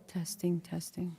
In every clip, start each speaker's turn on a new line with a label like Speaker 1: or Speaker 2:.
Speaker 1: Testing, testing.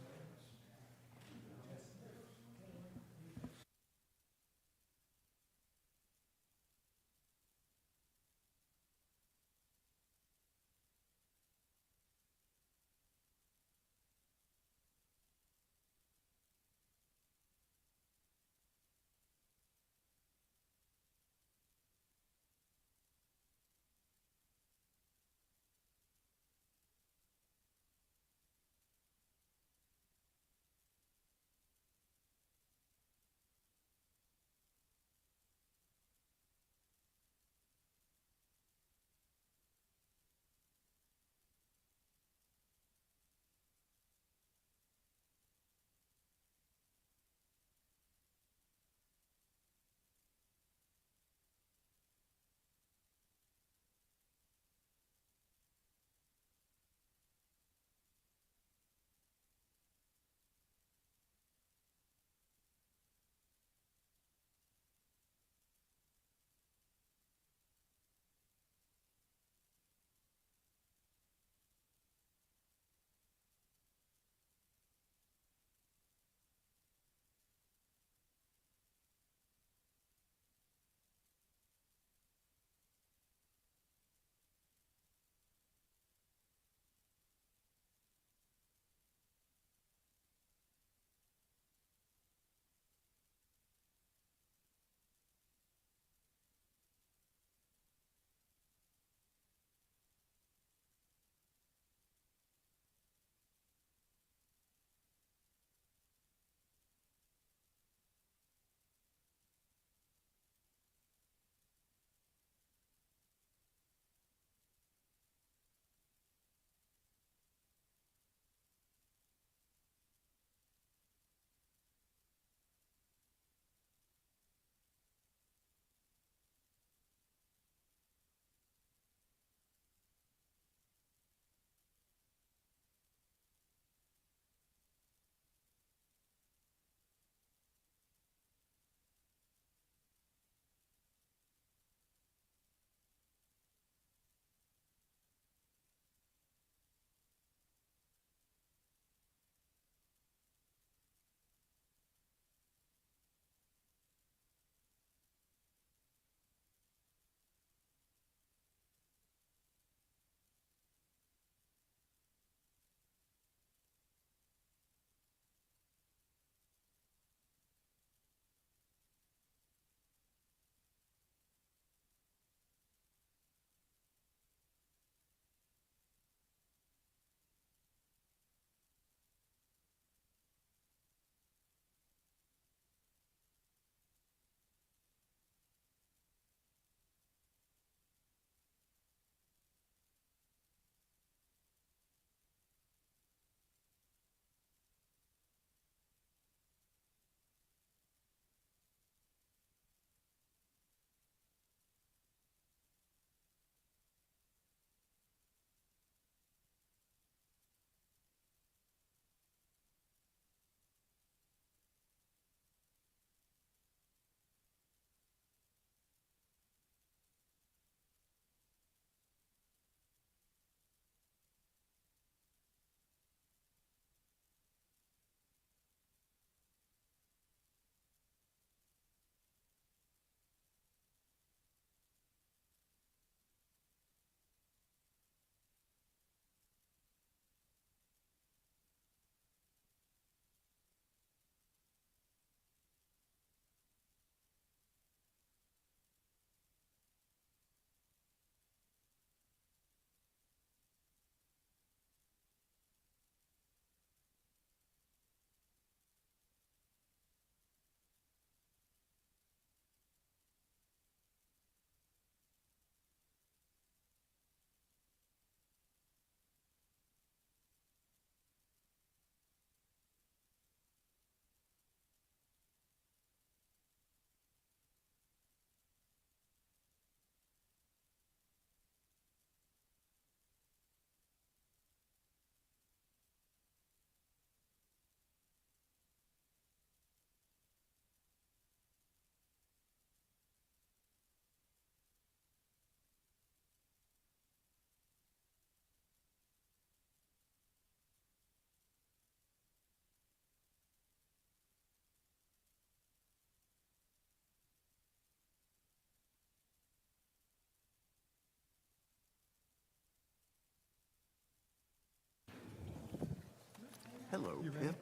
Speaker 1: Hello, Pip.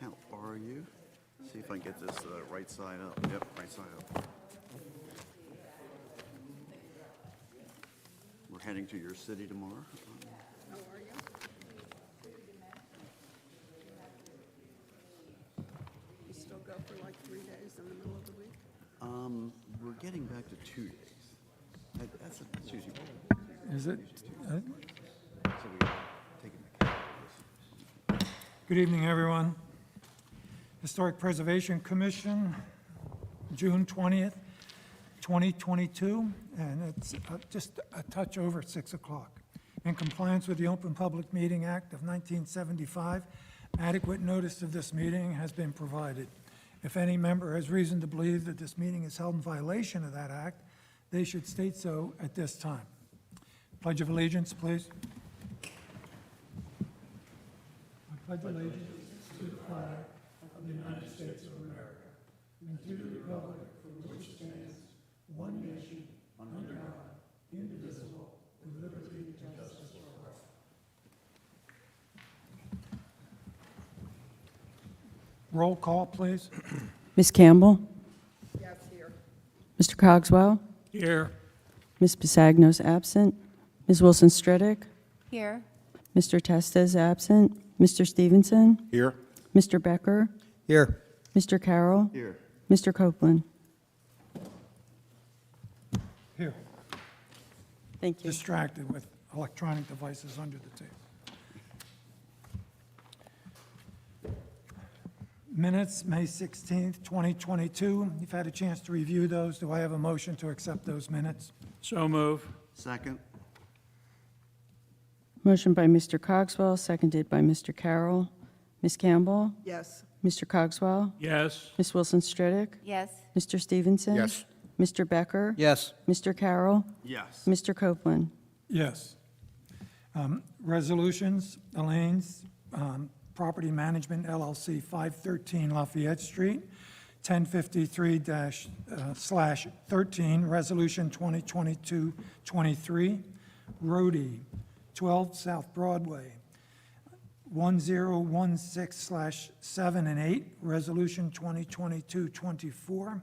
Speaker 1: How are you? See if I can get this right side up. Yep, right side up. We're heading to your city tomorrow.
Speaker 2: How are you? You still go for like 3 days in the middle of the week?
Speaker 1: We're getting back to 2 days. That's usually.
Speaker 3: Is it?
Speaker 1: So we take it back.
Speaker 3: Good evening, everyone. Historic Preservation Commission, June 20th, 2022, and it's just a touch over 6 o'clock. In compliance with the Open Public Meeting Act of 1975, adequate notice of this meeting has been provided. If any member has reason to believe that this meeting is held in violation of that act, they should state so at this time. Pledge of allegiance, please. I pledge allegiance to the flag of the United States of America and to the republic for which it stands, one nation, under God, indivisible, with liberty and justice for all. Roll call, please.
Speaker 4: Ms. Campbell?
Speaker 2: Yes, here.
Speaker 4: Mr. Cogswell?
Speaker 3: Here.
Speaker 4: Ms. Bisagnos absent. Ms. Wilson-Stredick?
Speaker 5: Here.
Speaker 4: Mr. Testa absent. Mr. Stevenson?
Speaker 6: Here.
Speaker 4: Mr. Becker?
Speaker 6: Here.
Speaker 4: Mr. Carroll?
Speaker 1: Here.
Speaker 4: Mr. Copeland?
Speaker 3: Here.
Speaker 4: Thank you.
Speaker 3: Distracted with electronic devices under the table. Minutes, May 16th, 2022. You've had a chance to review those. Do I have a motion to accept those minutes?
Speaker 6: So move.
Speaker 1: Second.
Speaker 4: Motion by Mr. Cogswell, seconded by Mr. Carroll. Ms. Campbell?
Speaker 2: Yes.
Speaker 4: Mr. Cogswell?
Speaker 6: Yes.
Speaker 4: Ms. Wilson-Stredick?
Speaker 5: Yes.
Speaker 4: Mr. Stevenson?
Speaker 6: Yes.
Speaker 4: Mr. Becker?
Speaker 6: Yes.
Speaker 4: Mr. Carroll?
Speaker 1: Yes.
Speaker 4: Mr. Copeland?
Speaker 3: Yes. Resolutions, Elaine's Property Management LLC, 513 Lafayette Street, 1053-/13, Resolution 2022-23. Rhodey, 12 South Broadway, 1016/7 and 8, Resolution 2022-24.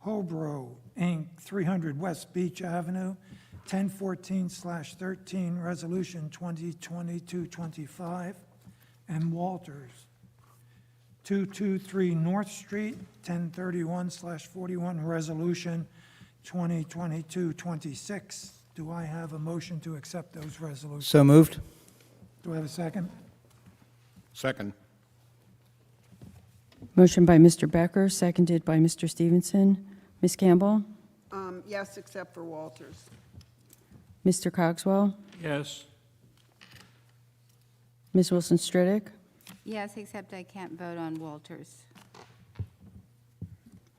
Speaker 3: Hobro, Inc., 300 West Beach Avenue, 1014/13, Resolution 2022-25. And Walters, 223 North Street, 1031/41, Resolution 2022-26. Do I have a motion to accept those resolutions?
Speaker 6: So moved.
Speaker 3: Do I have a second?
Speaker 6: Second.
Speaker 4: Motion by Mr. Becker, seconded by Mr. Stevenson. Ms. Campbell?
Speaker 2: Yes, except for Walters.
Speaker 4: Mr. Cogswell?
Speaker 6: Yes.
Speaker 4: Ms. Wilson-Stredick?
Speaker 5: Yes, except I can't vote on Walters.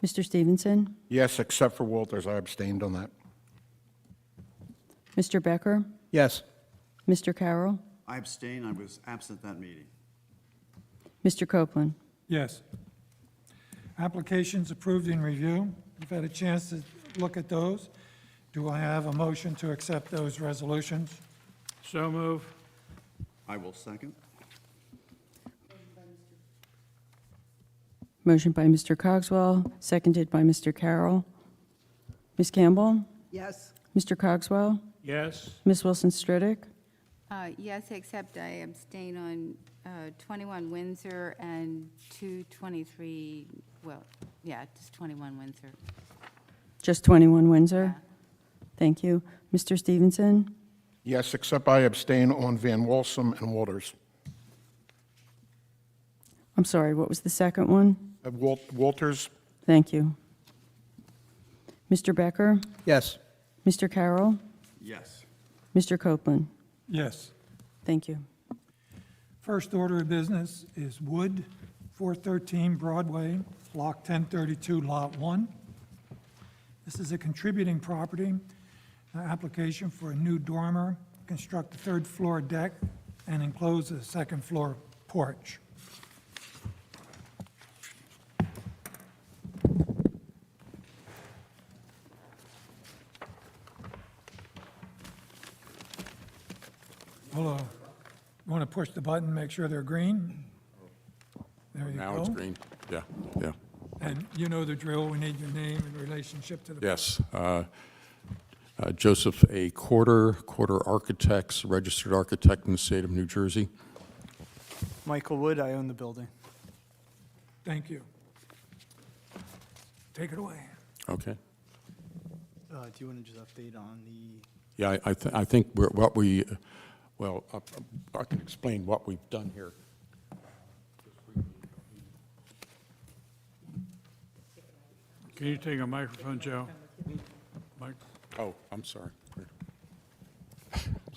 Speaker 4: Mr. Stevenson?
Speaker 6: Yes, except for Walters. I abstained on that.
Speaker 4: Mr. Becker?
Speaker 6: Yes.
Speaker 4: Mr. Carroll?
Speaker 1: I abstain. I was absent that meeting.
Speaker 4: Mr. Copeland?
Speaker 3: Yes. Applications approved in review. You've had a chance to look at those. Do I have a motion to accept those resolutions?
Speaker 6: So move.
Speaker 1: I will second.
Speaker 4: Motion by Mr. Cogswell, seconded by Mr. Carroll. Ms. Campbell?
Speaker 2: Yes.
Speaker 4: Mr. Cogswell?
Speaker 6: Yes.
Speaker 4: Ms. Wilson-Stredick?
Speaker 5: Yes, except I abstain on 21 Windsor and 223, well, yeah, just 21 Windsor.
Speaker 4: Just 21 Windsor?
Speaker 5: Yeah.
Speaker 4: Thank you. Mr. Stevenson?
Speaker 6: Yes, except I abstain on Van Walsum and Walters.
Speaker 4: I'm sorry, what was the second one?
Speaker 6: Walters?
Speaker 4: Thank you. Mr. Becker?
Speaker 6: Yes.
Speaker 4: Mr. Carroll?
Speaker 1: Yes.
Speaker 4: Mr. Copeland?
Speaker 3: Yes.
Speaker 4: Thank you.
Speaker 3: First order of business is Wood, 413 Broadway, Block 1032, Lot 1. This is a contributing property, application for a new dormer, construct a third-floor deck, and enclose a second-floor porch. Hello. You want to push the button, make sure they're green? There you go.
Speaker 7: Now it's green. Yeah, yeah.
Speaker 3: And you know the drill, we need your name and relationship to the...
Speaker 7: Yes. Joseph A. Quarter Architects, registered architect in the state of New Jersey.
Speaker 8: Michael Wood, I own the building.
Speaker 3: Thank you. Take it away.
Speaker 7: Okay.
Speaker 8: Do you want to just update on the,
Speaker 7: Yeah, I think well, I can explain what we've done here.
Speaker 9: Can you take a microphone, Joe? Mike?
Speaker 7: Oh, I'm sorry.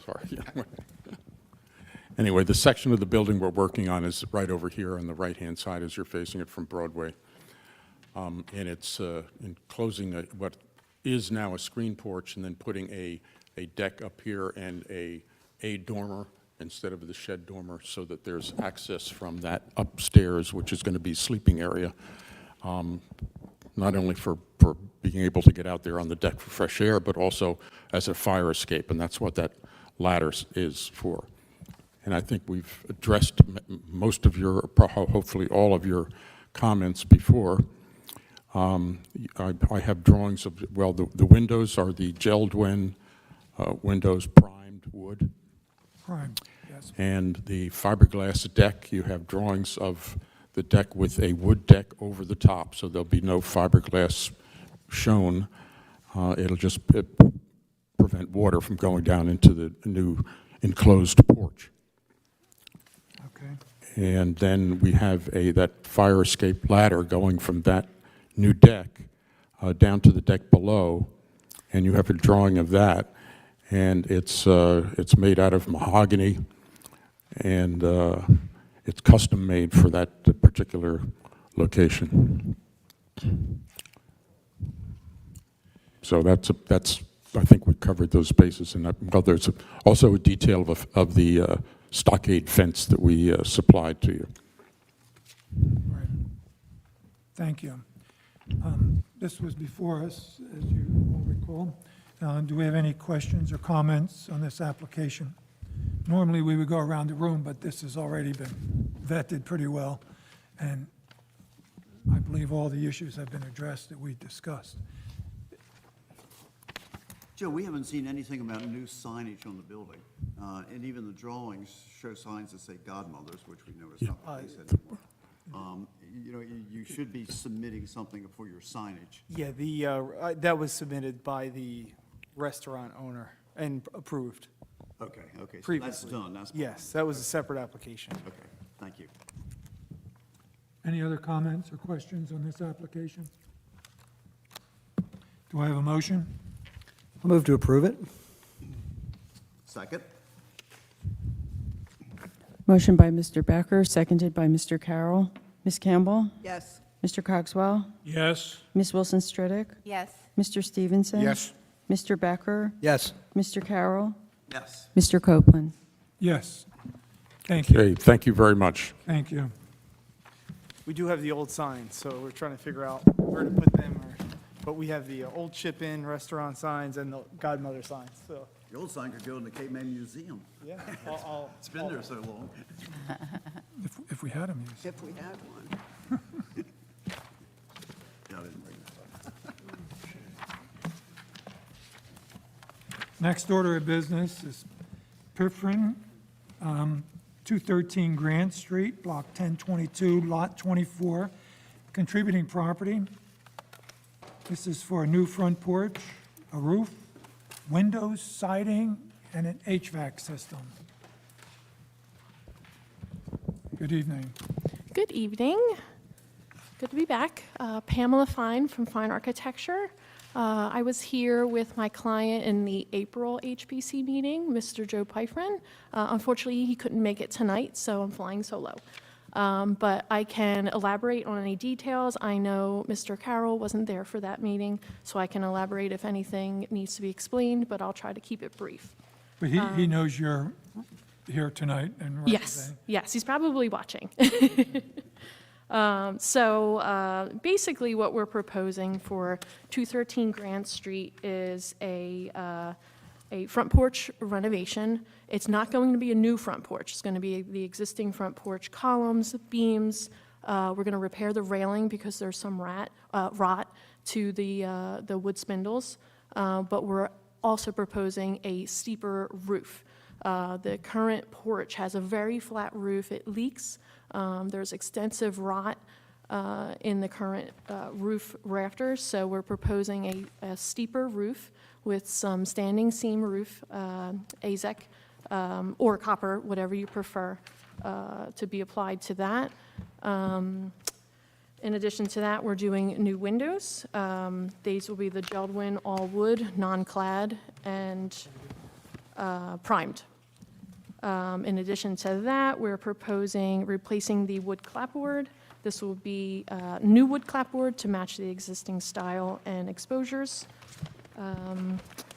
Speaker 7: Sorry. Anyway, the section of the building we're working on is right over here on the right-hand side as you're facing it from Broadway. And it's enclosing what is now a screen porch and then putting a deck up here and a dormer instead of the shed dormer so that there's access from that upstairs, which is going to be sleeping area, not only for being able to get out there on the deck for fresh air, but also as a fire escape, and that's what that ladder is for. And I think we've addressed most of your, hopefully all of your comments before. I have drawings of, well, the windows are the gel-dwen windows, primed wood.
Speaker 3: Prime, yes.
Speaker 7: And the fiberglass deck, you have drawings of the deck with a wood deck over the top, so there'll be no fiberglass shown. It'll just prevent water from going down into the new enclosed porch.
Speaker 3: Okay.
Speaker 7: And then we have that fire escape ladder going from that new deck down to the deck below, and you have a drawing of that. And it's made out of mahogany, and it's custom made for that particular location. So that's I think we covered those bases, and well, there's also a detail of the stockade fence that we supplied to you.
Speaker 3: Right. Thank you. This was before us, as you will recall. Do we have any questions or comments on this application? Normally, we would go around the room, but this has already been vetted pretty well, and I believe all the issues have been addressed that we discussed.
Speaker 1: Joe, we haven't seen anything about new signage on the building. And even the drawings show signs that say Godmothers, which we know is not the case anymore. You know, you should be submitting something for your signage.
Speaker 8: yeah, the, that was submitted by the restaurant owner and approved.
Speaker 1: Okay, okay, so that's
Speaker 8: Previously.
Speaker 1: done, that's.
Speaker 8: Yes, that was a separate application.
Speaker 1: Okay, thank you.
Speaker 3: Any other comments or questions on this application? Do I have a motion?
Speaker 10: I'll move to approve it.
Speaker 1: Second?
Speaker 4: Motion by Mr. Becker, seconded by Mr. Carroll. Ms. Campbell?
Speaker 2: Yes.
Speaker 4: Mr. Cogswell?
Speaker 9: Yes.
Speaker 4: Ms. Wilson Stritick?
Speaker 5: Yes.
Speaker 4: Mr. Stevenson?
Speaker 6: Yes.
Speaker 4: Mr. Becker?
Speaker 10: Yes.
Speaker 4: Mr. Carroll?
Speaker 1: Yes.
Speaker 4: Mr. Copeland?
Speaker 3: Yes. Thank you,
Speaker 7: Okay, thank you very much.
Speaker 3: thank you.
Speaker 8: We do have the old signs, so we're trying to figure out where to put them, but we have the old chip-in restaurant signs and the Godmother signs, so,
Speaker 1: The old sign could go in the Cape May Museum.
Speaker 8: yeah. I'll
Speaker 1: It's been there so long.
Speaker 3: If we had them, yes.
Speaker 2: If we had one.
Speaker 1: Yeah, I didn't bring that up.
Speaker 3: Next order of business is Piffrin, 213 Grant Street, Block 1022, Lot 24, contributing property. This is for a new front porch, a roof, windows, siding, and an HVAC system. Good evening.
Speaker 11: Good evening. Good to be back. Pamela Fine from Fine Architecture. I was here with my client in the April HPC meeting, Mr. Joe Pyfrin. Unfortunately, he couldn't make it tonight, so I'm flying solo. But I can elaborate on any details. I know Mr. Carroll wasn't there for that meeting, so I can elaborate if anything needs to be explained, but I'll try to keep it brief.
Speaker 3: But he knows you're here tonight and
Speaker 11: Yes,
Speaker 3: representing.
Speaker 11: yes, he's probably watching. Basically, what we're proposing for 213 Grant Street is a a front porch renovation. It's not going to be a new front porch. It's going to be the existing front porch columns, beams. We're going to repair the railing because there's some rot to the wood spindles. But we're also proposing a steeper roof. The current porch has a very flat roof. It leaks. There's extensive rot in the current roof rafters, so we're proposing a steeper roof with some standing seam roof, AZEK, or copper, whatever you prefer, to be applied to that. In addition to that, we're doing new windows. These will be the Geldwin all-wood, non-clad, and primed. In addition to that, we're proposing replacing the wood clapboard. This will be new wood clapboard to match the existing style and exposures.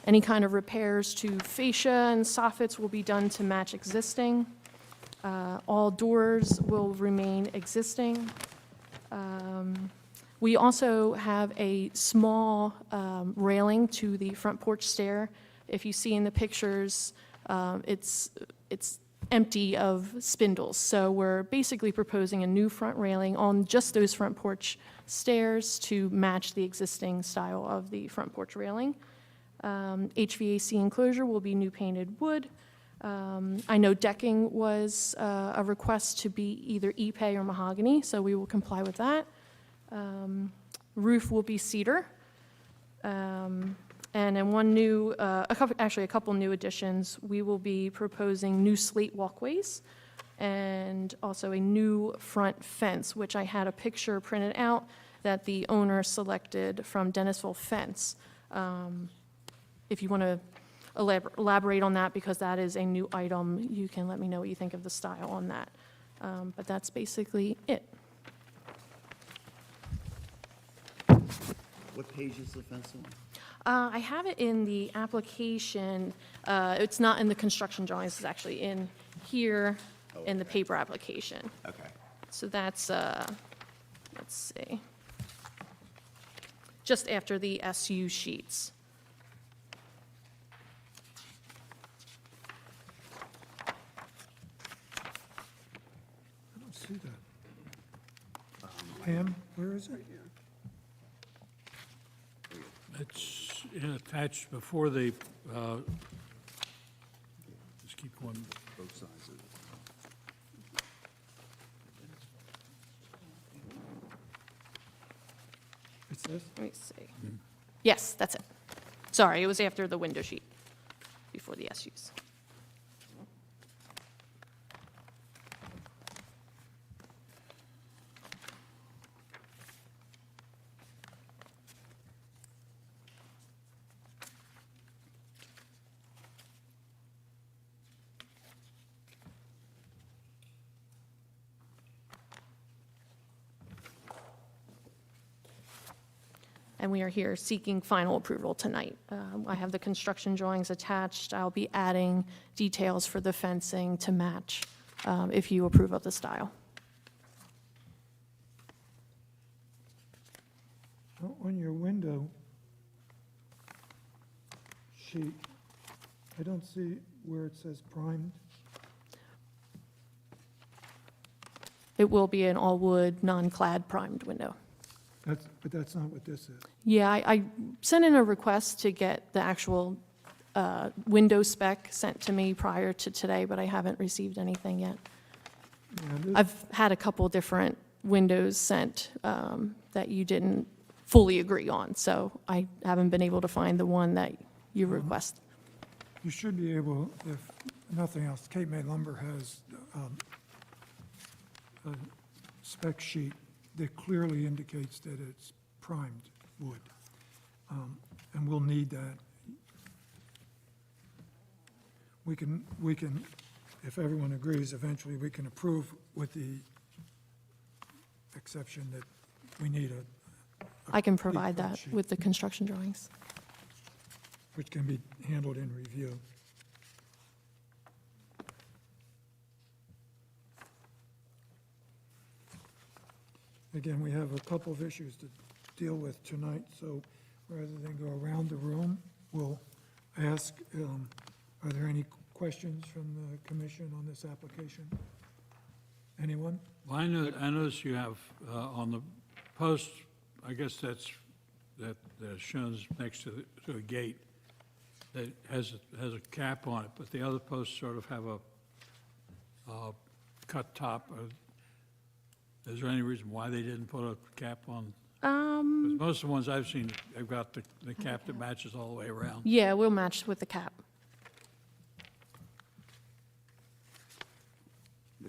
Speaker 11: Any kind of repairs to fascia and soffits will be done to match existing. All doors will remain existing. We also have a small railing to the front porch stair. If you see in the pictures, it's empty of spindles. So we're basically proposing a new front railing on just those front porch stairs to match the existing style of the front porch railing. HVAC enclosure will be new painted wood. I know decking was a request to be either Ipe or mahogany, so we will comply with that. Roof will be cedar. And then one new, a couple new additions. We will be proposing new slate walkways and also a new front fence, which I had a picture printed out that the owner selected from Dennisville Fence. If you want to elaborate on that, because that is a new item, you can let me know what you think of the style on that. But that's basically it.
Speaker 1: What page is the fence on?
Speaker 11: I have it in the application. It's not in the construction drawings, it's actually in here in the paper application.
Speaker 1: Okay.
Speaker 11: So that's, let's see, just after the SU sheets.
Speaker 3: I don't see that. Pam, where is it?
Speaker 9: It's attached before the, just keep going.
Speaker 1: Both sides of it.
Speaker 3: It's this?
Speaker 11: Let me see. Yes, that's it. Sorry, it was after the window sheet, before the SUs. And we are here seeking final approval tonight. I have the construction drawings attached. I'll be adding details for the fencing to match if you approve of the style.
Speaker 3: On your window sheet, I don't see where it says primed.
Speaker 11: It will be an all-wood, non-clad primed window.
Speaker 3: But that's not what this is.
Speaker 11: Yeah, I sent in a request to get the actual window spec sent to me prior to today, but I haven't received anything yet.
Speaker 3: Yeah, this-
Speaker 11: I've had a couple different windows sent that you didn't fully agree on, so I haven't been able to find the one that you request.
Speaker 3: You should be able, if nothing else, Cape May Lumber has a spec sheet that clearly indicates that it's primed wood. And we'll need that. We can, if everyone agrees, eventually we can approve with the exception that we need
Speaker 11: I can
Speaker 3: complete
Speaker 11: provide
Speaker 3: front
Speaker 11: that
Speaker 3: sheet,
Speaker 11: with the construction drawings.
Speaker 3: which can be handled in review. Again, we have a couple of issues to deal with tonight, so rather than go around the room, ask, are there any questions from the commission on this application? Anyone?
Speaker 9: Well, I notice you have on the post, I guess that shows next to a gate that has a cap on it, but the other posts sort of have a cut top. Is there any reason why they didn't put a cap on? 'Cause most of the ones I've seen, they've got the cap that matches all the way around.
Speaker 11: Yeah, we'll match with the cap.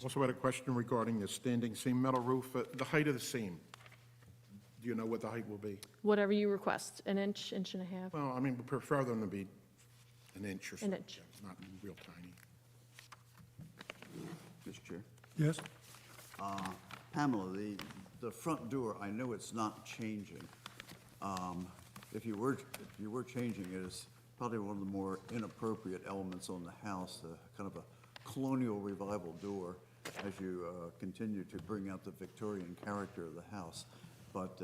Speaker 6: Also had a question regarding the standing seam metal roof, the height of the seam. Do you know what the height will be?
Speaker 11: Whatever you request, an inch, inch and a half.
Speaker 6: Well, I mean, we prefer them to be an inch or so.
Speaker 11: An inch.
Speaker 6: It's not real tiny.
Speaker 1: Mr. Chair.
Speaker 3: Yes?
Speaker 1: Pamela, the front door, I know it's not changing. If you were changing it, it's probably one of the more inappropriate elements on the house, kind of a colonial revival door as you continue to bring out the Victorian character of the house. But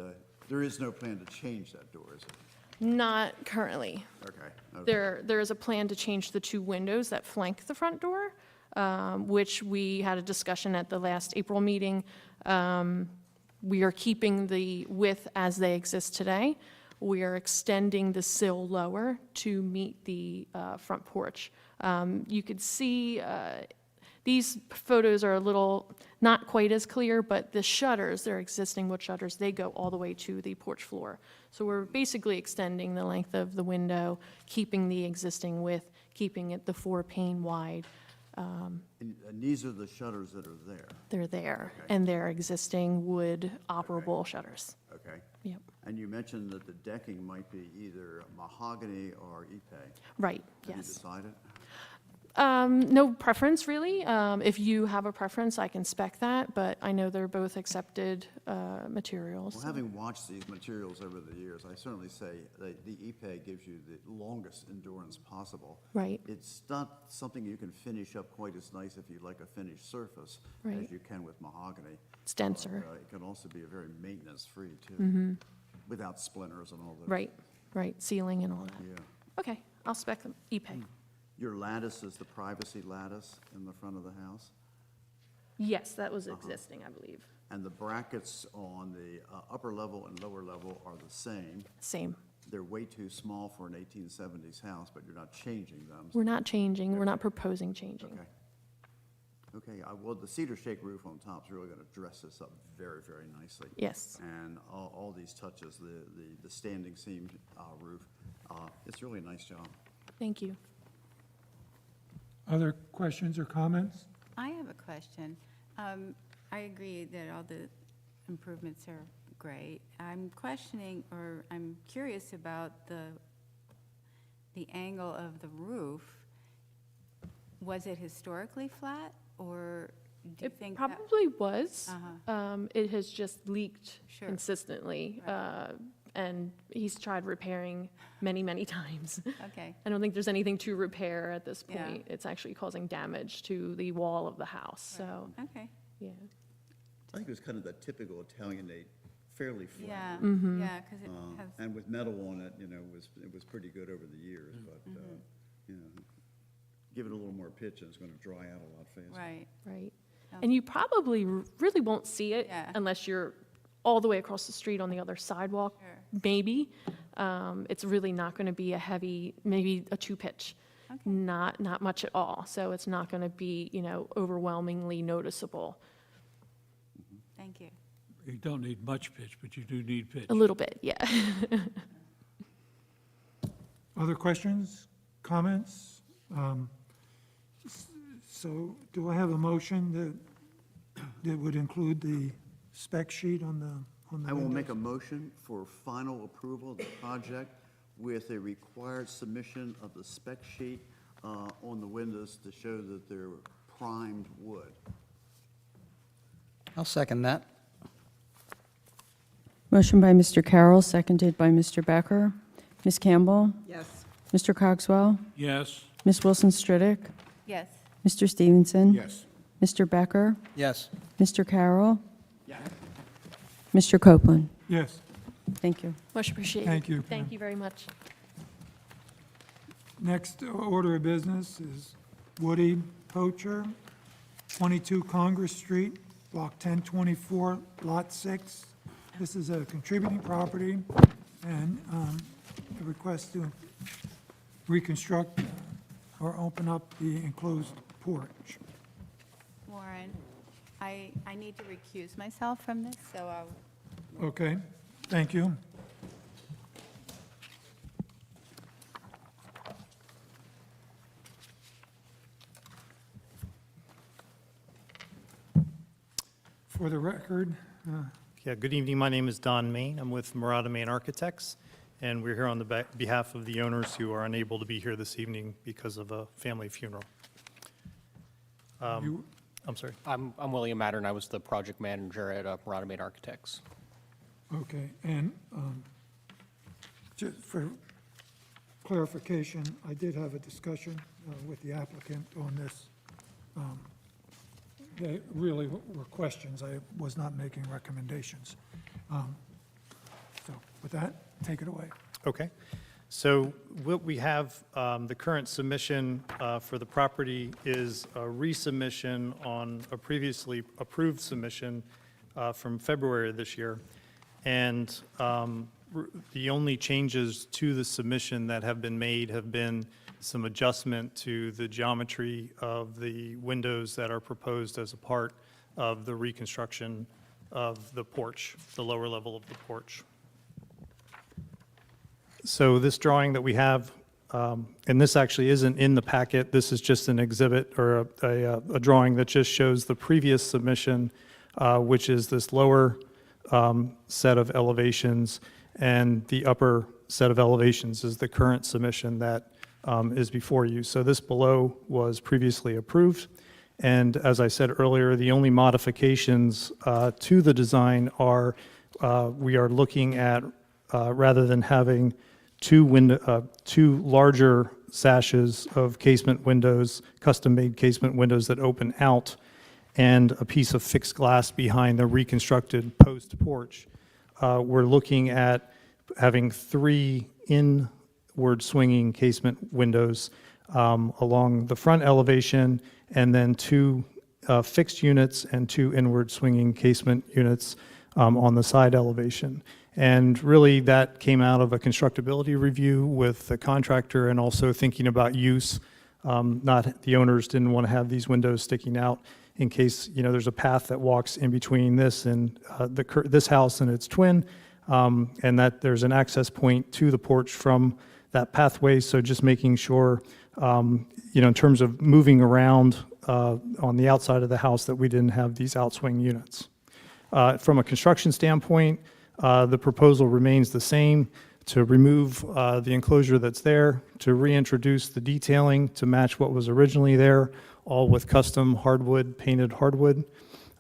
Speaker 1: there is no plan to change that door, is it?
Speaker 11: Not currently.
Speaker 1: Okay.
Speaker 11: There is a plan to change the two windows that flank the front door, which we had a discussion at the last April meeting. We are keeping the width as they exist today. We are extending the sill lower to meet the front porch. You could see, these photos are a little, not quite as clear, but the shutters, they're existing wood shutters, they go all the way to the porch floor. So we're basically extending the length of the window, keeping the existing width, keeping it the 4-pane wide.
Speaker 1: And these are the shutters that are there?
Speaker 11: They're there,
Speaker 1: Okay.
Speaker 11: and they're existing wood operable shutters.
Speaker 1: Okay.
Speaker 11: Yep,
Speaker 1: And you mentioned that the decking might be either mahogany or ipe.
Speaker 11: right,
Speaker 1: Have you
Speaker 11: yes.
Speaker 1: decided?
Speaker 11: No preference, really. If you have a preference, I can spec that, but I know they're both accepted materials.
Speaker 1: Well, having watched these materials over the years, I certainly say that the ipe gives you the longest endurance possible.
Speaker 11: Right.
Speaker 1: It's not something you can finish up quite as nice if you like a finished surface
Speaker 11: Right.
Speaker 1: as you can with mahogany.
Speaker 11: It's denser.
Speaker 1: But, it can also be a very maintenance-free, too, without splinters and all that.
Speaker 11: Right, ceiling and all that.
Speaker 1: Yeah.
Speaker 11: Okay, I'll spec them, Ipe.
Speaker 1: Your lattice is the privacy lattice in the front of the house?
Speaker 11: Yes, that was existing, I believe.
Speaker 1: And the brackets on the upper level and lower level are the same.
Speaker 11: Same.
Speaker 1: They're way too small for an 1870s house, but you're not changing them.
Speaker 11: We're not changing, we're not proposing changing.
Speaker 1: Okay. Okay, well, the cedar shake roof on top is really going to dress this up very, very nicely.
Speaker 11: Yes.
Speaker 1: And all these touches, the standing seam roof, it's really a nice job.
Speaker 11: Thank you.
Speaker 3: Other questions or comments?
Speaker 5: I have a question. I agree that all the improvements are great. I'm questioning, or I'm curious about the angle of the roof. Was it historically flat, or do you
Speaker 11: It
Speaker 5: think that?
Speaker 11: probably was.
Speaker 5: Uh-huh.
Speaker 11: It has just leaked
Speaker 5: Sure.
Speaker 11: consistently, and he's tried repairing many, many times.
Speaker 5: Okay,
Speaker 11: I don't think there's anything to repair at this
Speaker 5: Yeah.
Speaker 11: point. It's actually causing damage to the wall of the house, so,
Speaker 5: okay,
Speaker 11: yeah.
Speaker 1: I think it was kind of the typical Italianate, fairly flat.
Speaker 5: yeah,
Speaker 11: Mm-hmm.
Speaker 5: yeah, because it has,
Speaker 1: And with metal on it, it was pretty good over the years, but, give it a little more pitch and it's going to dry out a lot faster.
Speaker 5: right,
Speaker 11: Right.
Speaker 5: Um,
Speaker 11: And you probably really won't see it
Speaker 5: Yeah.
Speaker 11: unless you're all the way across the street on the other sidewalk,
Speaker 5: Sure.
Speaker 11: maybe. It's really not going to be a heavy, maybe a 2-pitch.
Speaker 5: Okay.
Speaker 11: Not much at all. So it's not going to be, overwhelmingly noticeable.
Speaker 5: thank you.
Speaker 9: You don't need much pitch, but you do need pitch.
Speaker 11: A little bit, yeah.
Speaker 3: Other questions, comments? So do I have a motion that would include the spec sheet on the
Speaker 1: I will make a
Speaker 3: windows?
Speaker 1: motion for final approval of the project with a required submission of the spec sheet on the windows to show that they're primed wood.
Speaker 10: I'll second that.
Speaker 4: Motion by Mr. Carroll, seconded by Mr. Becker. Ms. Campbell?
Speaker 2: Yes.
Speaker 4: Mr. Cogswell?
Speaker 9: Yes,
Speaker 4: Ms. Wilson Stridick?
Speaker 5: Yes,
Speaker 4: Mr. Stevenson?
Speaker 6: Yes.
Speaker 4: Mr. Becker?
Speaker 10: Yes.
Speaker 4: Mr. Carroll? Mr. Copeland?
Speaker 3: Yes.
Speaker 4: Thank you.
Speaker 11: Much appreciated.
Speaker 3: Thank you.
Speaker 11: Thank you very much.
Speaker 3: Next order of business is Woody Poacher, 22 Congress Street, Block 1024, Lot 6. This is a contributing property, and a request to reconstruct or open up the enclosed porch.
Speaker 5: Warren, I need to recuse myself from this, so I'll
Speaker 3: Okay, thank you. For the record,
Speaker 12: Yeah, good evening. My name is Don Main. I'm with Murata Main Architects, and we're here on the behalf of the owners who are unable to be here this evening because of a family funeral.
Speaker 3: you,
Speaker 12: I'm sorry.
Speaker 13: I'm William Mattern. I was the project manager at Murata Main Architects.
Speaker 3: okay, and just for clarification, I did have a discussion with the applicant on this. They really were questions. I was not making recommendations. So with that, take it away.
Speaker 12: Okay. So what we have, the current submission for the property is a resubmission on a previously approved submission from February of this year. And the only changes to the submission that have been made have been some adjustment to the geometry of the windows that are proposed as a part of the reconstruction of the porch, the lower level of the porch. So this drawing that we have, and this actually isn't in the packet, this is just an exhibit or a drawing that just shows the previous submission, which is this lower set of elevations, and the upper set of elevations is the current submission that is before you. So this below was previously approved, and as I said earlier, the only modifications to the design are we are looking at, rather than having two larger sashes of casement windows, custom-made casement windows that open out, and a piece of fixed glass behind the reconstructed post porch. We're looking at having 3 inward swinging casement windows along the front elevation, and then 2 fixed units and 2 inward swinging casement units on the side elevation. And really, that came out of a constructability review with the contractor and also thinking about use. The owners didn't want to have these windows sticking out in case, there's a path that walks in between this and this house and its twin, and that there's an access point to the porch from that pathway. So just making sure, in terms of moving around on the outside of the house, that we didn't have these outswing units. From a construction standpoint, the proposal remains the same: to remove the enclosure that's there, to reintroduce the detailing to match what was originally there, all with custom hardwood, painted hardwood,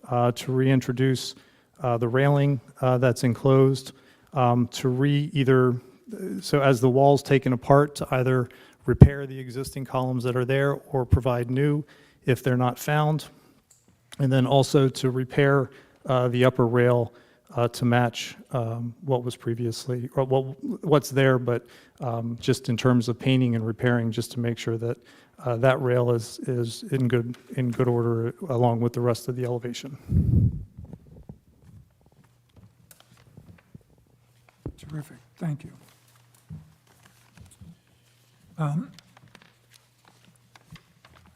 Speaker 12: to reintroduce the railing that's enclosed, so as the wall's taken apart, to either repair the existing columns that are there or provide new if they're not found, and then also to repair the upper rail to match what was previously, or what's there, but just in terms of painting and repairing, just to make sure that that rail is in good order along with the rest of the elevation.
Speaker 3: Terrific, thank you.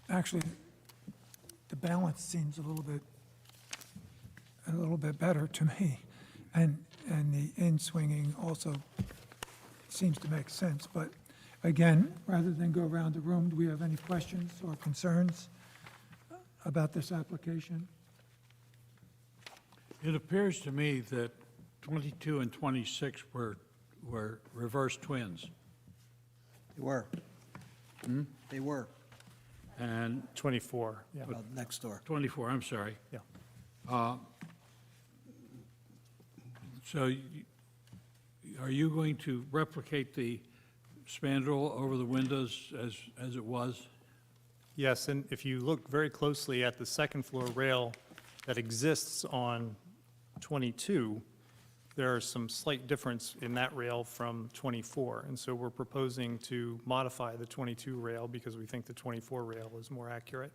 Speaker 3: Actually, the balance seems a little bit better to me, and the in-swinging also seems to make sense. But again, rather than go around the room, do we have any questions or concerns about this application?
Speaker 9: It appears to me that 22 and 26 were reverse twins.
Speaker 10: They were. They were,
Speaker 9: And
Speaker 12: 24, yeah.
Speaker 10: next door.
Speaker 9: 24, I'm sorry.
Speaker 12: Yeah.
Speaker 9: So are you going to replicate the spandrel over the windows as it was?
Speaker 12: Yes, and if you look very closely at the second floor rail that exists on 22, there are some slight difference in that rail from 24. And so we're proposing to modify the 22 rail because we think the 24 rail is more accurate.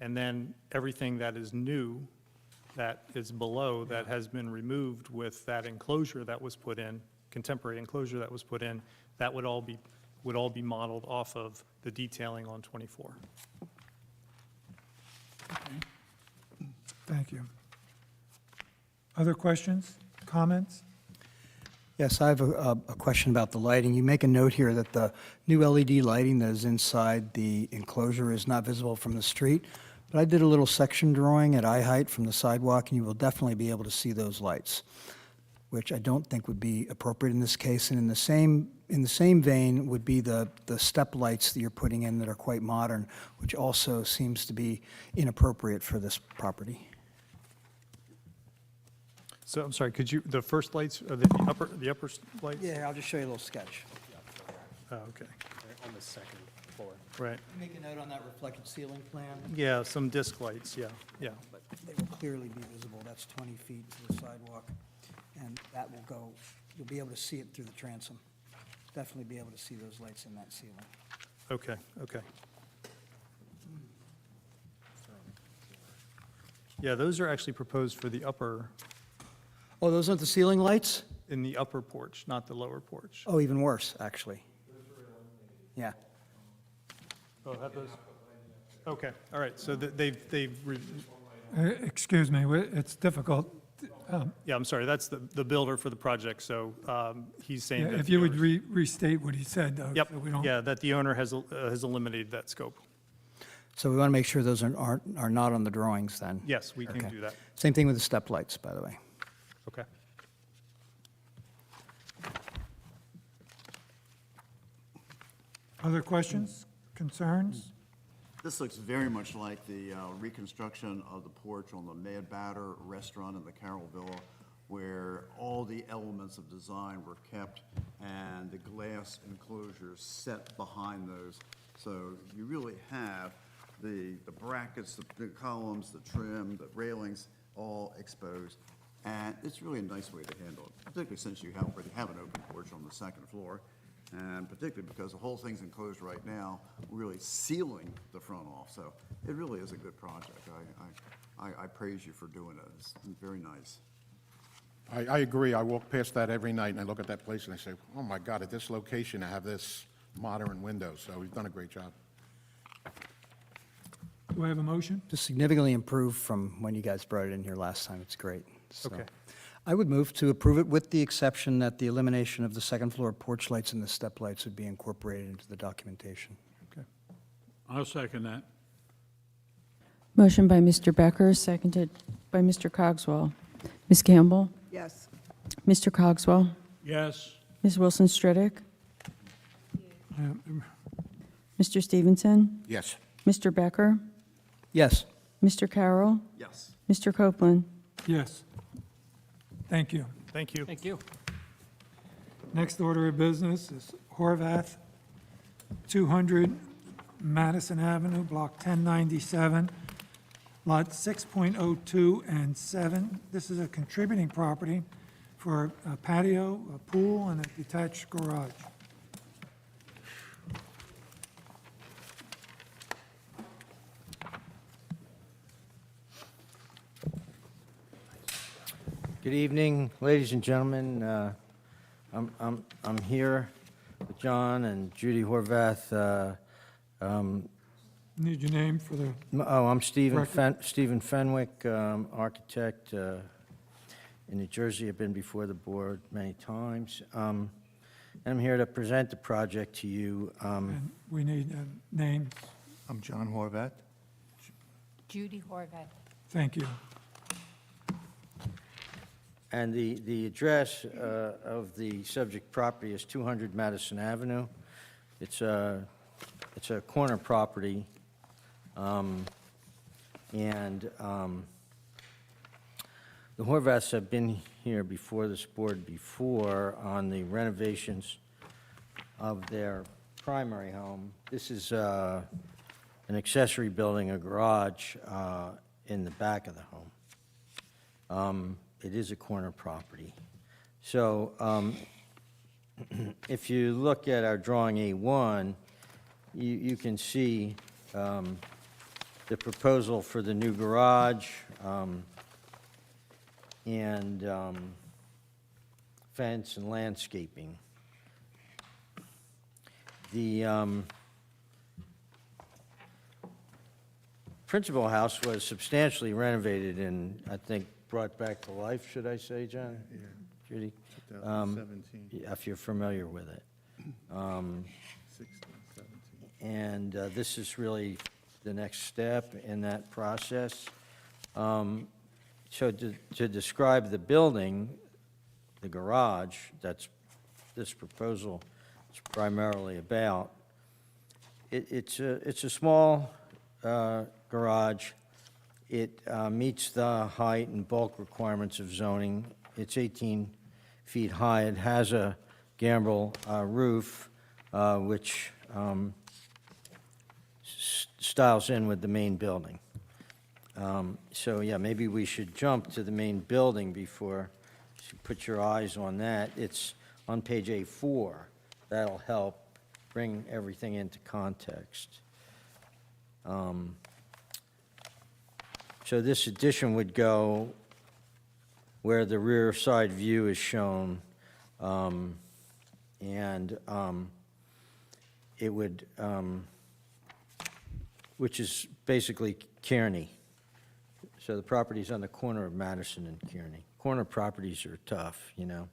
Speaker 12: And then everything that is new, that is below, that has been removed with that enclosure that was put in, contemporary enclosure that was put in, that would all be modeled off of the detailing on 24.
Speaker 3: Thank you. Other questions, comments?
Speaker 10: Yes, I have a question about the lighting. You make a note here that the new LED lighting that is inside the enclosure is not visible from the street, but I did a little section drawing at eye height from the sidewalk, and you will definitely be able to see those lights, which I don't think would be appropriate in this case. And in the same vein would be the step lights that you're putting in that are quite modern, which also seems to be inappropriate for this property.
Speaker 12: So, I'm sorry, could you, the first lights, are the upper lights?
Speaker 10: Yeah, I'll just show you a little sketch.
Speaker 12: Oh, okay,
Speaker 13: On the second floor.
Speaker 12: right.
Speaker 10: Make a note on that reflected ceiling plan,
Speaker 12: Yeah, some disc lights, yeah, yeah.
Speaker 10: but they will clearly be visible. That's 20 feet to the sidewalk, and that will go, you'll be able to see it through the transom. Definitely be able to see those lights in that ceiling.
Speaker 12: Okay, okay. Yeah, those are actually proposed for the upper,
Speaker 10: Oh, those aren't the ceiling lights?
Speaker 12: in the upper porch, not the lower porch.
Speaker 10: Oh, even worse, actually. Yeah.
Speaker 12: Oh, have those? Okay, all right, so they've,
Speaker 3: Excuse me, it's difficult.
Speaker 12: yeah, I'm sorry, that's the builder for the project, so he's saying that.
Speaker 3: If you would restate what he said, though.
Speaker 12: Yep,
Speaker 3: so we don't-
Speaker 12: yeah, that the owner has eliminated that scope.
Speaker 10: So we want to make sure those are not on the drawings then?
Speaker 12: Yes, we can
Speaker 10: Okay.
Speaker 12: do that.
Speaker 10: Same thing with the step lights, by the way.
Speaker 12: Okay.
Speaker 3: Other questions, concerns?
Speaker 1: This looks very much like the reconstruction of the Porch on the Mad Batter restaurant in the Carroll Villa, where all the elements of design were kept and the glass enclosures set behind those. So you really have the brackets, the columns, the trim, the railings, all exposed. And it's really a nice way to handle it, particularly since you already have an open porch on the second floor. And particularly because the whole thing's enclosed right now, really sealing the front off. So it really is a good project. I praise you for doing it. It's very nice.
Speaker 6: I agree. I walk past that every night, and I look at that place, and I say, oh, my God, at this location, I have this modern window. So we've done a great job.
Speaker 3: Do I have a motion?
Speaker 10: Just significantly improved from when you guys brought it in here last time. It's great. So
Speaker 12: Okay.
Speaker 10: I would move to approve it with the exception that the elimination of the second floor porch lights and the step lights would be incorporated into the documentation.
Speaker 3: Okay.
Speaker 9: I'll second that.
Speaker 4: Motion by Mr. Becker, seconded by Mr. Cogswell. Ms. Campbell?
Speaker 2: Yes.
Speaker 4: Mr. Cogswell?
Speaker 9: Yes,
Speaker 4: Ms. Wilson Stridick? Mr. Stevenson?
Speaker 6: Yes.
Speaker 4: Mr. Becker?
Speaker 10: Yes.
Speaker 4: Mr. Carroll?
Speaker 1: Yes.
Speaker 4: Mr. Copeland?
Speaker 3: Yes. Thank you.
Speaker 12: Thank you.
Speaker 13: Thank you.
Speaker 3: Next order of business is Horvath, 200 Madison Avenue, Block 1097, Lot 6.02 and 7. This is a contributing property for a patio, a pool, and a detached garage.
Speaker 14: Good evening, ladies and gentlemen. I'm here with John and Judy Horvath.
Speaker 3: Need your name for the,
Speaker 14: I'm Stephen
Speaker 3: Record.
Speaker 14: Stephen Fenwick, architect in New Jersey. I've been before the board many times. And I'm here to present the project to you.
Speaker 3: and we need names.
Speaker 15: I'm John Horvath.
Speaker 5: Judy Horvath.
Speaker 3: Thank you.
Speaker 14: And the address of the subject property is 200 Madison Avenue. It's a corner property. And the Horvaths have been here before this board before on the renovations of their primary home. This is an accessory building, a garage in the back of the home. It is a corner property. So if you look at our drawing A1, you can see the proposal for the new garage and fence and landscaping. The principal house was substantially renovated and, I think, brought back to life, should I say, John?
Speaker 6: Yeah.
Speaker 14: Judy?
Speaker 6: 2017,
Speaker 14: If you're familiar with it.
Speaker 6: 16, 17.
Speaker 14: And this is really the next step in that process. So to describe the building, the garage, that's this proposal is primarily about, it's a small garage. It meets the height and bulk requirements of zoning. It's 18 feet high. It has a gambrel roof, which styles in with the main building. So, yeah, maybe we should jump to the main building before you put your eyes on that. It's on page A4. That'll help bring everything into context. So this addition would go where the rear side view is shown, and it would, which is basically Kearney. So the property's on the corner of Madison and Kearney. Corner properties are tough, you know.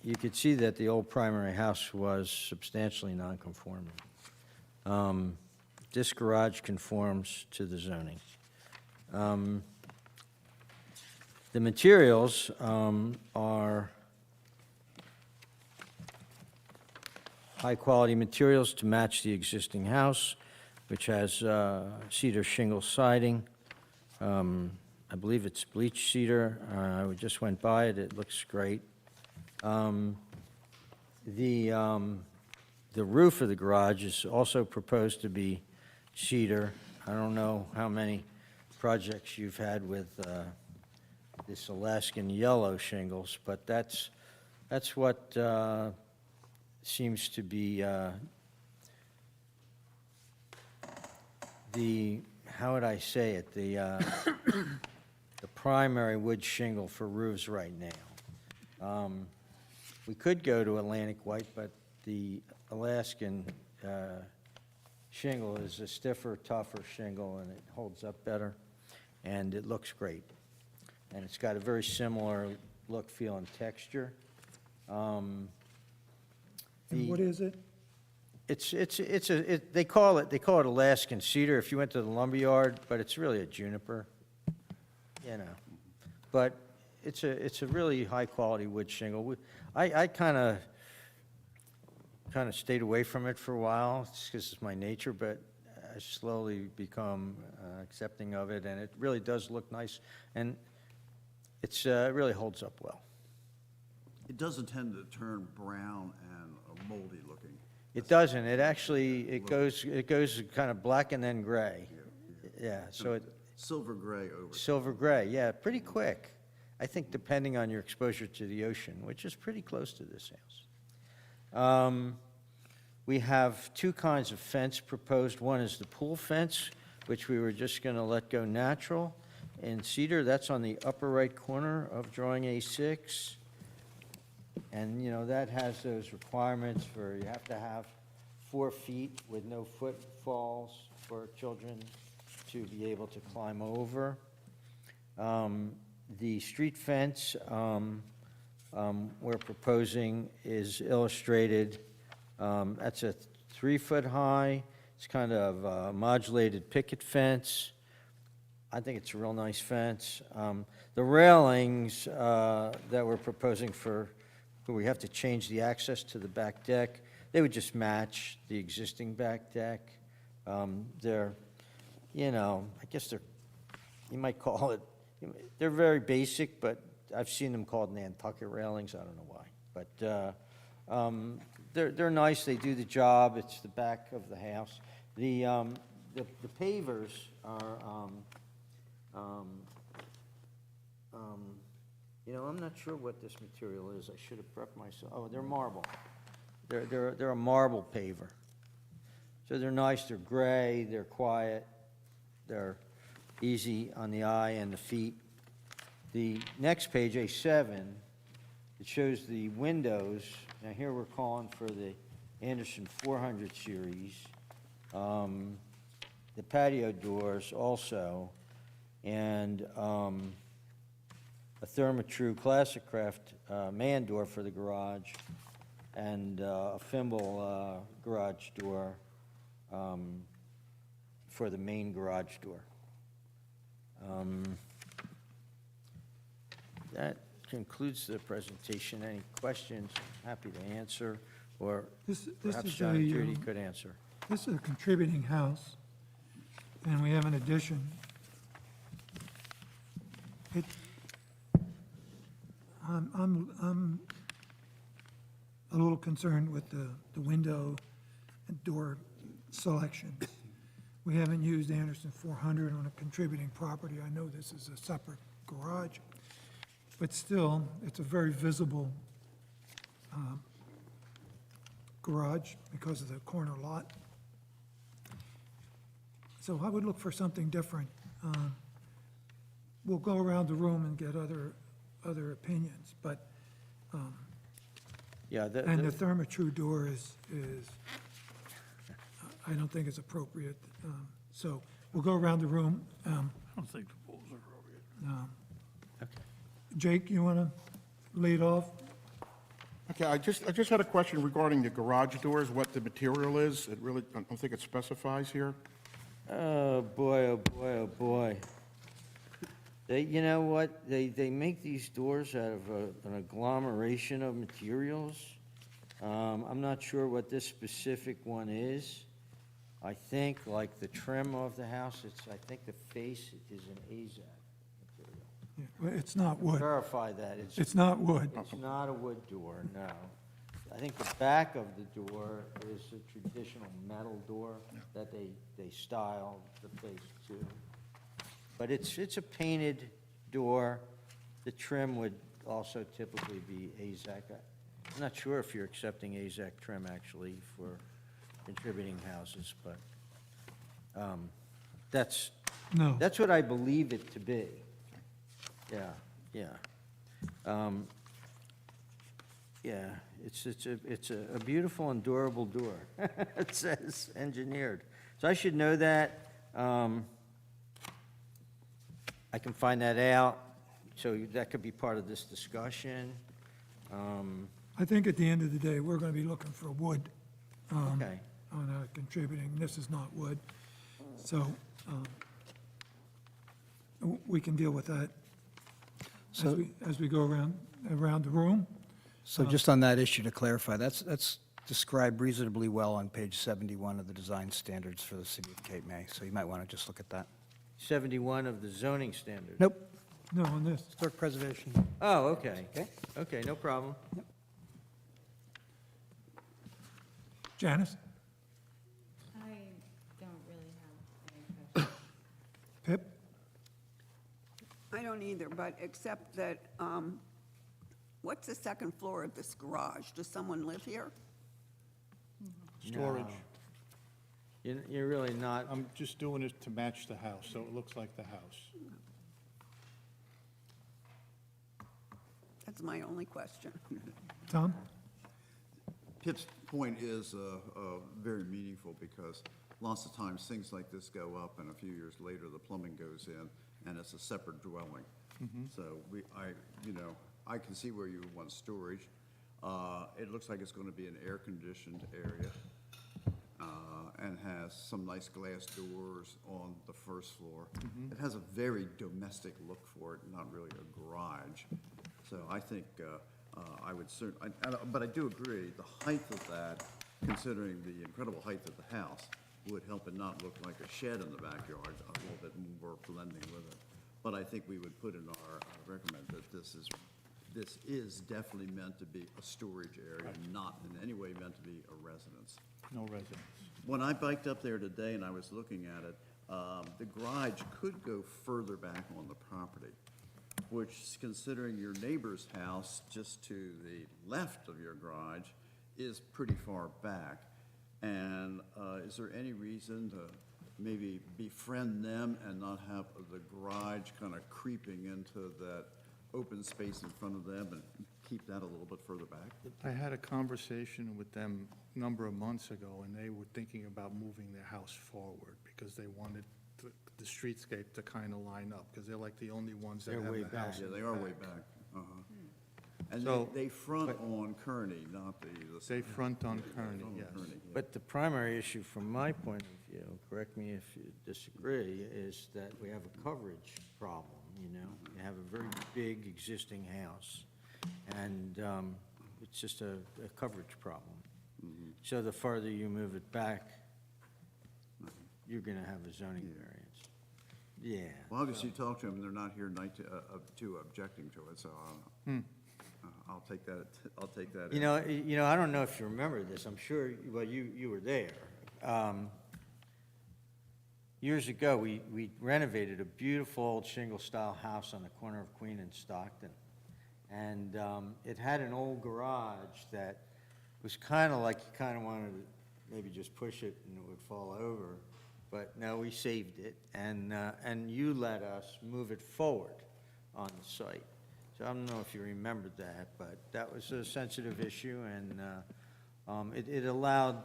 Speaker 14: You could see that the old primary house was substantially non-conforming. This garage conforms to the zoning. The materials are high-quality materials to match the existing house, which has cedar shingle siding. I believe it's bleached cedar. I just went by it. It looks great. The roof of the garage is also proposed to be cedar. I don't know how many projects you've had with this Alaskan yellow shingles, but that's what seems to be the, how would I say it, the primary wood shingle for roofs right now. We could go to Atlantic white, but the Alaskan shingle is a stiffer, tougher shingle, and it holds up better, and it looks great. And it's got a very similar look, feel, and texture.
Speaker 3: And what is it?
Speaker 14: They call it Alaskan cedar if you went to the lumberyard, but it's really a juniper, you know. But it's a really high-quality wood shingle. I kind of stayed away from it for a while, just because it's my nature, but I slowly become accepting of it, and it really does look nice, and it really holds up well.
Speaker 1: It doesn't tend to turn brown and moldy looking.
Speaker 14: It doesn't. It actually, it goes kind of black and then gray. Yeah, so it,
Speaker 1: Silver gray over.
Speaker 14: silver gray, yeah, pretty quick. I think depending on your exposure to the ocean, which is pretty close to this house. We have two kinds of fence proposed. One is the pool fence, which we were just going to let go natural. And cedar, that's on the upper right corner of drawing A6. And, you know, that has those requirements for, you have to have 4 feet with no footfalls for children to be able to climb over. The street fence we're proposing is illustrated. That's a 3-foot high. It's kind of a modulated picket fence. I think it's a real nice fence. The railings that we're proposing for, where we have to change the access to the back deck, they would just match the existing back deck. They're, you know, I guess they're, you might call it, they're very basic, but I've seen them called Nantucket railings. I don't know why. But they're nice. They do the job. It's the back of the house. The pavers are You know, I'm not sure what this material is. I should have prepped myself. Oh, they're marble. They're a marble paver. So they're nice, they're gray, they're quiet, they're easy on the eye and the feet. The next page, A7, it shows the windows. Now here we're calling for the Anderson 400 series. The patio doors also, and a Therma-Tru Classic Craft man door for the garage, and a Fimble garage door for the main garage door. That concludes the presentation. Any questions? Happy to answer, or
Speaker 3: This
Speaker 14: perhaps
Speaker 3: is
Speaker 14: John and
Speaker 3: a,
Speaker 14: Judy could answer.
Speaker 3: This is a contributing house, and we have an addition. I'm a little concerned with the window and door selection. We haven't used Anderson 400 on a contributing property. I know this is a separate garage, but still, it's a very visible garage because of the corner lot. So I would look for something different. We'll go around the room and get other opinions, but,
Speaker 14: Yeah,
Speaker 3: and the Therma-Tru door is, I don't think is appropriate. So we'll go around the room.
Speaker 9: I don't think the pool's appropriate.
Speaker 3: Jake, you want to lead off?
Speaker 6: Okay, I just had a question regarding the garage doors, what the material is. It really, I don't think it specifies here.
Speaker 14: Oh, boy, oh, boy, oh, boy. You know what? They make these doors out of an agglomeration of materials. I'm not sure what this specific one is. I think, like the trim of the house, I think the face is an AZAC material.
Speaker 3: Yeah, well, it's not wood.
Speaker 14: Verify that.
Speaker 3: It's not wood.
Speaker 14: It's not a wood door, no. I think the back of the door is a traditional metal door that they styled the face to. But it's a painted door. The trim would also typically be AZAC. I'm not sure if you're accepting AZAC trim actually for contributing houses, but that's
Speaker 3: No.
Speaker 14: what I believe it to be. Yeah, yeah. Yeah, it's a beautiful and durable door. It says engineered. So I should know that. I can find that out, so that could be part of this discussion.
Speaker 3: I think at the end of the day, we're going to be looking for wood
Speaker 14: Okay,
Speaker 3: on contributing. This is not wood. So we can deal with that as we go around the room.
Speaker 10: So just on that issue, to clarify, that's described reasonably well on page 71 of the design standards for the city of Cape May, so you might want to just look at that.
Speaker 14: 71 of the zoning standards.
Speaker 10: Nope,
Speaker 3: No, on this.
Speaker 10: historic preservation.
Speaker 14: Oh, okay. Okay, no problem.
Speaker 3: Janice?
Speaker 5: I don't really have any questions.
Speaker 3: Pip?
Speaker 2: I don't either, but except that, what's the second floor of this garage? Does someone live here?
Speaker 6: Storage.
Speaker 14: No. You're really not,
Speaker 6: I'm just doing it to match the house, so it looks like the house.
Speaker 2: That's my only question.
Speaker 3: Tom?
Speaker 1: Pip's point is very meaningful because lots of times things like this go up and a few years later the plumbing goes in and it's a separate dwelling. So I can see where you would want storage. It looks like it's going to be an air-conditioned area and has some nice glass doors on the first floor. It has a very domestic look for it, not really a garage. So I think I would certainly, but I do agree, the height of that, considering the incredible height of the house, would help it not look like a shed in the backyard, a little bit more blending with it. But I think we would put in our recommend that this is definitely meant to be a storage area, not in any way meant to be a residence.
Speaker 6: No residence.
Speaker 1: When I biked up there today and I was looking at it, the garage could go further back on the property. which, considering your neighbor's house just to the left of your garage, is pretty far back. And is there any reason to maybe befriend them and not have the garage kind of creeping into that open space in front of them and keep that a little bit further back?
Speaker 15: I had a conversation with them a number of months ago, and they were thinking about moving their house forward because they wanted the streetscape to kind of line up, because they're like the only ones that
Speaker 14: They're
Speaker 15: have
Speaker 14: way
Speaker 15: the
Speaker 14: back.
Speaker 15: house.
Speaker 1: Yeah,
Speaker 15: in
Speaker 1: they
Speaker 15: the
Speaker 1: are way
Speaker 15: back.
Speaker 1: back. And
Speaker 15: So-
Speaker 1: they front on Kearney, not the.
Speaker 15: They front on Kearney,
Speaker 1: front on
Speaker 15: yes.
Speaker 1: Kearney, yeah.
Speaker 14: But the primary issue from my point of view, correct me if you disagree, is that we have a coverage problem, you know? You have a very big existing house, and it's just a coverage problem. So the farther you move it back, you're going to have a zoning variance. Yeah.
Speaker 1: Well, obviously, you talk to them, they're not here to objecting to it, so I'll take that,
Speaker 14: You know, I don't know if you remember this, I'm sure, well, you were there. Years ago, we renovated a beautiful old shingle-style house on the corner of Queen and Stockton. And it had an old garage that was kind of like, you kind of wanted to maybe just push it and it would fall over. But no, we saved it, and you let us move it forward on the site. So I don't know if you remembered that, but that was a sensitive issue, and it allowed,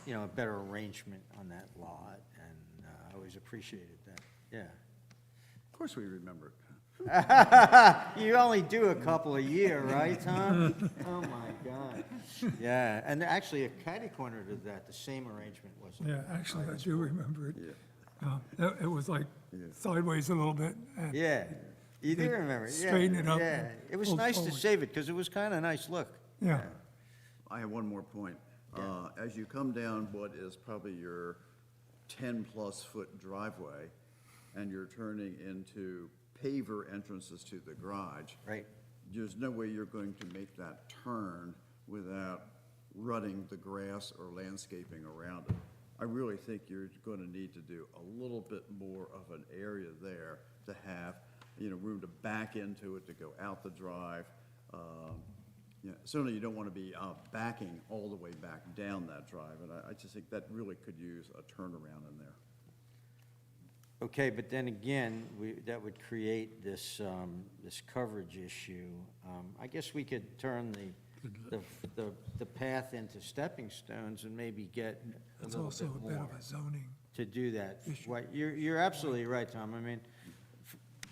Speaker 14: you know, a better arrangement on that lot, and I always appreciated that, yeah.
Speaker 1: Of course we remember it.
Speaker 14: You only do a couple a year, right, Tom? Oh, my God. Yeah, and actually, a catty corner to that, the same arrangement was.
Speaker 3: Yeah, actually, I do remember it. It was like sideways a little bit. and
Speaker 14: Yeah, you do
Speaker 3: they
Speaker 14: remember, yeah.
Speaker 3: straighten it up
Speaker 14: Yeah,
Speaker 3: and
Speaker 14: it was
Speaker 3: pulled
Speaker 14: nice to
Speaker 3: forward.
Speaker 14: save it, because it was kind of a nice look.
Speaker 3: Yeah.
Speaker 1: I have one more point. As you come down what is probably your 10-plus foot driveway, and you're turning into paver entrances to the garage.
Speaker 14: Right.
Speaker 1: There's no way you're going to make that turn without rutting the grass or landscaping around it. I really think you're going to need to do a little bit more of an area there to have, you know, room to back into it, to go out the drive. Yeah, certainly you don't want to be backing all the way back down that drive, and I just think that really could use a turnaround in there.
Speaker 14: Okay, but then again, that would create this, this coverage issue. I guess we could turn the path into stepping stones and maybe get a
Speaker 3: That's
Speaker 14: little
Speaker 3: also
Speaker 14: bit
Speaker 3: a bit
Speaker 14: more
Speaker 3: of a zoning.
Speaker 14: to do that.
Speaker 3: issue.
Speaker 14: What, you're absolutely right, Tom. I mean,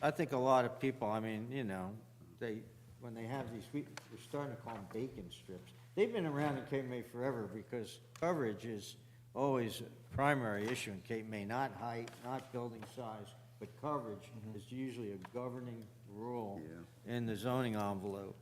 Speaker 14: I think a lot of people, I mean, you know, when they have these, we're starting to call them bacon strips. They've been around in Cape May forever because coverage is always a primary issue in Cape May, not height, not building size, but coverage is usually a governing rule in the zoning envelope.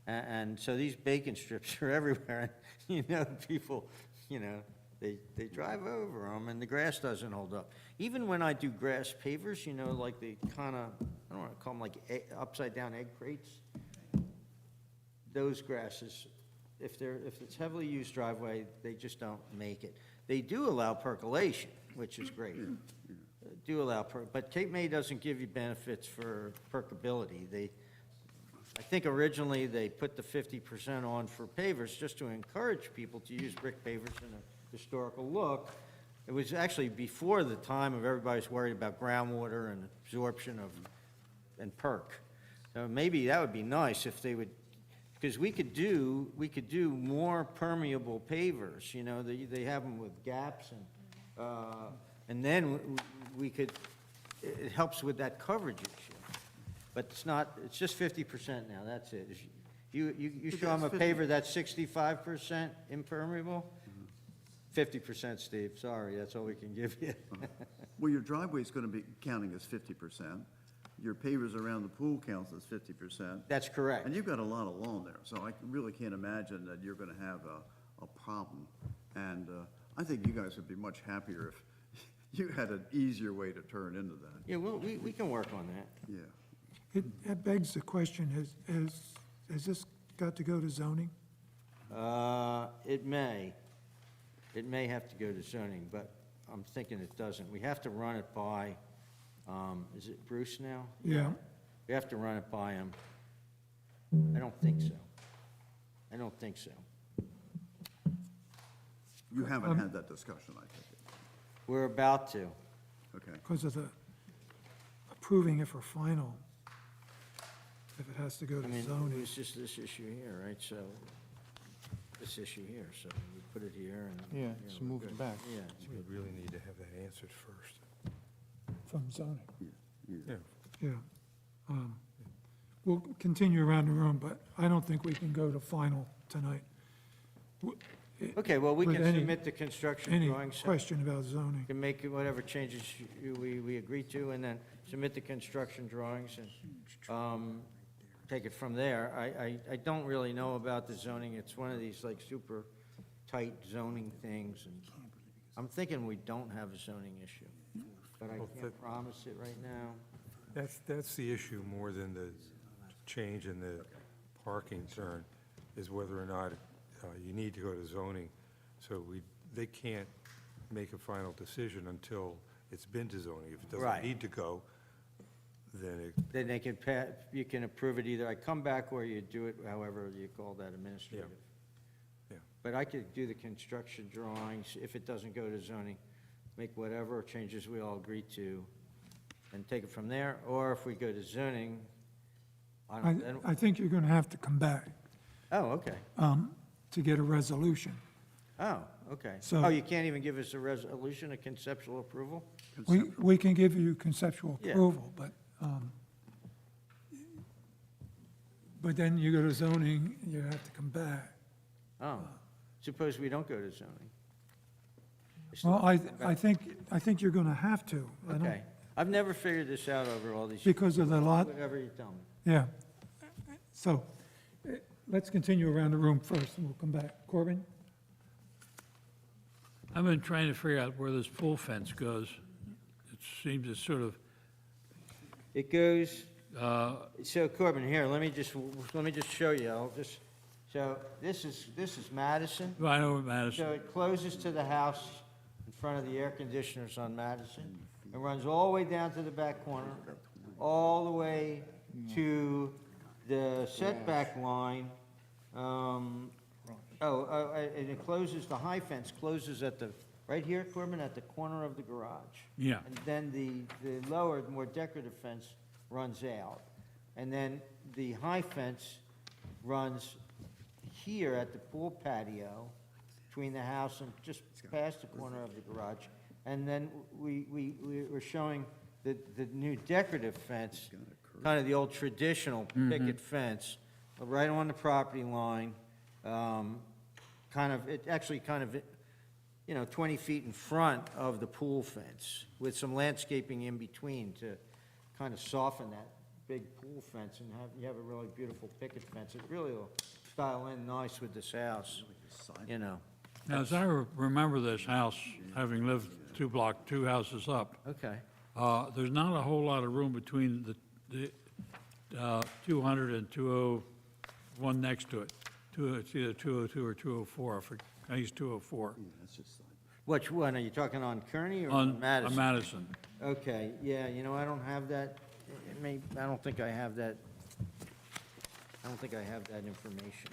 Speaker 14: And so these bacon strips are everywhere, and, you know, people, you know, they drive over them, and the grass doesn't hold up. Even when I do grass pavers, you know, like the kind of, I don't want to call them like upside-down egg crates, those grasses, if it's heavily used driveway, they just don't make it. They do allow percolation, which is great. Do allow, but Cape May doesn't give you benefits for percolability. I think originally they put the 50% on for pavers just to encourage people to use brick pavers in a historical look. It was actually before the time of everybody's worried about groundwater and absorption and perk. So maybe that would be nice if they would, because we could do more permeable pavers, you know, they have them with gaps, and then we could, it helps with that coverage issue. But it's not, it's just 50% now, that's it. You show them a paver that's 65% impermeable? 50%, Steve, sorry, that's all we can give you.
Speaker 1: Well, your driveway's going to be counting as 50%. Your pavers around the pool counts as 50%.
Speaker 14: That's correct.
Speaker 1: And you've got a lot of lawn there, so I really can't imagine that you're going to have a problem. And I think you guys would be much happier if you had an easier way to turn into that.
Speaker 14: Yeah, well, we can work on that.
Speaker 1: Yeah.
Speaker 3: It begs the question, has this got to go to zoning?
Speaker 14: It may have to go to zoning, but I'm thinking it doesn't. We have to run it by, is it Bruce now?
Speaker 3: Yeah.
Speaker 14: We have to run it by them. I don't think so. I don't think so.
Speaker 1: You haven't had that discussion, I think.
Speaker 14: We're about to.
Speaker 1: Okay.
Speaker 3: Because of the approving it for final, if it has to go
Speaker 14: I
Speaker 3: to
Speaker 14: mean, it
Speaker 3: zoning.
Speaker 14: was just this issue here, right? So, this issue here, so we put it here and.
Speaker 15: Yeah,
Speaker 14: you know,
Speaker 15: just
Speaker 14: we're
Speaker 15: move it
Speaker 14: good.
Speaker 15: back.
Speaker 14: Yeah, it's good.
Speaker 16: We really need to have that answered first.
Speaker 3: From zoning,
Speaker 16: Yeah.
Speaker 3: yeah. We'll continue around the room, but I don't think we can go to final tonight.
Speaker 14: Okay, well, we
Speaker 3: With
Speaker 14: can
Speaker 3: any-
Speaker 14: submit the construction
Speaker 3: Any
Speaker 14: drawings.
Speaker 3: question about zoning?
Speaker 14: Can make whatever changes we agree to, and then submit the construction drawings and take it from there. I don't really know about the zoning. It's one of these like super tight zoning things, and I'm thinking we don't have a zoning issue, but I can't promise it right now.
Speaker 16: That's the issue more than the change in the parking turn, is whether or not you need to go to zoning. So they can't make a final decision until it's been to zoning. If it
Speaker 14: Right.
Speaker 16: doesn't need to go, then
Speaker 14: Then they can, you can approve it either I come back or you do it however you call that administrative.
Speaker 16: Yeah.
Speaker 14: But I could do the construction drawings, if it doesn't go to zoning, make whatever changes we all agree to, and take it from there, or if we go to zoning, then,
Speaker 3: I think you're gonna have to come back,
Speaker 14: oh, okay.
Speaker 3: to get a resolution.
Speaker 14: Oh, okay.
Speaker 3: So-
Speaker 14: Oh, you can't even give us a resolution, a conceptual approval?
Speaker 3: We can give you conceptual
Speaker 14: Yeah.
Speaker 3: approval, but then you go to zoning, you have to come back.
Speaker 14: Oh, suppose we don't go to zoning? still
Speaker 3: Well,
Speaker 14: have to come back.
Speaker 3: I think you're gonna have to. I don't-
Speaker 14: Okay. I've never figured this out over all these.
Speaker 3: Because of the lot,
Speaker 14: Whatever you tell me.
Speaker 3: yeah. So, let's continue around the room first, and we'll come back. Corbin?
Speaker 9: I've been trying to figure out where this pool fence goes. It seems it's sort of,
Speaker 14: It goes, so Corbin, here, let me just show you, so this is Madison.
Speaker 9: I know Madison.
Speaker 14: So it closes to the house in front of the air conditioners on Madison. It runs all the way down to the back corner, all the way to the setback line. And it closes, the high fence closes at the, right here, Corbin, at the corner of the garage.
Speaker 9: Yeah.
Speaker 14: And then the lower, more decorative fence runs out. And then the high fence runs here at the pool patio between the house and just past the corner of the garage. And then we're showing the new decorative fence, kind of the old traditional picket fence, right on the property line. It actually 20 feet in front of the pool fence, with some landscaping in between to kind of soften that big pool fence and you have a really beautiful picket fence. It really will style in nice with this house, you know.
Speaker 9: Now, as I remember this house, having lived two houses up,
Speaker 14: Okay.
Speaker 9: there's not a whole lot of room between the 200 and 201 next to it. It's either 202 or 204. I think it's 204.
Speaker 14: Which one, are you talking on Kearney or
Speaker 9: On
Speaker 14: Madison?
Speaker 9: Madison.
Speaker 14: Okay, yeah, I don't have that, I don't think I have that information.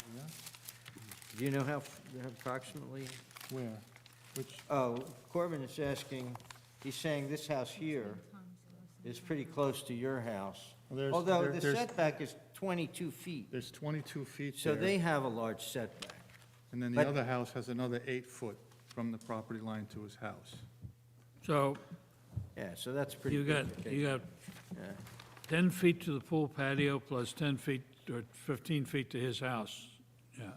Speaker 14: Do you know how, approximately?
Speaker 15: Where? Which,
Speaker 14: Oh, Corbin is asking, he's saying this house here is pretty close to your house.
Speaker 15: Well, there's-
Speaker 14: Although
Speaker 15: there-
Speaker 14: the
Speaker 15: there's-
Speaker 14: setback is 22 feet,
Speaker 15: there's 22 feet
Speaker 14: so
Speaker 15: there.
Speaker 14: they have a large setback.
Speaker 15: And then the
Speaker 14: but-
Speaker 15: other house has another 8 foot from the property line to his house.
Speaker 9: So
Speaker 14: Yeah, so that's pretty
Speaker 9: you
Speaker 14: good.
Speaker 9: got
Speaker 14: Yeah.
Speaker 9: 10 feet to the pool patio plus 10 feet or 15 feet to his house. Yeah.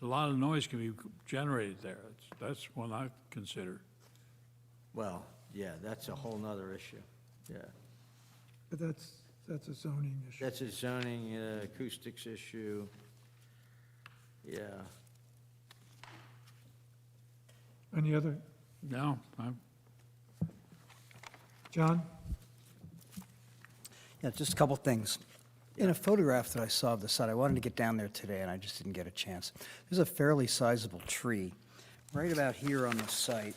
Speaker 9: A lot of noise can be generated there. That's one I consider.
Speaker 14: Well, yeah, that's a whole nother issue, yeah.
Speaker 3: But that's a zoning issue.
Speaker 14: That's a zoning, acoustics issue, yeah.
Speaker 3: Any other,
Speaker 9: No,
Speaker 3: John?
Speaker 10: Yeah, just a couple things. In a photograph that I saw of the site, I wanted to get down there today, and I just didn't get a chance. There's a fairly sizable tree right about here on the site.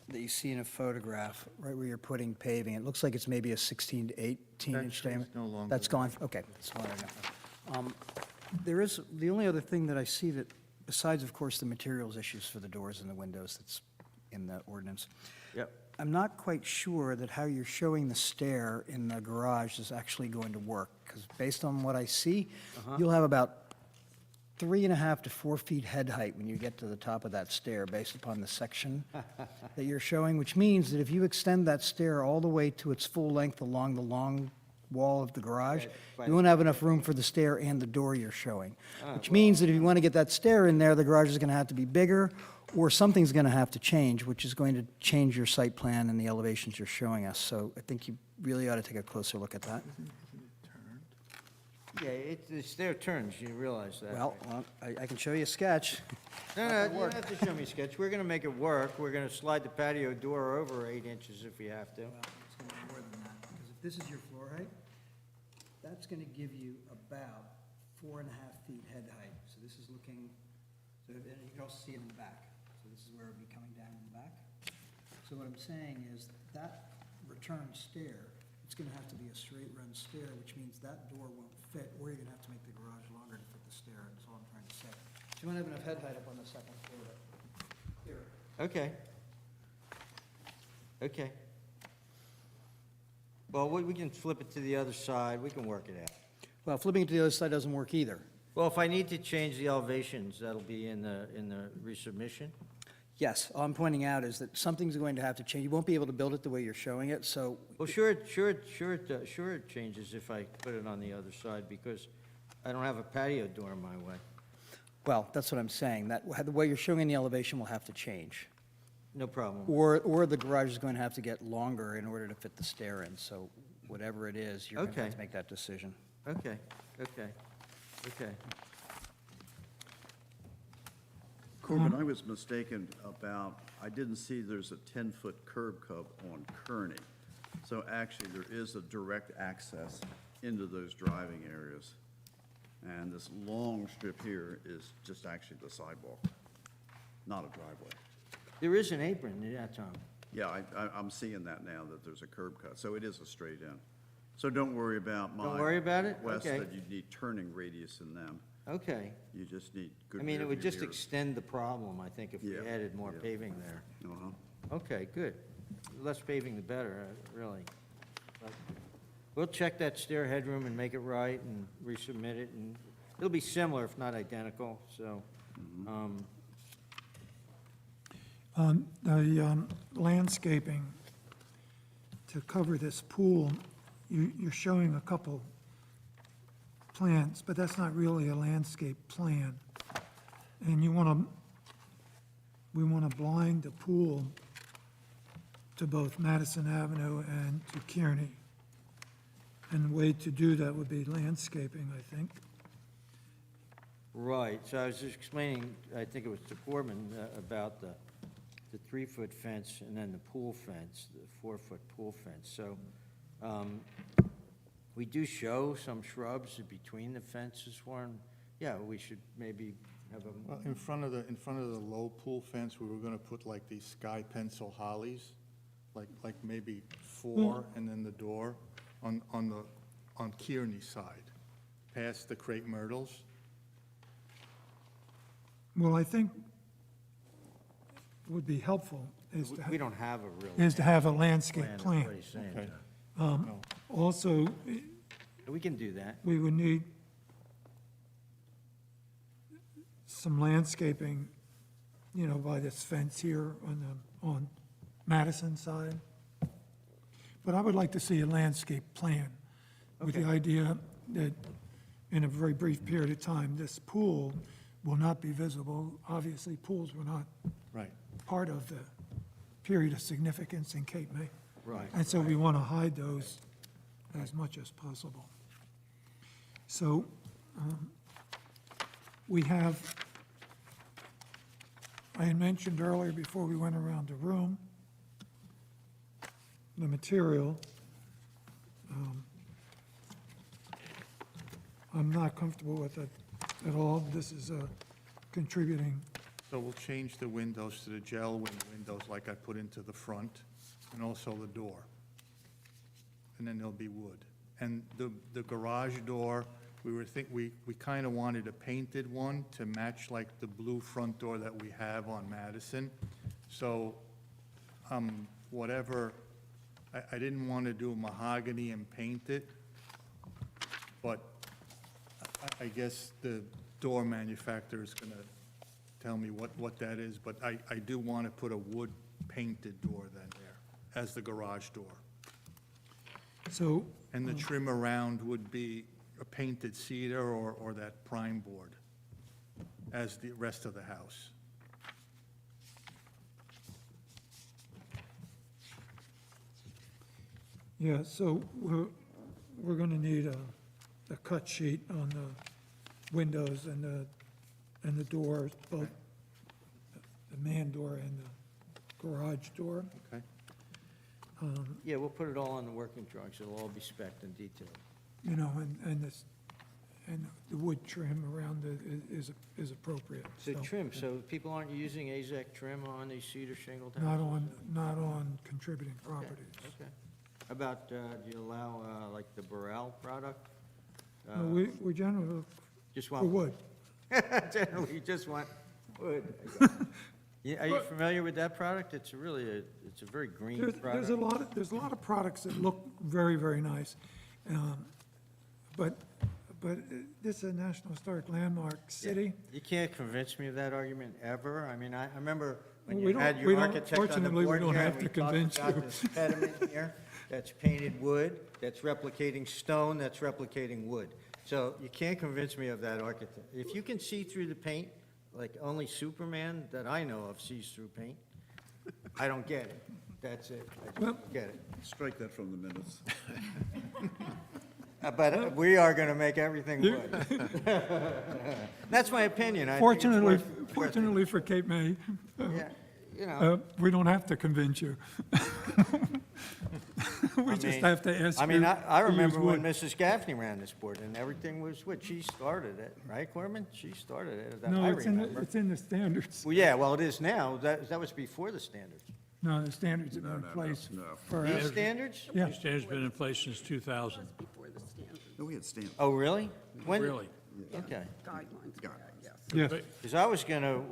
Speaker 10: that you see in a photograph, right where you're putting paving, it looks like it's maybe a 16 to 18-inch
Speaker 15: That
Speaker 10: diameter.
Speaker 15: tree's no longer
Speaker 10: That's gone? Okay, that's what I know. There is, the only other thing that I see that, besides, of course, the materials issues for the doors and the windows that's in the ordinance,
Speaker 14: Yep.
Speaker 10: I'm not quite sure that how you're showing the stair in the garage is actually going to work, because based on what I see, you'll have about 3.5 to 4 feet head height when you get to the top of that stair, based upon the section that you're showing, which means that if you extend that stair all the way to its full length along the long wall of the garage, you won't have enough room for the stair and the door you're showing. Which means that if you want to get that stair in there, the garage is going to have to be bigger, or something's going to have to change, which is going to change your site plan and the elevations you're showing us. So I think you really ought to take a closer look at that.
Speaker 14: Yeah, the stair turns, you realize that.
Speaker 10: Well, I can show you a sketch.
Speaker 14: No, you don't have to show me a sketch. We're going to make it work. We're going to slide the patio door over 8 inches if we have to.
Speaker 10: Well, it's going to be more than that, because if this is your floor height, that's going to give you about 4.5 feet head height. So this is looking, so and you can also see it in the back. So this is where it would be coming down in the back. So what I'm saying is that return stair, it's going to have to be a straight run stair, which means that door won't fit, or you're going to have to make the garage longer to fit the stair, that's all I'm trying to say. So you won't have enough head height up on the second floor here.
Speaker 14: Okay. Okay. Well, we can flip it to the other side. We can work it out.
Speaker 10: Well, flipping it to the other side doesn't work either.
Speaker 14: Well, if I need to change the elevations, that'll be in the resubmission?
Speaker 10: Yes, all I'm pointing out is that something's going to have to change. You won't be able to build it the way you're showing it, so,
Speaker 14: Well, sure it changes if I put it on the other side, because I don't have a patio door in my way.
Speaker 10: well, that's what I'm saying, that the way you're showing in the elevation will have to change.
Speaker 14: No problem.
Speaker 10: Or the garage is going to have to get longer in order to fit the stair in, so whatever it is, you're going to have
Speaker 14: Okay.
Speaker 10: to make that decision.
Speaker 14: Okay.
Speaker 1: Corbin, I was mistaken about, I didn't see there's a 10-foot curb cut on Kearney. So actually, there is a direct access into those driving areas. And this long strip here is just actually the sidewalk, not a driveway.
Speaker 14: There is an apron, yeah, Tom.
Speaker 1: Yeah, I'm seeing that now, that there's a curb cut, so it is a straight in. So don't worry about my.
Speaker 14: Don't worry about it?
Speaker 1: request
Speaker 14: Okay.
Speaker 1: that you need turning radius in them.
Speaker 14: Okay.
Speaker 1: You just need good
Speaker 14: I mean, it would
Speaker 1: rearview
Speaker 14: just
Speaker 1: mirrors.
Speaker 14: extend the problem, I think, if we
Speaker 1: Yeah,
Speaker 14: added more
Speaker 1: yeah.
Speaker 14: paving there.
Speaker 1: Uh-huh.
Speaker 14: Okay, good. Less paving, the better, really. But we'll check that stair headroom and make it right and resubmit it, and it'll be similar, if not identical, so.
Speaker 3: The landscaping to cover this pool, you're showing a couple plants, but that's not really a landscape plan. And we want to blind the pool to both Madison Avenue and to Kearney. And the way to do that would be landscaping, I think.
Speaker 14: Right, so I was just explaining, I think it was to Corbin, about the 3-foot fence and then the pool fence, the 4-foot pool fence. So we do show some shrubs between the fences, Warren. Yeah, we should maybe have a,
Speaker 15: Well, in front of the low pool fence, we were gonna put like these sky pencil hollies, like maybe 4, and then the door on Kearney side, past the crepe myrtles.
Speaker 3: Well, I think would be helpful is to,
Speaker 14: we don't have a real.
Speaker 3: is to have a landscape
Speaker 14: That's
Speaker 3: plan.
Speaker 14: what he's saying.
Speaker 15: Okay.
Speaker 3: Also,
Speaker 14: We can do that.
Speaker 3: we would need some landscaping, by this fence here on Madison side. But I would like to see a landscape plan with the
Speaker 14: Okay.
Speaker 3: idea that in a very brief period of time, this pool will not be visible. Obviously, pools were not
Speaker 15: Right.
Speaker 3: part of the period of significance in Cape May.
Speaker 14: Right.
Speaker 3: And so we want to hide those as much as possible. So we have, I had mentioned earlier before we went around the room, the material. I'm not comfortable with it at all. This is a contributing
Speaker 15: So we'll change the windows to the gel windows like I put into the front, and also the door. And then there'll be wood. And the garage door, we kind of wanted a painted one to match like the blue front door that we have on Madison. So, whatever, I didn't want to do mahogany and paint it, but I guess the door manufacturer is going to tell me what that is, but I do want to put a wood painted door then there as the garage door.
Speaker 3: So,
Speaker 15: And the trim around would be a painted cedar or that prime board as the rest of the house.
Speaker 3: yeah, so we're going to need a cut sheet on the windows and the doors, both the man door and the garage door.
Speaker 15: Okay?
Speaker 14: Yeah, we'll put it all on the working drawings, it'll all be spec'd and detailed.
Speaker 3: You know, and the wood trim around it is appropriate.
Speaker 14: So trim, so people aren't using AZEC trim on these cedar shingled
Speaker 3: Not
Speaker 14: houses?
Speaker 3: not on contributing
Speaker 14: Okay,
Speaker 3: properties.
Speaker 14: okay. How about, do you allow, like, the Burrell product?
Speaker 3: No, we generally look
Speaker 14: Just
Speaker 3: for
Speaker 14: want,
Speaker 3: wood.
Speaker 14: generally, you just want wood. Yeah, are you familiar with that product? It's really it's a very green product.
Speaker 3: There's a lot of products that look very, very nice. But this is a National Historic Landmark city.
Speaker 14: You can't convince me of that argument ever. I mean, I remember when
Speaker 3: We
Speaker 14: you had
Speaker 3: we
Speaker 14: your
Speaker 3: don't-
Speaker 14: architect on the
Speaker 3: fortunately, we
Speaker 14: board
Speaker 3: don't
Speaker 14: here,
Speaker 3: have
Speaker 14: and we
Speaker 3: to
Speaker 14: talked
Speaker 3: convince
Speaker 14: about
Speaker 3: you.
Speaker 14: this pediment here, that's painted wood, that's replicating stone, that's replicating wood. So you can't convince me of that architect. If you can see through the paint, like only Superman that I know of sees through paint, I don't get it. That's it. I just don't get it.
Speaker 1: Strike that from the minutes.
Speaker 14: But we are going to make everything wood. That's my opinion. I think it's worth-
Speaker 3: Fortunately for Cape May,
Speaker 14: Yeah, you know.
Speaker 3: we don't have to convince you. We just have to ask you.
Speaker 14: I mean, I
Speaker 3: to use
Speaker 14: remember when
Speaker 3: wood.
Speaker 14: Mrs. Gaffney ran this board, and everything was wood. She started it, right, Corman? She started it, that
Speaker 3: No,
Speaker 14: I
Speaker 3: it's in
Speaker 14: remember.
Speaker 3: it's in the standards.
Speaker 14: Well, yeah, well, it is now. That was before the standards.
Speaker 3: No, the standards have been in place
Speaker 14: These
Speaker 3: forever.
Speaker 14: standards?
Speaker 3: Yeah.
Speaker 9: These standards been in place since 2000.
Speaker 2: Before the standards,
Speaker 1: No, we had standards.
Speaker 14: Oh, really? When?
Speaker 9: Really?
Speaker 14: Okay.
Speaker 2: guidelines, yes.
Speaker 3: Yes,
Speaker 14: Because I was going to,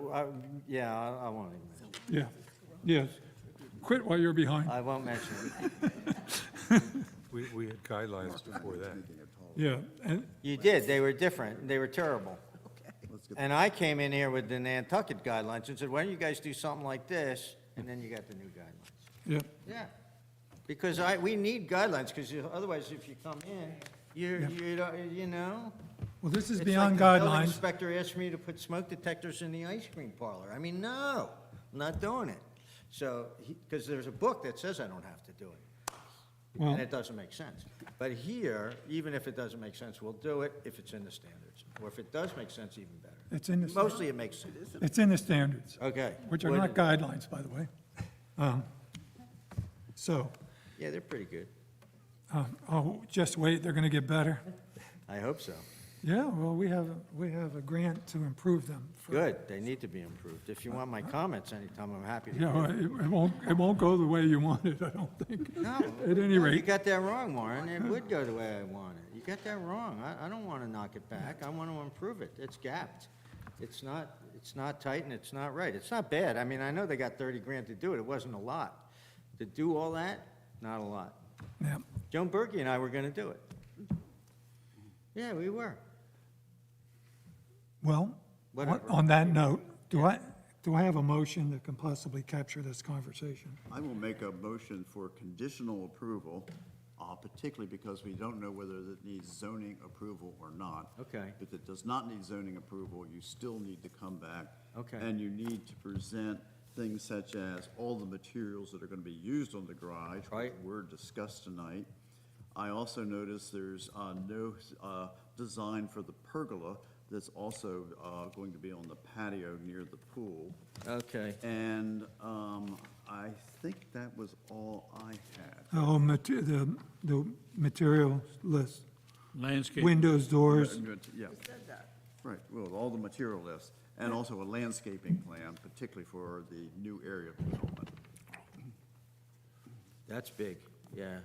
Speaker 14: yeah, I won't even mention
Speaker 3: yeah, yes. Quit while you're
Speaker 14: it.
Speaker 3: behind.
Speaker 14: I won't mention it.
Speaker 16: We had guidelines before that.
Speaker 3: Yeah, and
Speaker 14: You did. They were different. They were terrible.
Speaker 1: Let's get
Speaker 14: And I came in here with the Nantucket guidelines and said, why don't you guys do something like this? And then you got the new guidelines.
Speaker 3: yeah,
Speaker 14: Yeah, because we need guidelines, because otherwise if you come in, you know.
Speaker 3: well, this is
Speaker 14: it's
Speaker 3: beyond
Speaker 14: like the building
Speaker 3: guidelines.
Speaker 14: inspector asked me to put smoke detectors in the ice cream parlor. I mean, no, I'm not doing it. So, because there's a book that says I don't have to do it.
Speaker 3: Well-
Speaker 14: And it doesn't make sense. But here, even if it doesn't make sense, we'll do it if it's in the standards. Or if it does make sense, even better.
Speaker 3: It's in the,
Speaker 14: Mostly it makes sense.
Speaker 3: it's in the standards,
Speaker 14: Okay.
Speaker 3: which are
Speaker 14: What-
Speaker 3: not guidelines, by the way. So,
Speaker 14: Yeah, they're pretty good.
Speaker 3: oh, just wait, they're going to get better.
Speaker 14: I hope so.
Speaker 3: Yeah, well, we have a grant to improve them.
Speaker 14: Good, they need to be improved. If you want my comments anytime, I'm happy to.
Speaker 3: You know, it won't go the way you want it, I don't think.
Speaker 14: No,
Speaker 3: At any
Speaker 14: no,
Speaker 3: rate.
Speaker 14: you got that wrong, Warren. It would go the way I want it. You got that wrong. I don't want to knock it back. I want to improve it. It's gapped. It's not tight and it's not right. It's not bad. I mean, I know they got 30 grand to do it. It wasn't a lot. To do all that, not a lot.
Speaker 3: Yeah.
Speaker 14: Joan Berkey and I were going to do it. Yeah, we were.
Speaker 3: Well,
Speaker 14: Whatever.
Speaker 3: on that note, do I have a motion that can possibly capture this conversation?
Speaker 1: I will make a motion for conditional approval, particularly because we don't know whether it needs zoning approval or not.
Speaker 14: Okay.
Speaker 1: If it does not need zoning approval, you still need to come back.
Speaker 14: Okay.
Speaker 1: And you need to present things such as all the materials that are going to be used on the garage.
Speaker 14: Right.
Speaker 1: Which were discussed tonight. I also noticed there's no design for the pergola that's also going to be on the patio near the pool.
Speaker 14: Okay.
Speaker 1: And I think that was all I had.
Speaker 3: Oh, the material list,
Speaker 9: Landscape.
Speaker 3: windows, doors,
Speaker 1: Yeah,
Speaker 2: Said that.
Speaker 1: Right, well, all the material lists, and also a landscaping plan, particularly for the new area of development.
Speaker 14: That's big, yeah.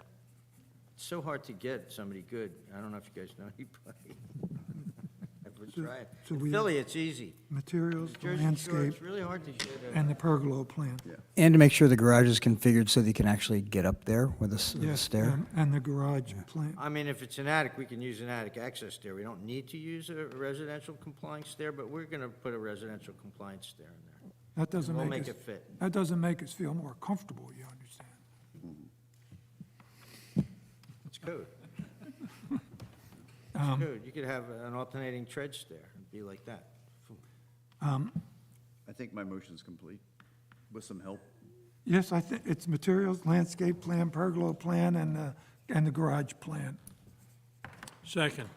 Speaker 14: It's so hard to get somebody good. I don't know if you guys know anybody. I've tried.
Speaker 3: so
Speaker 14: In
Speaker 3: we-
Speaker 14: Philly, it's easy.
Speaker 3: Materials, the
Speaker 14: Jersey Shore,
Speaker 3: landscape,
Speaker 14: it's really hard to get.
Speaker 3: and the pergola plan.
Speaker 10: And to make sure the garage is configured so that you can actually get up there with a
Speaker 3: Yes,
Speaker 10: stair.
Speaker 3: and the garage plan.
Speaker 14: I mean, if it's an attic, we can use an attic access stair. We don't need to use a residential compliance stair, but we're going to put a residential compliance stair in there.
Speaker 3: That doesn't
Speaker 14: We'll
Speaker 3: make
Speaker 14: make
Speaker 3: us,
Speaker 14: it fit.
Speaker 3: that doesn't make us feel more comfortable, you understand?
Speaker 14: It's code. It's code. You could have an alternating tread stair and be like that.
Speaker 1: I think my motion's complete, with some help.
Speaker 3: Yes, I think it's materials, landscape plan, pergola plan, and the garage plan.
Speaker 9: Second.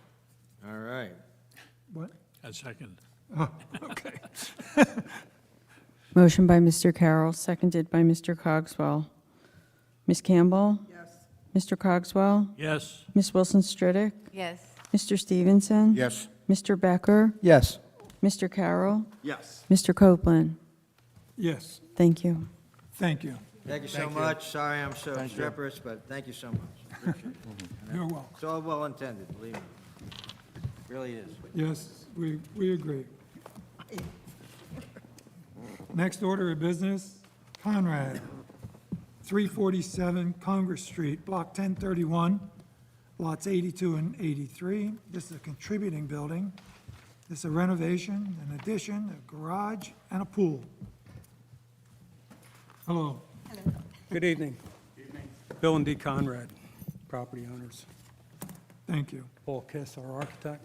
Speaker 14: All right.
Speaker 3: What?
Speaker 9: A second.
Speaker 3: Oh, okay.
Speaker 4: Motion by Mr. Carroll, seconded by Mr. Cogswell. Ms. Campbell?
Speaker 2: Yes.
Speaker 4: Mr. Cogswell?
Speaker 9: Yes.
Speaker 4: Ms. Wilson Stridick?
Speaker 5: Yes.
Speaker 4: Mr. Stevenson?
Speaker 6: Yes.
Speaker 4: Mr. Becker?
Speaker 10: Yes.
Speaker 4: Mr. Carroll?
Speaker 1: Yes.
Speaker 4: Mr. Copeland?
Speaker 3: Yes,
Speaker 4: Thank you.
Speaker 3: thank you.
Speaker 14: Thank you so much. Sorry I'm so obstreperous, but thank you so much. Appreciate it.
Speaker 3: You're welcome.
Speaker 14: It's all well intended, believe me. Really is.
Speaker 3: Yes, we agree. Next order of business, Conrad, 347 Congress Street, Block 1031, lots 82 and 83. This is a contributing building. This is a renovation, an addition, a garage, and a pool. Hello.
Speaker 17: Good evening. Bill and Dee Conrad, property owners.
Speaker 3: Thank you.
Speaker 17: Paul Kiss, our architect.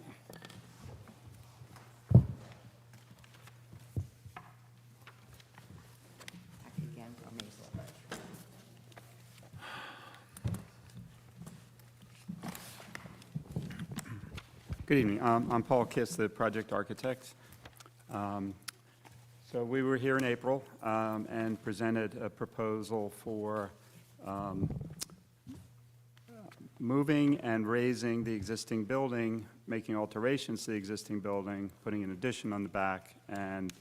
Speaker 18: Good evening. I'm Paul Kiss, the project architect. So we were here in April and presented a proposal for moving and raising the existing building, making alterations to the existing building, putting an addition on the back, and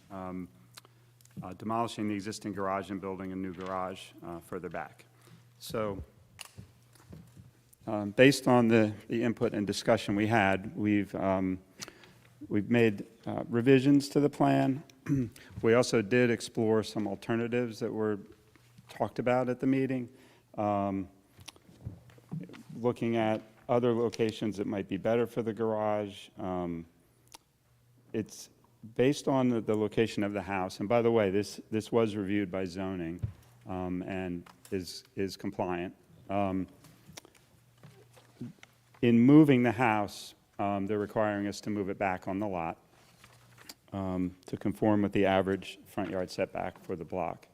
Speaker 18: demolishing the existing garage and building a new garage further back. So based on the input and discussion we had, we've made revisions to the plan. We also did explore some alternatives that were talked about at the meeting, looking at other locations that might be better for the garage. It's based on the location of the house, and by the way, this was reviewed by zoning and is compliant. In moving the house, they're requiring us to move it back on the lot to conform with the average front yard setback for the block.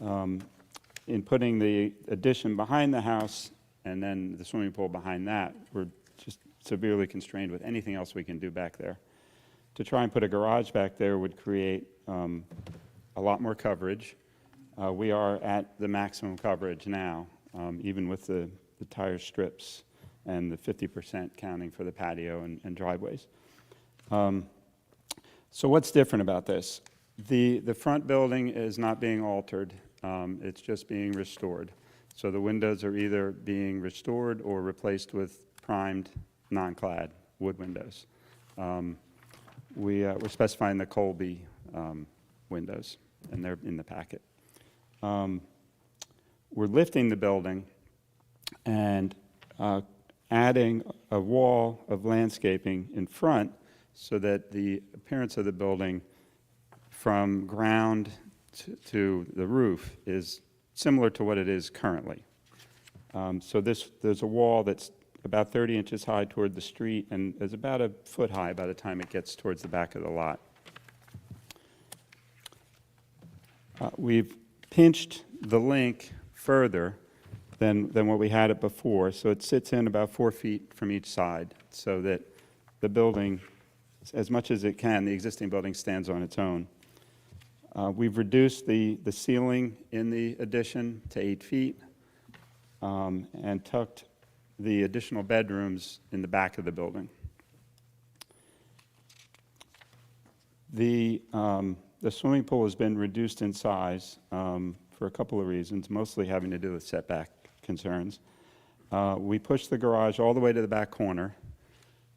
Speaker 18: In putting the addition behind the house and then the swimming pool behind that, we're just severely constrained with anything else we can do back there. To try and put a garage back there would create a lot more coverage. We are at the maximum coverage now, even with the tire strips and the 50% counting for the patio and driveways. So what's different about this? The front building is not being altered. It's just being restored. So the windows are either being restored or replaced with primed, non-clad wood windows. We're specifying the Colby windows, and they're in the packet. We're lifting the building and adding a wall of landscaping in front so that the appearance of the building from ground to the roof is similar to what it is currently. So there's a wall that's about 30 inches high toward the street and is about a foot high by the time it gets towards the back of the lot. We've pinched the link further than what we had it before, so it sits in about 4 feet from each side so that the building, as much as it can, the existing building stands on its own. We've reduced the ceiling in the addition to 8 feet and tucked the additional bedrooms in the back of the building. The swimming pool has been reduced in size for a couple of reasons, mostly having to do with setback concerns. We pushed the garage all the way to the back corner.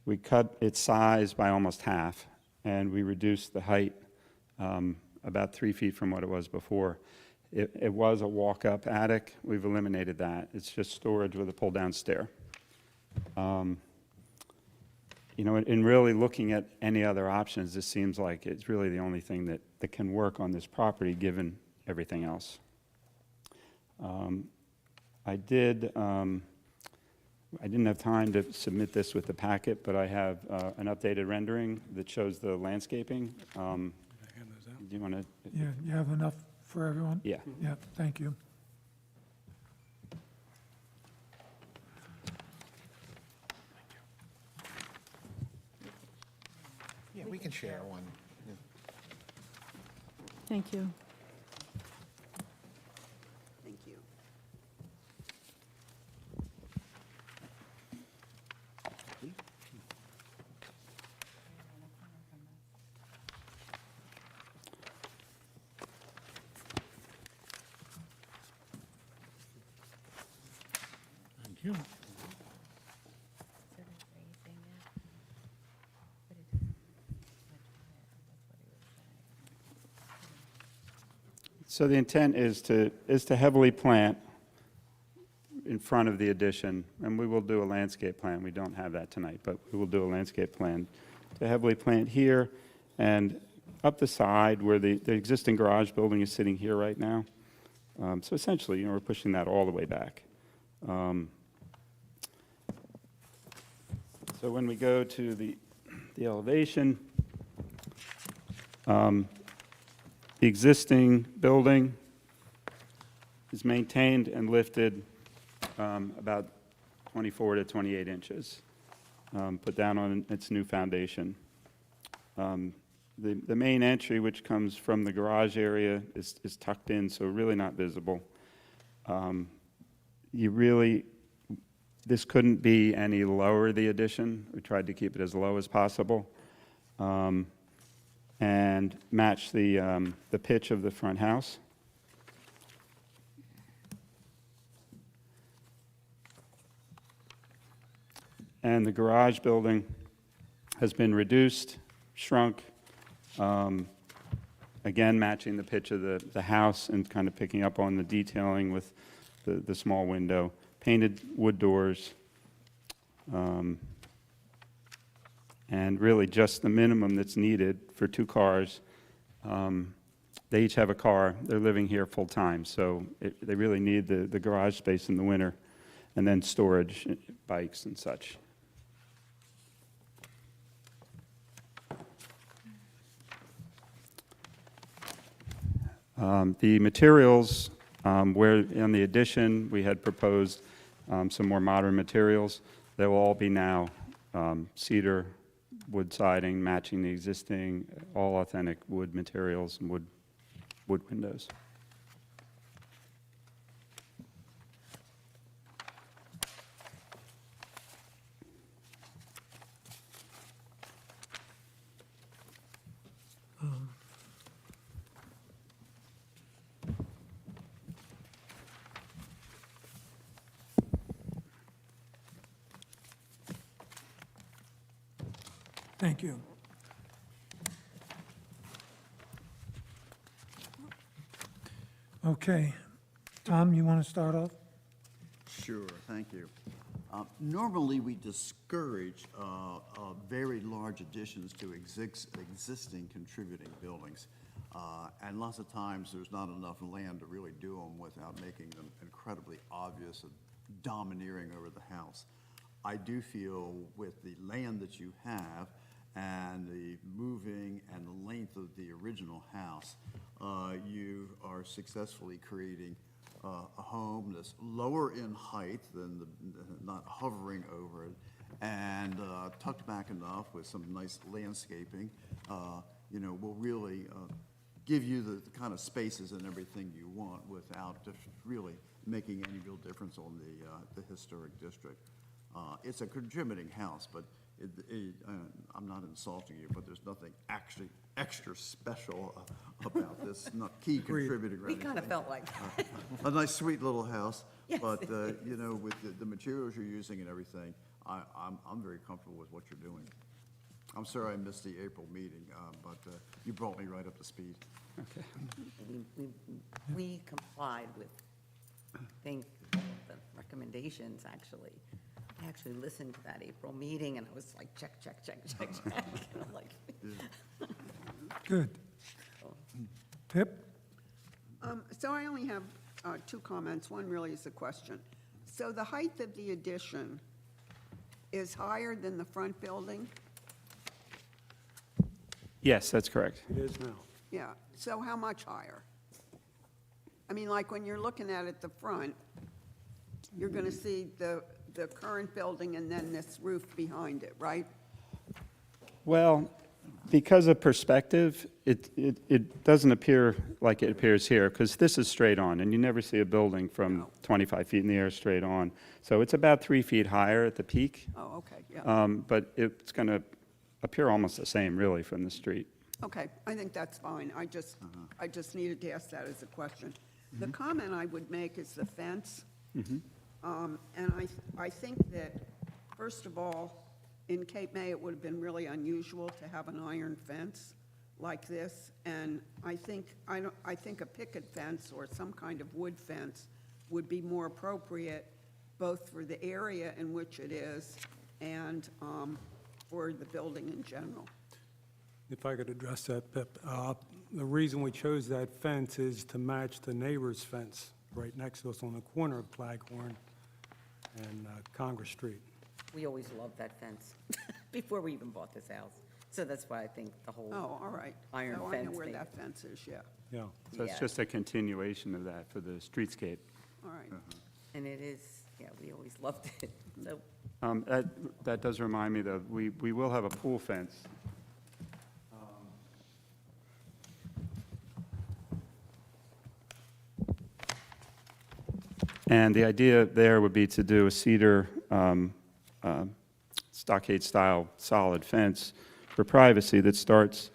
Speaker 18: We cut its size by almost half, and we reduced the height about 3 feet from what it was before. It was a walk-up attic. We've eliminated that. It's just storage with a pull-down stair. You know, in really looking at any other options, this seems like it's really the only thing that can work on this property, given everything else. I didn't have time to submit this with the packet, but I have an updated rendering that shows the landscaping. Do you want to?
Speaker 3: Yeah, you have enough for everyone?
Speaker 18: Yeah.
Speaker 3: Yeah, thank you.
Speaker 6: Yeah, we can share one.
Speaker 4: Thank you.
Speaker 2: Thank you.
Speaker 9: Thank you.
Speaker 18: So the intent is to heavily plant in front of the addition, and we will do a landscape plan. We don't have that tonight, but we will do a landscape plan to heavily plant here and up the side where the existing garage building is sitting here right now. So essentially, you know, we're pushing that all the way back. So when we go to the elevation, the existing building is maintained and lifted about 24 to 28 inches, put down on its new foundation. The main entry, which comes from the garage area, is tucked in, so really not visible. This couldn't be any lower, the addition. We tried to keep it as low as possible. And match the pitch of the front house. And the garage building has been reduced, shrunk, again matching the pitch of the house and kind of picking up on the detailing with the small window, painted wood doors, and really just the minimum that's needed for 2 cars. They each have a car. They're living here full-time, so they really need the garage space in the winter, and then storage, bikes and such. The materials, where in the addition we had proposed some more modern materials, they will all be now cedar, wood siding, matching the existing, all authentic wood materials and wood windows.
Speaker 3: Thank you. Okay. Tom, you want to start off?
Speaker 1: Sure, thank you. Normally, we discourage very large additions to existing contributing buildings. And lots of times, there's not enough land to really do them without making them incredibly obvious and domineering over the house. I do feel with the land that you have and the moving and the length of the original house, you are successfully creating a home that's lower in height than not hovering over it, and tucked back enough with some nice landscaping, you know, will really give you the kind of spaces and everything you want without just really making any real difference on the historic district. It's a contributing house, but I'm not insulting you, but there's nothing actually extra special about this, not key contributing or
Speaker 2: We
Speaker 1: anything.
Speaker 2: kind of felt like that.
Speaker 1: A nice, sweet little house,
Speaker 2: Yes.
Speaker 1: but, you know, with the materials you're using and everything, I'm very comfortable with what you're doing. I'm sorry I missed the April meeting, but you brought me right up to speed.
Speaker 19: We complied with, I think, all of the recommendations, actually. I actually listened to that April meeting, and I was like, check. And I'm like,
Speaker 3: Good. Pip?
Speaker 2: So I only have two comments. One really is a question. So the height of the addition is higher than the front building?
Speaker 18: Yes, that's correct.
Speaker 17: It is now.
Speaker 2: Yeah, so how much higher? I mean, like, when you're looking at the front, you're gonna see the current building and then this roof behind it, right?
Speaker 18: Well, because of perspective, it doesn't appear like it appears here, because this is straight on, and you never see a building from 25 feet in the air straight on. So it's about 3 feet higher at the peak.
Speaker 2: Oh, okay, yeah.
Speaker 18: But it's going to appear almost the same, really, from the street.
Speaker 2: Okay, I think that's fine. I just needed to ask that as a question. The comment I would make is the fence. And I think that, first of all, in Cape May, it would have been really unusual to have an iron fence like this. And I think a picket fence or some kind of wood fence would be more appropriate, both for the area in which it is and for the building in general.
Speaker 17: If I could address that, Pip. The reason we chose that fence is to match the neighbor's fence right next to us on the corner of Flaghorn and Congress Street.
Speaker 19: we always loved that fence before we even bought this house. So that's why I think the whole
Speaker 2: Oh, all right.
Speaker 19: iron
Speaker 2: Oh, I
Speaker 19: fence
Speaker 2: know where
Speaker 19: thing.
Speaker 2: that fence is, yeah.
Speaker 17: Yeah.
Speaker 18: So it's
Speaker 19: Yeah.
Speaker 18: just a continuation of that for the streetscape.
Speaker 2: All right.
Speaker 19: And it is, yeah, we always loved it. So
Speaker 18: That does remind me, though, we will have a pool fence. And the idea there would be to do a cedar stockade-style solid fence for privacy that starts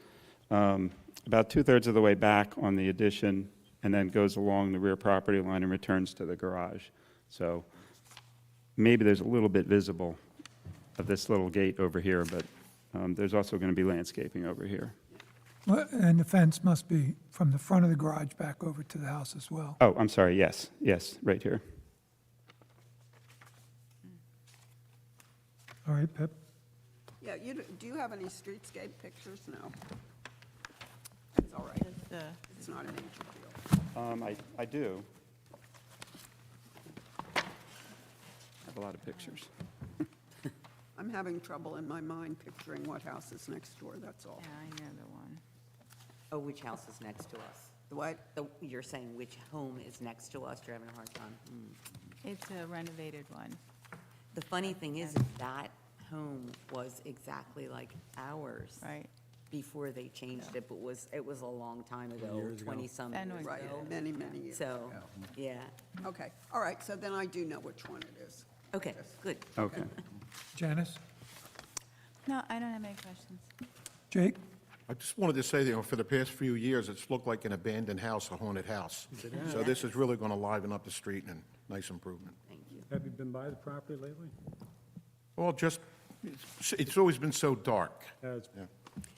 Speaker 18: about two-thirds of the way back on the addition and then goes along the rear property line and returns to the garage. So maybe there's a little bit visible of this little gate over here, but there's also going to be landscaping over here.
Speaker 3: Well, and the fence must be from the front of the garage back over to the house as well.
Speaker 18: Oh, I'm sorry, yes, right here.
Speaker 3: All right, Pip?
Speaker 2: Yeah, do you have any streetscape pictures? No. It's all right. It's not an major deal.
Speaker 18: I do. I have a lot of pictures.
Speaker 2: I'm having trouble in my mind picturing what house is next door, that's all.
Speaker 5: Yeah, I know the one.
Speaker 19: Oh, which house is next to us?
Speaker 2: The what?
Speaker 19: You're saying which home is next to us? You're having a hard time?
Speaker 5: It's a renovated one.
Speaker 19: The funny thing is that home was exactly like ours.
Speaker 5: Right.
Speaker 19: Before they changed it, but it was a long time ago,
Speaker 17: Years ago.
Speaker 19: 20-some
Speaker 5: Then
Speaker 19: years
Speaker 5: we-
Speaker 2: Right,
Speaker 19: ago.
Speaker 2: many, many years.
Speaker 19: So, yeah.
Speaker 2: Okay, all right, so then I do know which one it is.
Speaker 19: Okay, good.
Speaker 18: Okay.
Speaker 3: Janice?
Speaker 5: No, I don't have any questions.
Speaker 3: Jake?
Speaker 6: I just wanted to say, for the past few years, it's looked like an abandoned house, a haunted house. So this is really going to liven up the street and nice improvement.
Speaker 19: Thank you.
Speaker 17: Have you been by the property lately?
Speaker 6: Well, it's always been so dark.
Speaker 17: It's
Speaker 6: Yeah.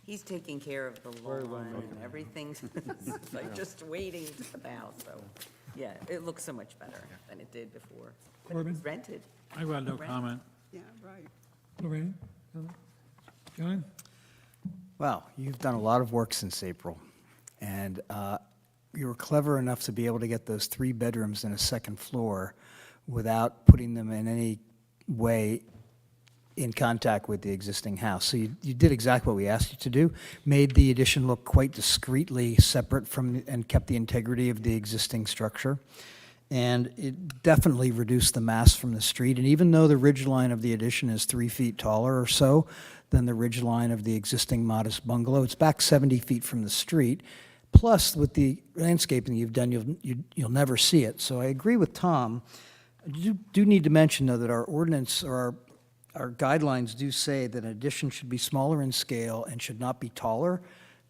Speaker 19: He's taking care of the
Speaker 17: Very well
Speaker 19: lawn and everything's like just waiting to come out, so, yeah, it looks so much better than it did before. But it
Speaker 3: Corbin?
Speaker 19: was rented.
Speaker 9: I've got no comment.
Speaker 2: Yeah, right.
Speaker 3: Lorraine? John?
Speaker 10: Well, you've done a lot of work since April, and you were clever enough to be able to get those 3 bedrooms and a second floor without putting them in any way in contact with the existing house. So you did exactly what we asked you to do, made the addition look quite discreetly separate from, and kept the integrity of the existing structure. And it definitely reduced the mass from the street. And even though the ridge line of the addition is 3 feet taller or so than the ridge line of the existing modest bungalow, it's back 70 feet from the street. Plus, with the landscaping you've done, you'll never see it. So I agree with Tom. You do need to mention, though, that our ordinance or our guidelines do say that an addition should be smaller in scale and should not be taller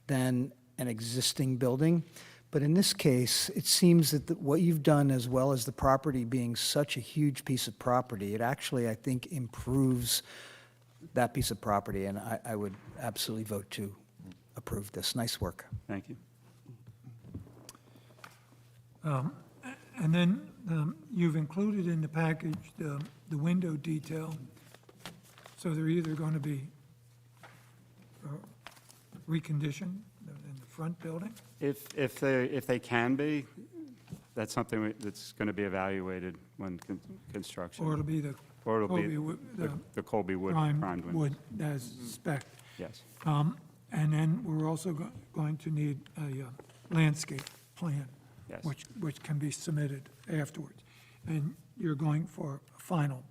Speaker 10: than an existing building. But in this case, it seems that what you've done, as well as the property being such a huge piece of property, it actually, I think, improves that piece of property, and I would absolutely vote to approve this. Nice work.
Speaker 18: Thank you.
Speaker 3: And then you've included in the package the window detail, so they're either going to be reconditioned in the front building?
Speaker 18: If they can be, that's something that's going to be evaluated when construction.
Speaker 3: Or it'll be the
Speaker 18: Or it'll be
Speaker 3: Colby wood-
Speaker 18: the Colby wood
Speaker 3: primed
Speaker 18: primed windows.
Speaker 3: wood as spec.
Speaker 18: Yes.
Speaker 3: And then we're also going to need a landscape plan,
Speaker 18: Yes.
Speaker 3: which can be submitted afterwards. And you're going for a final.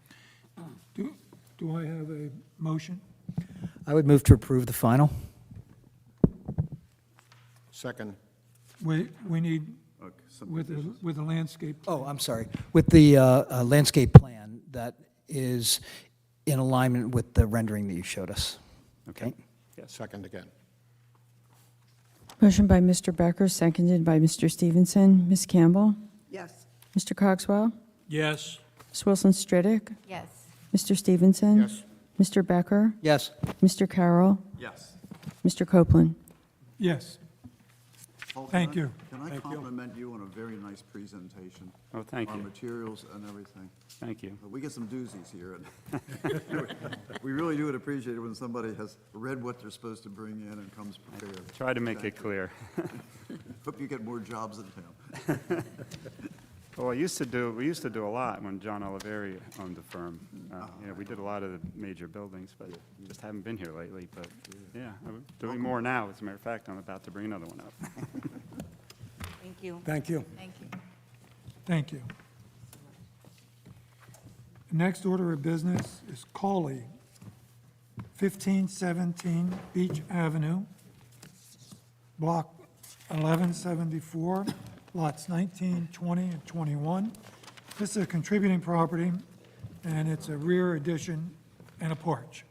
Speaker 3: Do I have a motion?
Speaker 10: I would move to approve the final.
Speaker 6: Second.
Speaker 3: We need,
Speaker 1: Okay, some
Speaker 3: with a landscape.
Speaker 10: Oh, I'm sorry. With the landscape plan that is in alignment with the rendering that you showed us. Okay?
Speaker 6: Yes. Second again.
Speaker 4: Motion by Mr. Becker, seconded by Mr. Stevenson. Ms. Campbell?
Speaker 2: Yes.
Speaker 4: Mr. Cogswell?
Speaker 9: Yes.
Speaker 4: Ms. Wilson Stridick?
Speaker 5: Yes.
Speaker 4: Mr. Stevenson?
Speaker 6: Yes.
Speaker 4: Mr. Becker?
Speaker 10: Yes.
Speaker 4: Mr. Carroll?
Speaker 1: Yes.
Speaker 4: Mr. Copeland?
Speaker 3: Yes.
Speaker 1: Paul,
Speaker 3: Thank
Speaker 1: can I-
Speaker 3: you.
Speaker 1: Can I compliment you on a very nice presentation?
Speaker 18: Oh, thank
Speaker 1: On
Speaker 18: you.
Speaker 1: materials and everything.
Speaker 18: Thank you.
Speaker 1: We get some doozies here, and we really do appreciate it when somebody has read what they're supposed to bring in and comes prepared.
Speaker 18: Try to make
Speaker 1: Thank
Speaker 18: it
Speaker 1: you.
Speaker 18: clear.
Speaker 1: Hope you get more jobs in town.
Speaker 18: Well, we used to do a lot when John Oliveri owned the firm. We did a lot of the major buildings, but just haven't been here lately. But yeah, I'm doing more now. As a matter of fact, I'm about to bring another one up.
Speaker 19: Thank you.
Speaker 17: Thank you.
Speaker 5: Thank you.
Speaker 3: Thank you. Next order of business is Cawley, 1517 Beach Avenue, Block 1174, lots 19, 20, and 21. This is a contributing property, and it's a rear addition and a porch.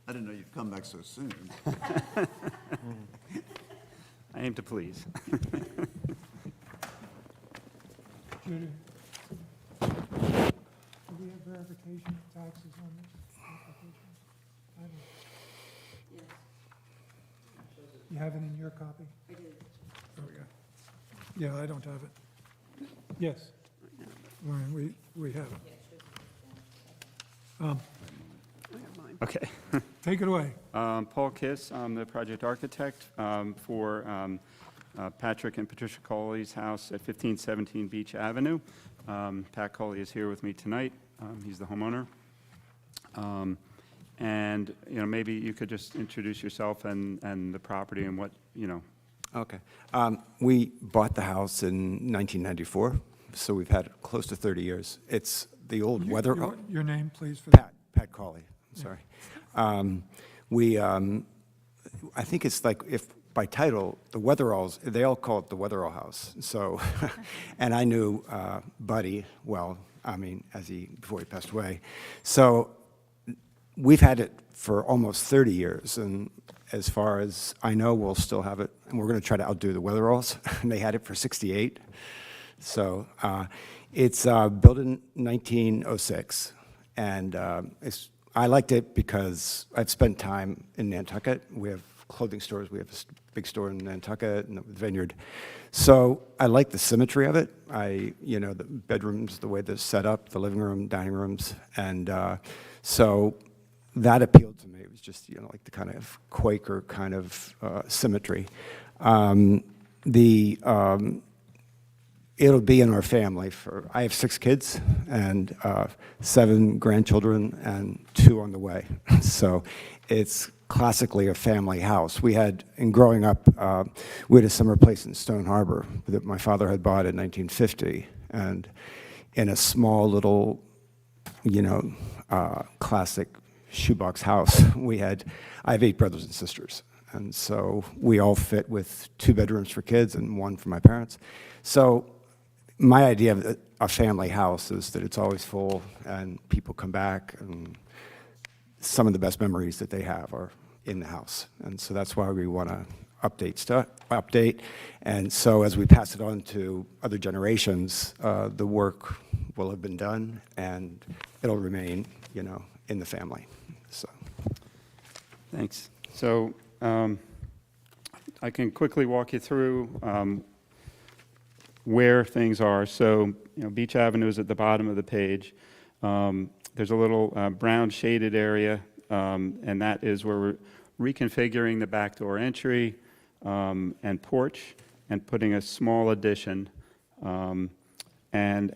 Speaker 1: I didn't know you'd come back so soon.
Speaker 18: I aim to please.
Speaker 3: Judy, do we have verification of taxes on this application? I don't. You have it in your copy? I do. Okay. Yeah, I don't have it. Yes. Right, we have it.
Speaker 2: I have mine.
Speaker 18: Okay.
Speaker 3: Take it away.
Speaker 18: Paul Kiss, I'm the project architect for Patrick and Patricia Coley's house at 1517 Beach Avenue. Pat Coley is here with me tonight. He's the homeowner. And, maybe you could just introduce yourself and the property and what,
Speaker 20: Okay. We bought the house in 1994, so we've had it close to 30 years. It's the old weather...
Speaker 3: Your name, please, for that.
Speaker 20: Pat Cawley, sorry. I think it's like, if by title, the Weatheralls, they all call it the Weatherall House. So, and I knew Buddy well, before he passed away. So we've had it for almost 30 years, and as far as I know, we'll still have it, and we're going to try to outdo the Weatheralls. And they had it for 68. So it's built in 1906, and I liked it because I've spent time in Nantucket. We have clothing stores. We have a big store in Nantucket and the Vineyard. So I like the symmetry of it. The bedrooms, the way they're set up, the living room, dining rooms, and so that appealed to me. It was just, like the kind of Quaker kind of symmetry. It'll be in our family I have 6 kids and 7 grandchildren and 2 on the way. So it's classically a family house. In growing up, we had a summer place in Stone Harbor that my father had bought in 1950. And in a small little, classic shoebox house, I have 8 brothers and sisters. And so we all fit with 2 bedrooms for kids and 1 for my parents. So my idea of a family house is that it's always full and people come back, and some of the best memories that they have are in the house. And so that's why we want to update. And so as we pass it on to other generations, the work will have been done and it'll remain, you know, in the family. So.
Speaker 18: Thanks. So I can quickly walk you through where things are. So, you know, Beach Avenue is at the bottom of the page. There's a little brown shaded area, and that is where we're reconfiguring the back door entry and porch and putting a small addition and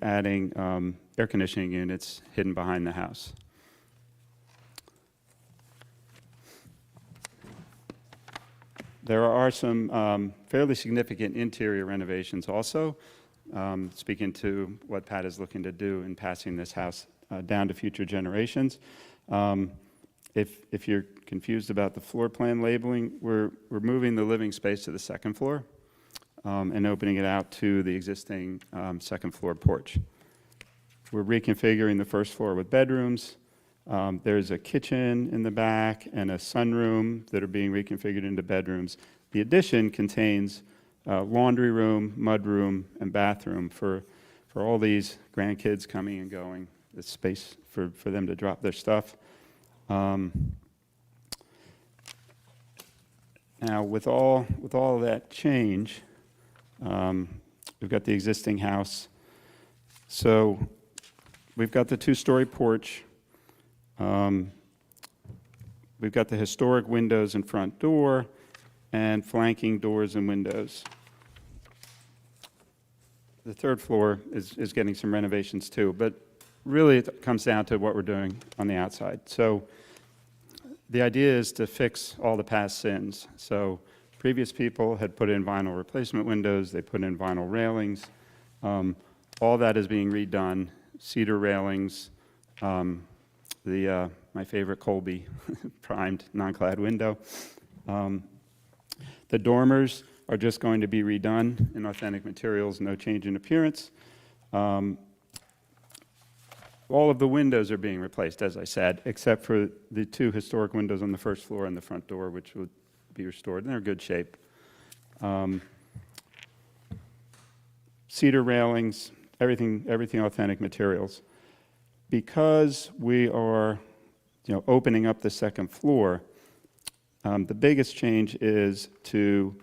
Speaker 18: adding air conditioning units hidden behind the house. There are some fairly significant interior renovations also, speaking to what Pat is looking to do in passing this house down to future generations. If you're confused about the floor plan labeling, we're moving the living space to the 2nd floor and opening it out to the existing 2nd floor porch. We're reconfiguring the 1st floor with bedrooms. There's a kitchen in the back and a sunroom that are being reconfigured into bedrooms. The addition contains laundry room, mudroom, and bathroom for all these grandkids coming and going. The space for them to drop their stuff. Now, with all of that change, we've got the existing house. So we've got the 2-story porch. We've got the historic windows and front door and flanking doors and windows. The 3rd floor is getting some renovations too, but really it comes down to what we're doing on the outside. So the idea is to fix all the past sins. So previous people had put in vinyl replacement windows, they put in vinyl railings. All that is being redone, cedar railings, my favorite Colby primed non-clad window. The dormers are just going to be redone in authentic materials, no change in appearance. All of the windows are being replaced, as I said, except for the 2 historic windows on the 1st floor and the front door, which would be restored, and they're in good shape. Cedar railings, everything authentic materials. Because we are, you know, opening up the 2nd floor, the biggest change is to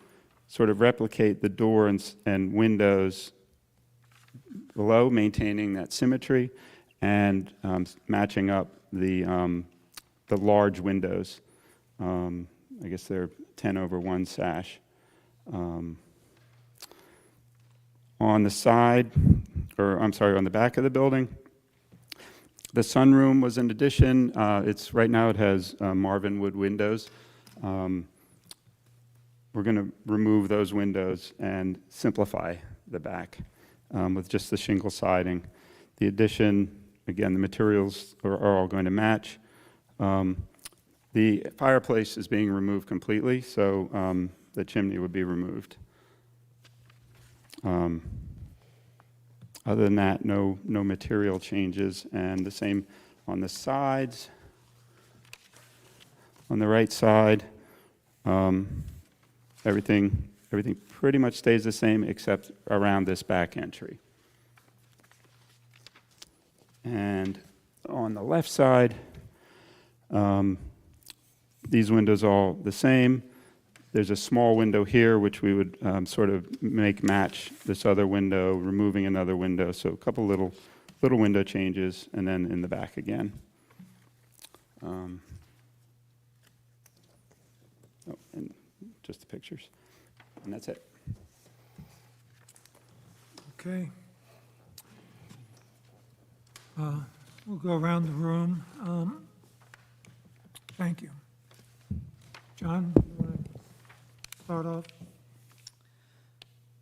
Speaker 18: sort of replicate the door and windows below, maintaining that symmetry, and matching up the large windows. I guess they're 10/1 sash. On the side, on the back of the building, the sunroom was an addition. Right now it has Marvin wood windows. We're going to remove those windows and simplify the back with just the shingle siding. The addition, again, the materials are all going to match. The fireplace is being removed completely, so the chimney would be removed. Other than that, no material changes, and the same on the sides. On the right side, everything pretty much stays the same except around this back entry. And on the left side, these windows are all the same. There's a small window here, which we would sort of make match this other window, removing another window. So a couple little window changes, and then in the back again. And just the pictures. And that's it.
Speaker 3: Okay. We'll go around the room. Thank you. John, you want to start off?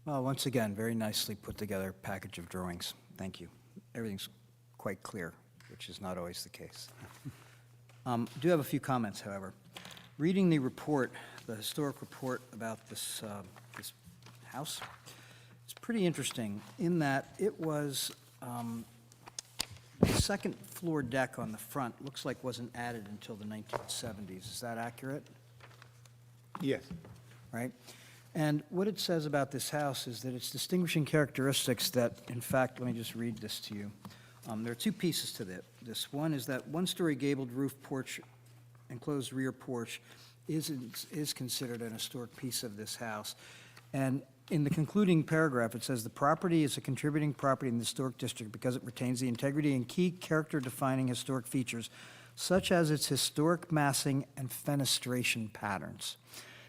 Speaker 10: Well, once again, very nicely put together package of drawings. Thank you. Everything's quite clear, which is not always the case. Do have a few comments, however. Reading the report the historic report about this, this house. It's pretty interesting in that it was, the second floor deck on the front looks like wasn't added until the 1970s. Is that accurate?
Speaker 20: Yes.
Speaker 10: Right? And what it says about this house is that its distinguishing characteristics that, in fact, let me just read this to you. There are two pieces to this. One is that one-story gabled roof porch, enclosed rear porch, is considered an historic piece of this house. And in the concluding paragraph, it says, "The property is a contributing property in the historic district because it retains the integrity and key character-defining historic features, such as its historic massing and fenestration patterns."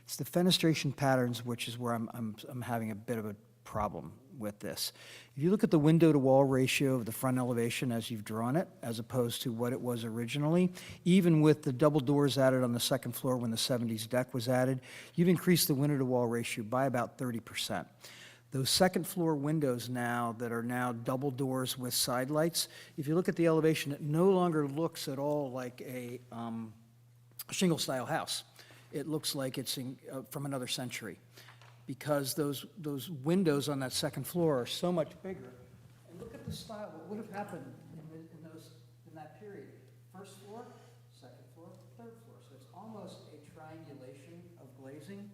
Speaker 10: It's the fenestration patterns which is where I'm having a bit of a problem with this. If you look at the window-to-wall ratio of the front elevation as you've drawn it, as opposed to what it was originally, even with the double doors added on the second floor when the 70s deck was added, you've increased the window-to-wall ratio by about 30%. Those second-floor windows now that are now double doors with side lights, if you look at the elevation, it no longer looks at all like a shingle-style house. It looks like it's from another century, because those windows on that second floor are so much bigger. And look at the style, what would have happened in that period? First floor, second floor, third floor. So it's almost a triangulation of glazing.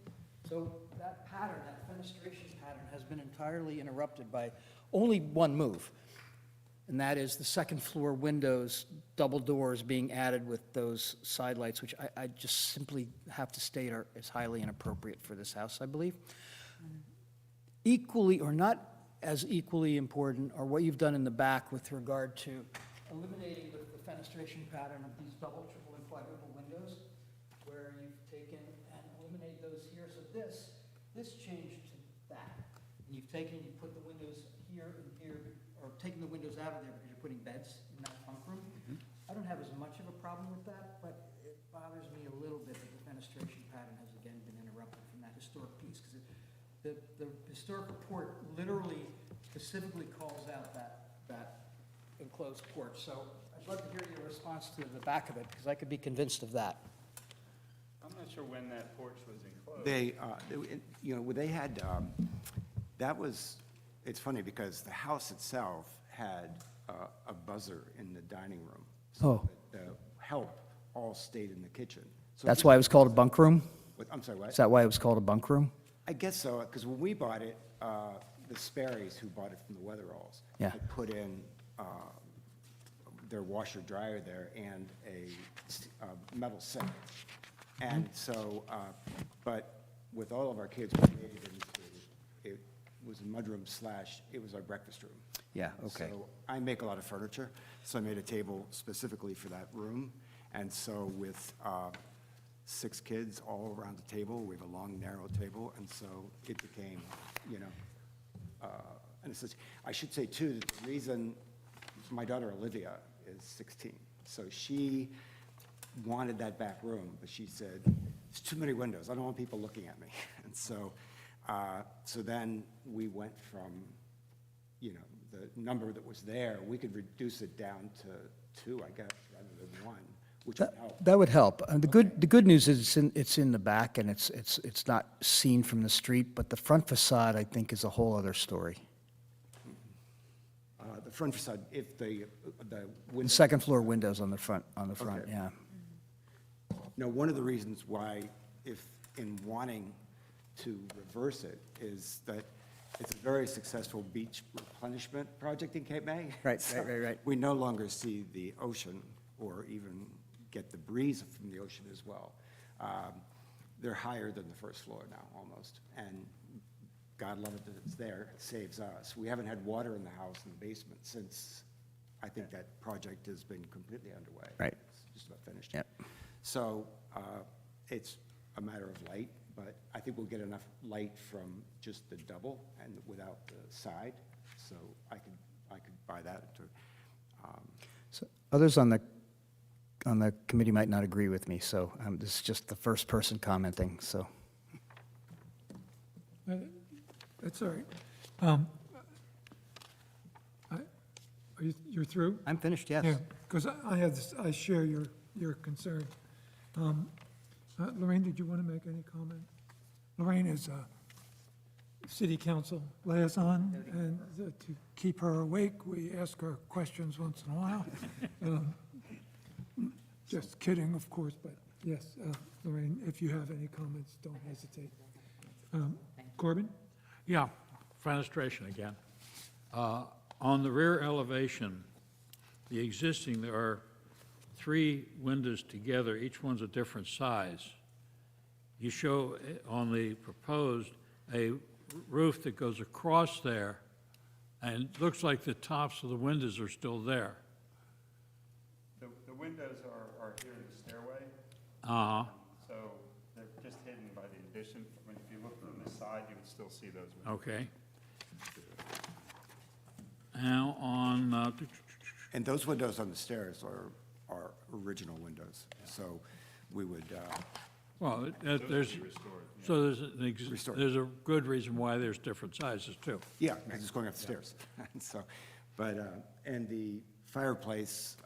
Speaker 10: So that pattern, that fenestration pattern, has been entirely interrupted by only one move. And that is the second floor windows, double doors being added with those side lights, which I just simply have to state are is highly inappropriate for this house, I believe. Equally, or not as equally important, are what you've done in the back with regard to eliminating the fenestration pattern of these double, triple, and quadruple windows, where you've taken and eliminated those here. So this changed to that. And you've put the windows here and here, or taken the windows out of there because you're putting beds in that bunk room. I don't have as much of a problem with that, but it bothers me a little bit that the fenestration pattern has again been interrupted from that historic piece, because the historic report literally specifically calls out that enclosed porch. So I'd love to hear your response to the back of it, because I could be convinced of that.
Speaker 18: I'm not sure when that porch was enclosed.
Speaker 20: They had, that was, it's funny because the house itself had a buzzer in the dining room. So that the help all stayed in the kitchen. So
Speaker 10: That's why it was called a bunk room?
Speaker 20: I'm sorry, what?
Speaker 10: Is that why it was called a bunk room?
Speaker 20: I guess so, because when we bought it, the Sperry's, who bought it from the Weatheralls,
Speaker 10: Yeah.
Speaker 20: had put in their washer dryer there and a metal sink. And so, but with all of our kids, we made it into, it was a mudroom / it was our breakfast room.
Speaker 10: Yeah, okay.
Speaker 20: So I make a lot of furniture, so I made a table specifically for that room. And so with 6 kids all around the table, we have a long, narrow table, and so it became, an essential. I should say, too, that the reason my daughter Olivia is 16, so she wanted that back room, but she said, "It's too many windows. I don't want people looking at me." And so, so then we went from, the number that was there, we could reduce it down to 2, I guess, rather than 1, which would help.
Speaker 10: That would help. The good news is it's in the back, and it's not seen from the street, but the front facade, I think, is a whole other story.
Speaker 20: The front facade, if the
Speaker 10: The
Speaker 20: window.
Speaker 10: second floor windows on the front,
Speaker 20: Okay.
Speaker 10: yeah.
Speaker 20: No, one of the reasons why, if in wanting to reverse it, is that it's a very successful beach replenishment project in Cape May.
Speaker 10: Right.
Speaker 20: We no longer see the ocean or even get the breeze from the ocean as well. They're higher than the first floor now, almost, and God love it that it's there, it saves us. We haven't had water in the house in the basement since, I think that project has been completely underway.
Speaker 10: Right.
Speaker 20: It's just about finished.
Speaker 10: Yep.
Speaker 20: So it's a matter of light, but I think we'll get enough light from just the double and without the side, so I could buy that.
Speaker 10: So others on the committee might not agree with me, so this is just the first person commenting, so.
Speaker 3: That's all right. You're through?
Speaker 10: I'm finished, yes.
Speaker 3: Yeah, because I share your concern. Lorraine, did you want to make any comment? Lorraine is a city council liaison, and to keep her awake, we ask her questions once in a while. Just kidding, of course, but yes, Lorraine, if you have any comments, don't hesitate. Corbin?
Speaker 9: Yeah, fenestration again. On the rear elevation, the existing, there are 3 windows together, each one's a different size. You show on the proposed a roof that goes across there, and it looks like the tops of the windows are still there.
Speaker 18: The windows are here in the stairway.
Speaker 9: Uh-huh.
Speaker 18: So they're just hidden by the addition. I mean, if you look from this side, you would still see those windows.
Speaker 9: Okay. Now, on,
Speaker 20: And those windows on the stairs are original windows, so we would,
Speaker 9: well, there's, so there's a good reason why there's different sizes, too.
Speaker 20: yeah, because it's going up the stairs. So, but, and the fireplace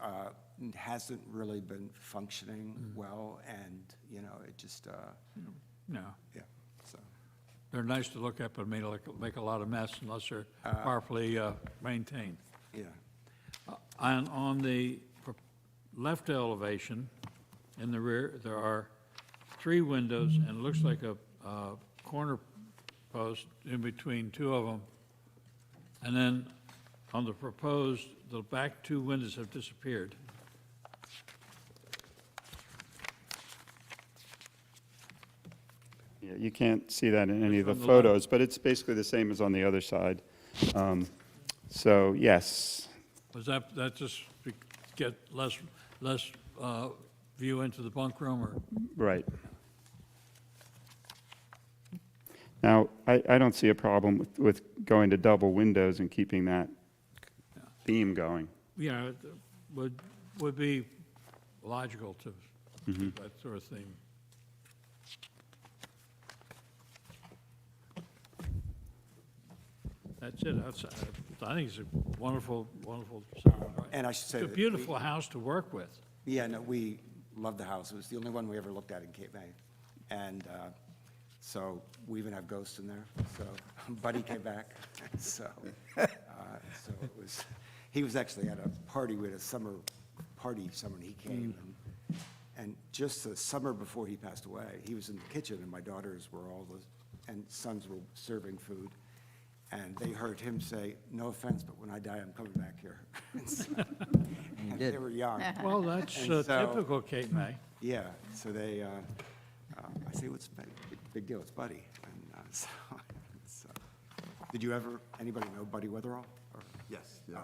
Speaker 20: hasn't really been functioning well, and, you know, it just,
Speaker 9: No.
Speaker 20: yeah, so.
Speaker 9: They're nice to look at, but make a lot of mess unless they're properly maintained.
Speaker 20: Yeah.
Speaker 9: And on the left elevation, in the rear, there are 3 windows, and it looks like a corner post in between 2 of them. And then on the proposed, the back 2 windows have disappeared.
Speaker 18: Yeah, you can't see that in any of the
Speaker 9: From the left.
Speaker 18: photos, but it's basically the same as on the other side. So, yes,
Speaker 9: Was that just to get less view into the bunk room, or?
Speaker 18: right. Now, I don't see a problem with going to double windows and keeping that theme going.
Speaker 9: Yeah, it would be logical to keep that sort of thing. That's it. I think it's a wonderful, wonderful sound.
Speaker 20: And I should say
Speaker 9: It's a
Speaker 20: that
Speaker 9: beautiful house to work with.
Speaker 20: Yeah, no, we love the house. It was the only one we ever looked at in Cape May. And so we even have ghosts in there. So Buddy came back. So it was, he was actually at a party. We had a summer party, and he came. And just the summer before he passed away, he was in the kitchen, and my daughters were and sons were serving food. And they heard him say, "No offense, but when I die, I'm coming back here." And they were young.
Speaker 9: Well, that's
Speaker 20: And so-
Speaker 9: typical Cape May.
Speaker 20: Yeah, so they, I say, what's big deal, it's Buddy. And so, did you ever, anybody know Buddy Weatherall? Or-
Speaker 1: Yes, yeah.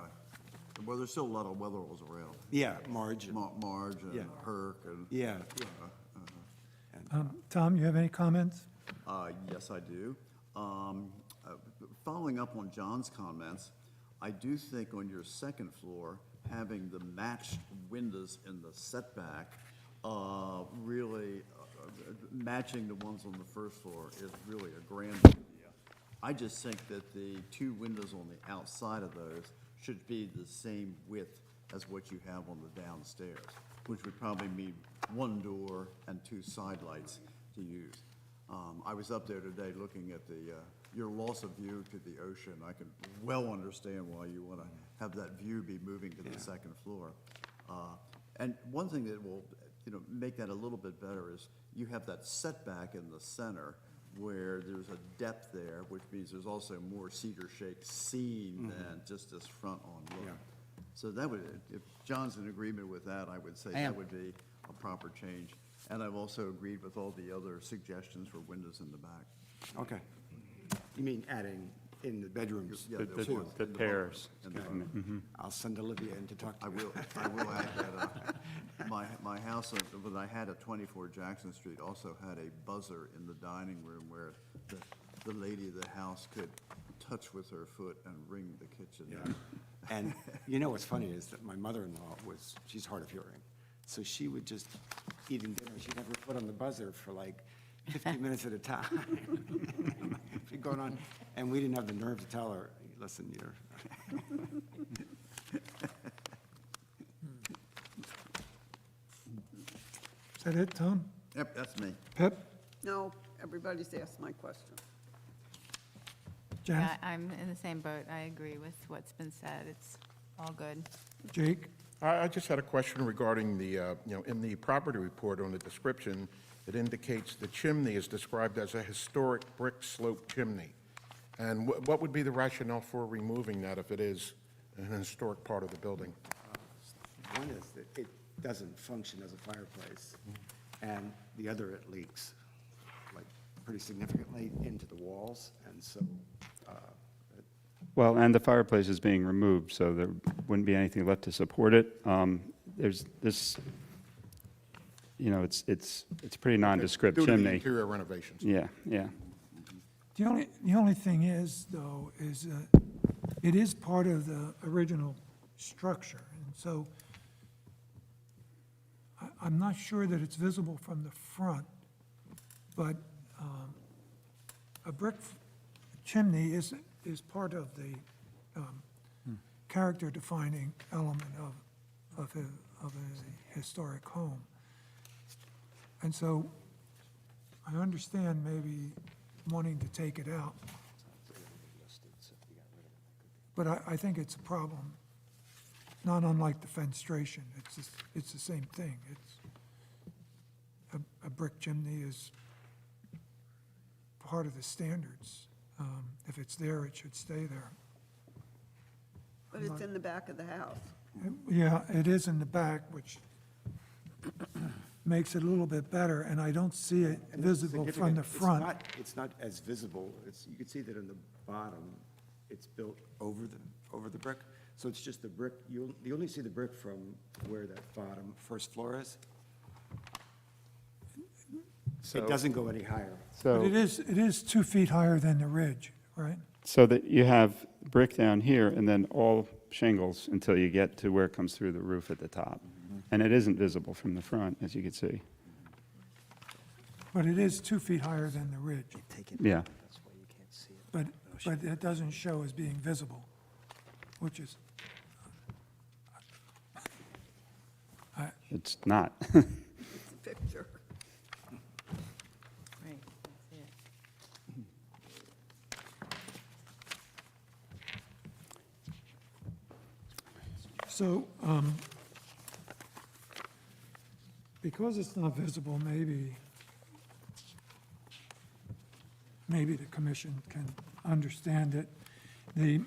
Speaker 1: Well, there's still a lot of Weatheralls around.
Speaker 20: Yeah, Marge.
Speaker 1: Marge and
Speaker 20: Yeah.
Speaker 1: Herc and.
Speaker 20: Yeah.
Speaker 3: Tom, you have any comments?
Speaker 1: Yes, I do. Following up on John's comments, I do think on your second floor, having the matched windows in the setback, really, matching the ones on the first floor is really a grand idea. I just think that the 2 windows on the outside of those should be the same width as what you have on the downstairs, which would probably mean 1 door and 2 side lights to use. I was up there today looking at your loss of view to the ocean. I can well understand why you want to have that view be moving to the second floor. And one thing that will, make that a little bit better is you have that setback in the center where there's a depth there, which means there's also more cedar shake seen than just this front-on look.
Speaker 20: Yeah.
Speaker 1: So that would, if John's in agreement with that, I would say that would be a proper change. And I've also agreed with all the other suggestions for windows in the back.
Speaker 20: Okay. You mean adding in the bedrooms?
Speaker 1: Yeah,
Speaker 18: The pairs.
Speaker 1: And the-
Speaker 20: I'll send Olivia in to talk to
Speaker 1: I
Speaker 20: you.
Speaker 1: will add that, my house, that I had at 24 Jackson Street also had a buzzer in the dining room where the lady of the house could touch with her foot and ring the kitchen.
Speaker 20: Yeah. And you know what's funny is that my mother-in-law she's hard of hearing. So she would just, eating dinner, she'd have her foot on the buzzer for like 15 minutes at a time. It'd be going on, and we didn't have the nerve to tell her, listen, you're.
Speaker 3: Is that it, Tom?
Speaker 1: Yep, that's me.
Speaker 3: Pip?
Speaker 2: No, everybody's asked my question.
Speaker 3: Janice?
Speaker 5: Yeah, I'm in the same boat. I agree with what's been said. It's all good.
Speaker 3: Jake?
Speaker 6: I just had a question regarding the, in the property report on the description, it indicates the chimney is described as a historic brick slope chimney. And what would be the rationale for removing that if it is an historic part of the building?
Speaker 20: One is that it doesn't function as a fireplace, and the other, it leaks, like, pretty significantly into the walls, and so,
Speaker 18: Well, and the fireplace is being removed, so there wouldn't be anything left to support it. There's this, it's a pretty nondescript
Speaker 6: Due to the
Speaker 18: chimney.
Speaker 6: interior renovations.
Speaker 18: Yeah, yeah.
Speaker 3: The only thing is, though, is it is part of the original structure, and so I'm not sure that it's visible from the front, but a brick chimney is part of the character-defining element of a historic home. And so I understand maybe wanting to take it out, but I think it's a problem, not unlike the fenestration. It's the same thing. A brick chimney is part of the standards. If it's there, it should stay there.
Speaker 2: But it's in the back of the house.
Speaker 3: Yeah, it is in the back, which makes it a little bit better, and I don't see it
Speaker 20: and this is
Speaker 3: visible from
Speaker 20: significant.
Speaker 3: the front.
Speaker 20: It's not as visible, you can see that in the bottom, it's built over the brick, so it's just the brick, you only see the brick from where that bottom first floor is. It doesn't go any higher.
Speaker 3: But
Speaker 18: So,
Speaker 3: it is 2 feet higher than the ridge, right?
Speaker 18: so that you have brick down here and then all shingles until you get to where it comes through the roof at the top. And it isn't visible from the front, as you can see.
Speaker 3: But it is 2 feet higher than the ridge.
Speaker 18: Yeah.
Speaker 3: But it doesn't show as being visible, which is,
Speaker 18: It's not.
Speaker 2: It's a picture.
Speaker 5: Right, that's it.
Speaker 3: so, because it's not visible, maybe the commission can understand it. The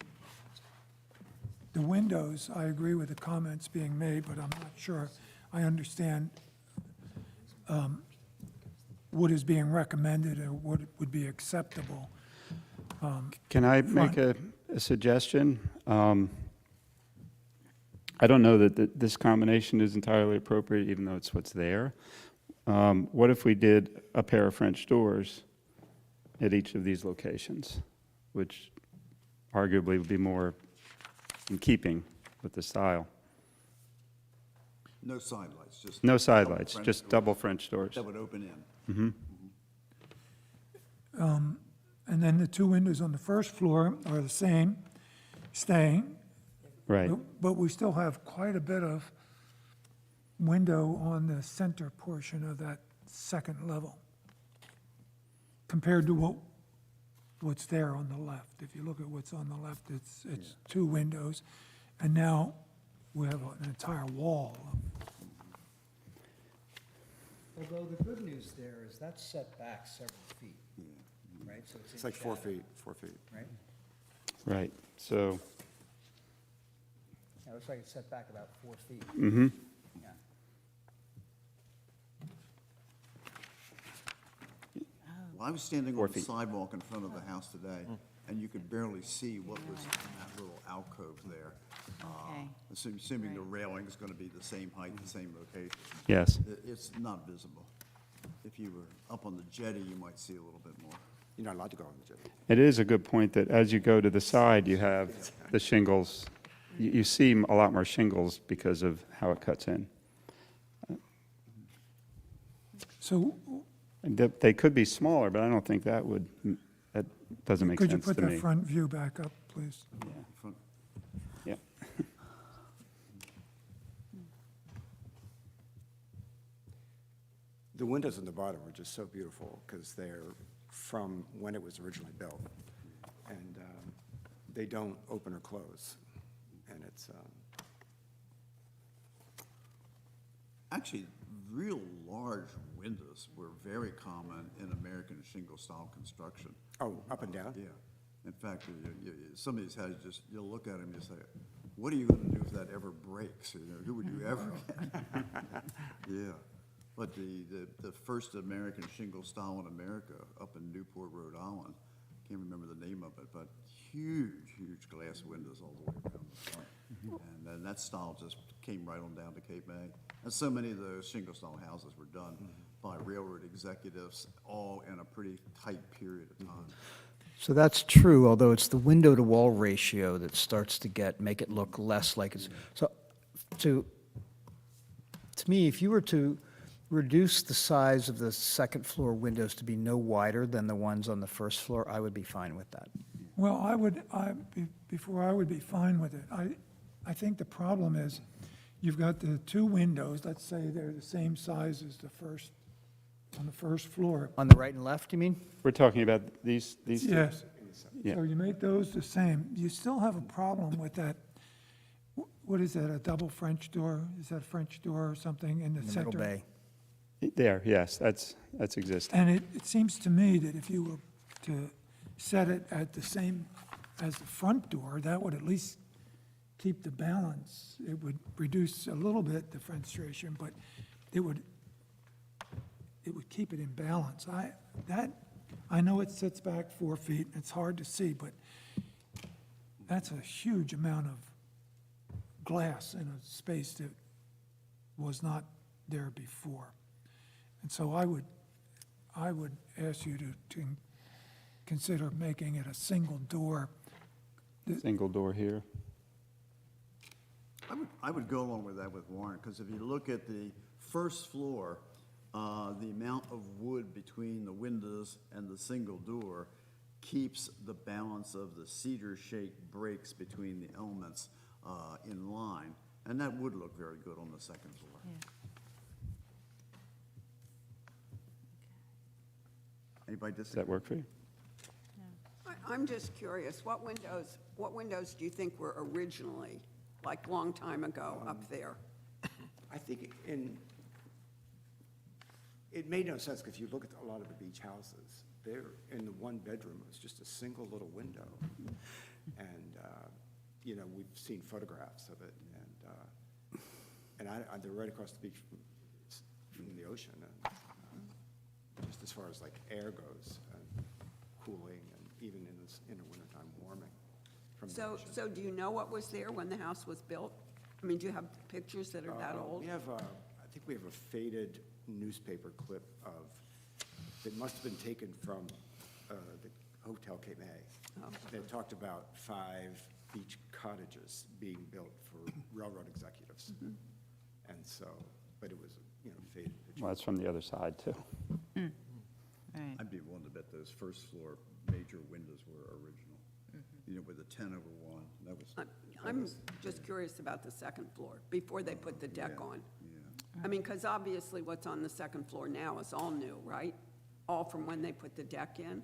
Speaker 3: windows, I agree with the comments being made, but I'm not sure I understand what is being recommended or what would be acceptable.
Speaker 18: Can I make a suggestion? I don't know that this combination is entirely appropriate, even though it's what's there. What if we did a pair of French doors at each of these locations, which arguably would be more in keeping with the style?
Speaker 1: No side lights, just.
Speaker 18: No side
Speaker 1: double
Speaker 18: lights,
Speaker 1: French
Speaker 18: just
Speaker 1: doors
Speaker 18: double French doors.
Speaker 1: That would open in.
Speaker 3: And then the 2 windows on the first floor are the same, staying.
Speaker 18: Right.
Speaker 3: But we still have quite a bit of window on the center portion of that second level compared to what's there on the left. If you look at what's on the left, it's 2 windows, and now we have an entire wall.
Speaker 10: Although the good news there is that's set back several feet, right? So
Speaker 20: It's like 4 feet,
Speaker 10: right?
Speaker 18: Right, so,
Speaker 10: Yeah, it looks like it's set back about 4 feet.
Speaker 18: mhm.
Speaker 10: Yeah.
Speaker 1: Well, I was standing
Speaker 18: 4
Speaker 1: on the
Speaker 18: feet.
Speaker 1: sidewalk in front of the house today, and you could barely see what was in that little alcove there.
Speaker 5: Okay.
Speaker 1: Assuming the railing is going to be the same height, the same location.
Speaker 18: Yes.
Speaker 1: It's not visible. If you were up on the jetty, you might see a little bit more.
Speaker 20: You're not allowed to go on the jetty.
Speaker 18: It is a good point that as you go to the side, you have the shingles. You see a lot more shingles because of how it cuts in.
Speaker 3: So
Speaker 18: And they could be smaller, but I don't think that doesn't make
Speaker 3: could you
Speaker 18: sense to
Speaker 3: put
Speaker 18: me.
Speaker 3: that front view back up, please?
Speaker 1: Front-
Speaker 18: Yeah.
Speaker 20: The The windows on the bottom are just so beautiful because they're from when it was originally built. And they don't open or close. And it's,
Speaker 1: Actually, real large windows were very common in American shingle-style construction.
Speaker 20: oh, up and down?
Speaker 1: Yeah. In fact, some of these houses, just, you'll look at them and you say, what are you gonna do if that ever breaks? You know, who would you ever get? Yeah. But the first American shingle style in America, up in Newport, Rhode Island, can't remember the name of it, but huge glass windows all the way around the front. And then that style just came right on down to Cape May. And so many of those shingle style houses were done by railroad executives, all in a pretty tight period of time.
Speaker 10: So that's true, although it's the window-to-wall ratio that starts to make it look less like it's, so, to me, if you were to reduce the size of the second-floor windows to be no wider than the ones on the first floor, I would be fine with that.
Speaker 3: Well, before I would be fine with it, I think the problem is, you've got the two windows, let's say they're the same size as on the first floor.
Speaker 10: On the right and left, you mean?
Speaker 18: We're talking about these two?
Speaker 3: Yes.
Speaker 18: Yeah.
Speaker 3: So you make those the same. You still have a problem with that, what is that, a double French door? Is that a French door or something in the
Speaker 10: In the
Speaker 3: center?
Speaker 10: middle bay.
Speaker 18: There, yes, that's existing.
Speaker 3: And it seems to me that if you were to set it at the same as the front door, that would at least keep the balance. It would reduce a little bit the fenestration, but it would keep it in balance. I know it sits back 4 feet, and it's hard to see, but that's a huge amount of glass in a space that was not there before. And so I would ask you to consider making it a single door.
Speaker 18: Single door here.
Speaker 1: I would go along with that with Warren, because if you look at the first floor, the amount of wood between the windows and the single door keeps the balance of the cedar-shaped breaks between the elements in line, and that would look very good on the second floor. Anybody
Speaker 18: Does
Speaker 1: disagree?
Speaker 18: that work for you?
Speaker 2: I'm just curious, what windows do you think were originally, like long time ago, up there?
Speaker 20: I think it made no sense, because if you look at a lot of the beach houses, they're in the one bedroom, it's just a single little window. And, you know, we've seen photographs of it, and they're right across the beach from the ocean, and just as far as like air goes, and cooling, and even in the wintertime warming from the ocean.
Speaker 2: So do you know what was there when the house was built? I mean, do you have pictures that are that old?
Speaker 20: We have, I think we have a faded newspaper clip that must have been taken from the Hotel Cape May.
Speaker 2: Oh.
Speaker 20: That talked about 5 beach cottages being built for railroad executives. And so, but it was, you know, faded picture.
Speaker 18: Well, that's from the other side, too.
Speaker 5: Right.
Speaker 1: I'd be willing to bet those first floor major windows were original. You know, with a 10/1, that was.
Speaker 2: I'm just curious about the second floor, before they put the deck on.
Speaker 1: Yeah.
Speaker 2: I mean, because obviously what's on the second floor now is all new, right? All from when they put the deck in?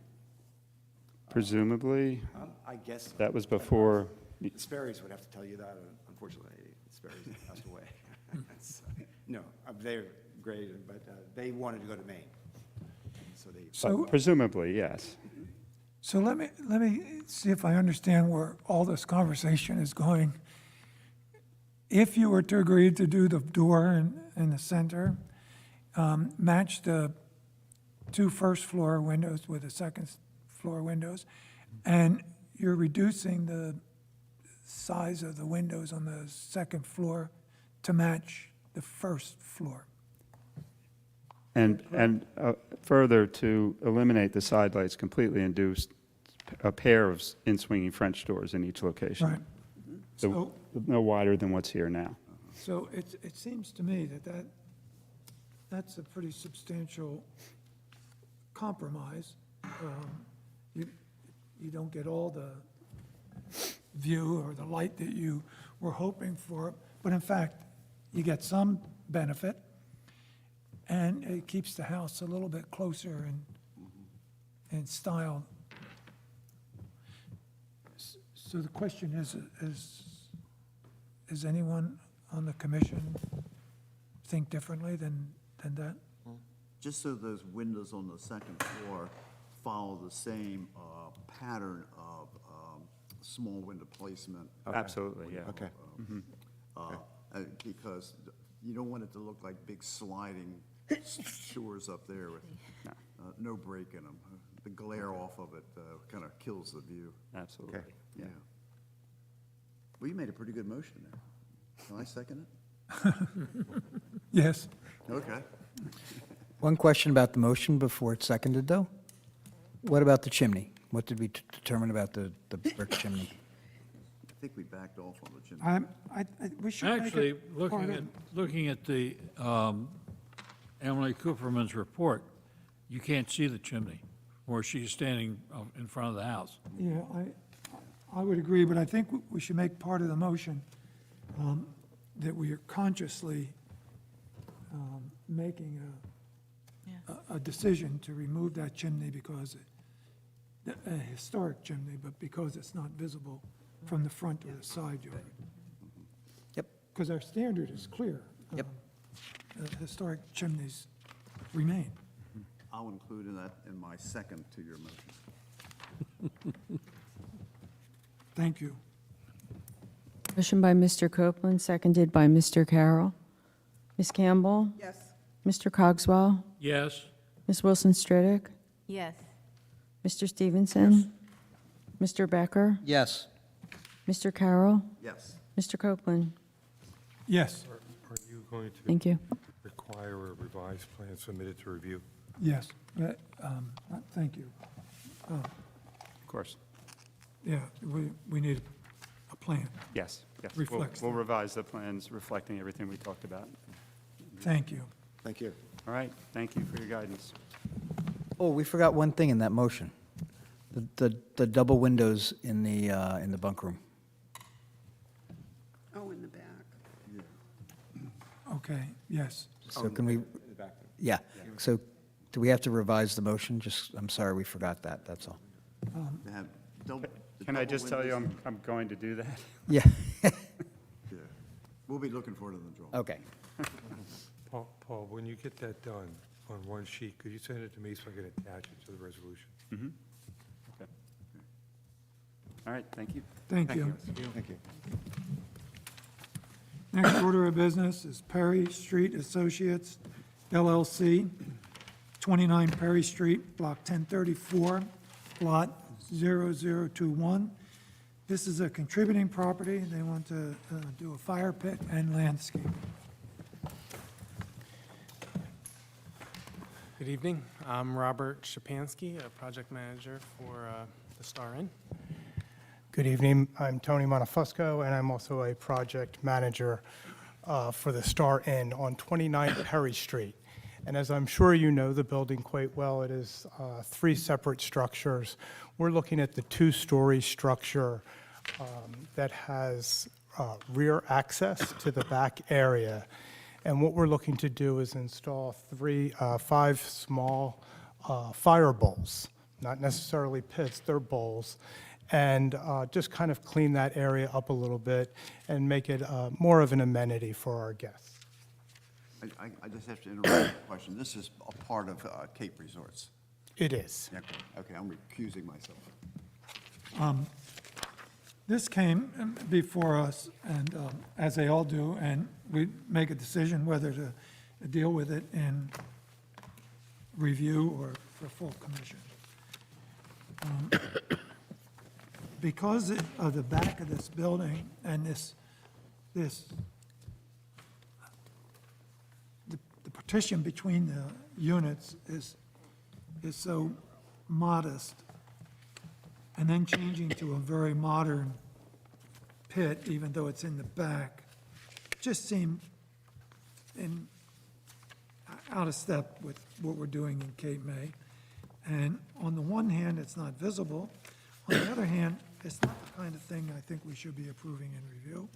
Speaker 18: Presumably,
Speaker 20: I guess.
Speaker 18: that was before,
Speaker 20: The Sperry's would have to tell you that, unfortunately, Sperry's passed away. No, they're great, but they wanted to go to Maine. So they.
Speaker 3: So,
Speaker 18: presumably, yes.
Speaker 3: so let me see if I understand where all this conversation is going. If you were to agree to do the door in the center, match the 2 first-floor windows with the second-floor windows, and you're reducing the size of the windows on the second floor to match the first floor.
Speaker 18: And further, to eliminate the side lights completely, induce a pair of in-swinging French doors in each location.
Speaker 3: Right.
Speaker 18: So, no wider than what's here now.
Speaker 3: So it seems to me that's a pretty substantial compromise. You don't get all the view or the light that you were hoping for, but in fact, you get some benefit. and it keeps the house a little bit closer in style. So the question is anyone on the commission think differently than that?
Speaker 1: Just so those windows on the second floor follow the same pattern of small window placement.
Speaker 18: Absolutely, yeah.
Speaker 20: Okay.
Speaker 1: Because you don't want it to look like big sliding shores up there with no break in them. The glare off of it kind of kills the view.
Speaker 18: Absolutely.
Speaker 1: Yeah. Well, you made a pretty good motion there. Can I second it?
Speaker 3: Yes.
Speaker 1: Okay.
Speaker 10: One question about the motion before it's seconded, though. What about the chimney? What did we determine about the brick chimney?
Speaker 1: I think we backed off on the chimney.
Speaker 3: We should make
Speaker 9: Actually,
Speaker 3: it part of-
Speaker 9: looking at the Emily Cooperman's report, you can't see the chimney where she's standing in front of the house.
Speaker 3: Yeah, I would agree, but I think we should make part of the motion that we are consciously making a decision to remove that chimney because, a historic chimney, but because it's not visible from the front or the side yard.
Speaker 10: Yep.
Speaker 3: Because our standard is clear.
Speaker 10: Yep.
Speaker 3: Historic chimneys remain.
Speaker 1: I'll include in my second to your motion.
Speaker 3: Thank you.
Speaker 4: Motion by Mr. Copeland, seconded by Mr. Carroll. Ms. Campbell?
Speaker 2: Yes.
Speaker 4: Mr. Cogswell?
Speaker 9: Yes,
Speaker 4: Ms. Wilson Stritick?
Speaker 5: Yes.
Speaker 4: Mr. Stevenson? Mr. Becker?
Speaker 10: Yes.
Speaker 4: Mr. Carroll?
Speaker 1: Yes.
Speaker 4: Mr. Copeland?
Speaker 3: Yes,
Speaker 16: Are you going to
Speaker 4: Thank you.
Speaker 16: require a revised plan submitted to review?
Speaker 3: yes. Thank you.
Speaker 18: Of course.
Speaker 3: Yeah, we need a plan.
Speaker 18: Yes, yes.
Speaker 3: Reflects
Speaker 18: We'll
Speaker 3: that.
Speaker 18: revise the plans reflecting everything we talked about.
Speaker 3: Thank you.
Speaker 20: Thank you.
Speaker 18: All right, thank you for your guidance.
Speaker 10: Oh, we forgot one thing in that motion. The double windows in the bunk room.
Speaker 2: Oh, in the back.
Speaker 3: Okay, yes.
Speaker 10: So can we? Yeah. So do we have to revise the motion? I'm sorry, we forgot that, that's all.
Speaker 1: They have the
Speaker 18: Can I
Speaker 1: double
Speaker 18: just tell you,
Speaker 1: windows.
Speaker 18: I'm going to do that?
Speaker 10: Yeah.
Speaker 1: Yeah. We'll be looking for it in the drawing.
Speaker 10: Okay.
Speaker 16: Paul, when you get that done on one sheet, could you send it to me so I can attach it to the resolution?
Speaker 18: Okay. All right, thank you.
Speaker 3: Thank you.
Speaker 20: Thank you.
Speaker 3: Next order of business is Perry Street Associates LLC, 29 Perry Street, Block 1034, Lot 0021. This is a contributing property. They want to do a fire pit and landscape.
Speaker 21: Good evening. I'm Robert Shapansky, a project manager for the Star Inn.
Speaker 22: Good evening. I'm Tony Monofusco, and I'm also a project manager for the Star Inn on 29 Perry Street. And as I'm sure you know the building quite well, it is 3 separate structures. We're looking at the 2-story structure that has rear access to the back area. And what we're looking to do is install 5 small fire bowls, not necessarily pits, they're bowls, and just kind of clean that area up a little bit and make it more of an amenity for our guests.
Speaker 1: I just have to interrupt the question. This is a part of Cape Resorts.
Speaker 22: It is.
Speaker 1: Yeah, okay, I'm recusing myself.
Speaker 3: This came before us, and as they all do, and we make a decision whether to deal with it in review or for full commission. Because of the back of this building and the partition between the units is so modest, and then changing to a very modern pit, even though it's in the back, just seemed out of step with what we're doing in Cape May. And on the one hand, it's not visible. On the other hand, it's not the kind of thing I think we should be approving in review.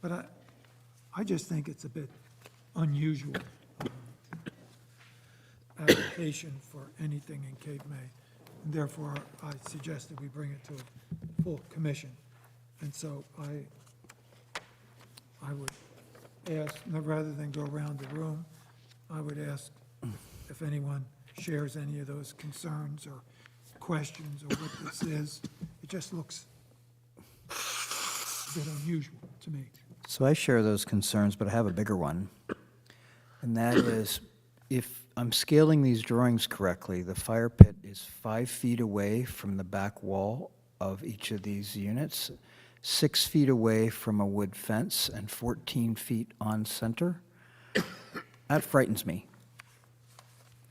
Speaker 3: But I just think it's a bit unusual application for anything in Cape May. And therefore, I suggested we bring it to a full commission. And so I would ask, rather than go around the room, I would ask if anyone shares any of those concerns or questions or what this is. It just looks a bit unusual to me.
Speaker 10: So I share those concerns, but I have a bigger one. And that is, if I'm scaling these drawings correctly, the fire pit is 5 feet away from the back wall of each of these units, 6 feet away from a wood fence, and 14 feet on center. That frightens me.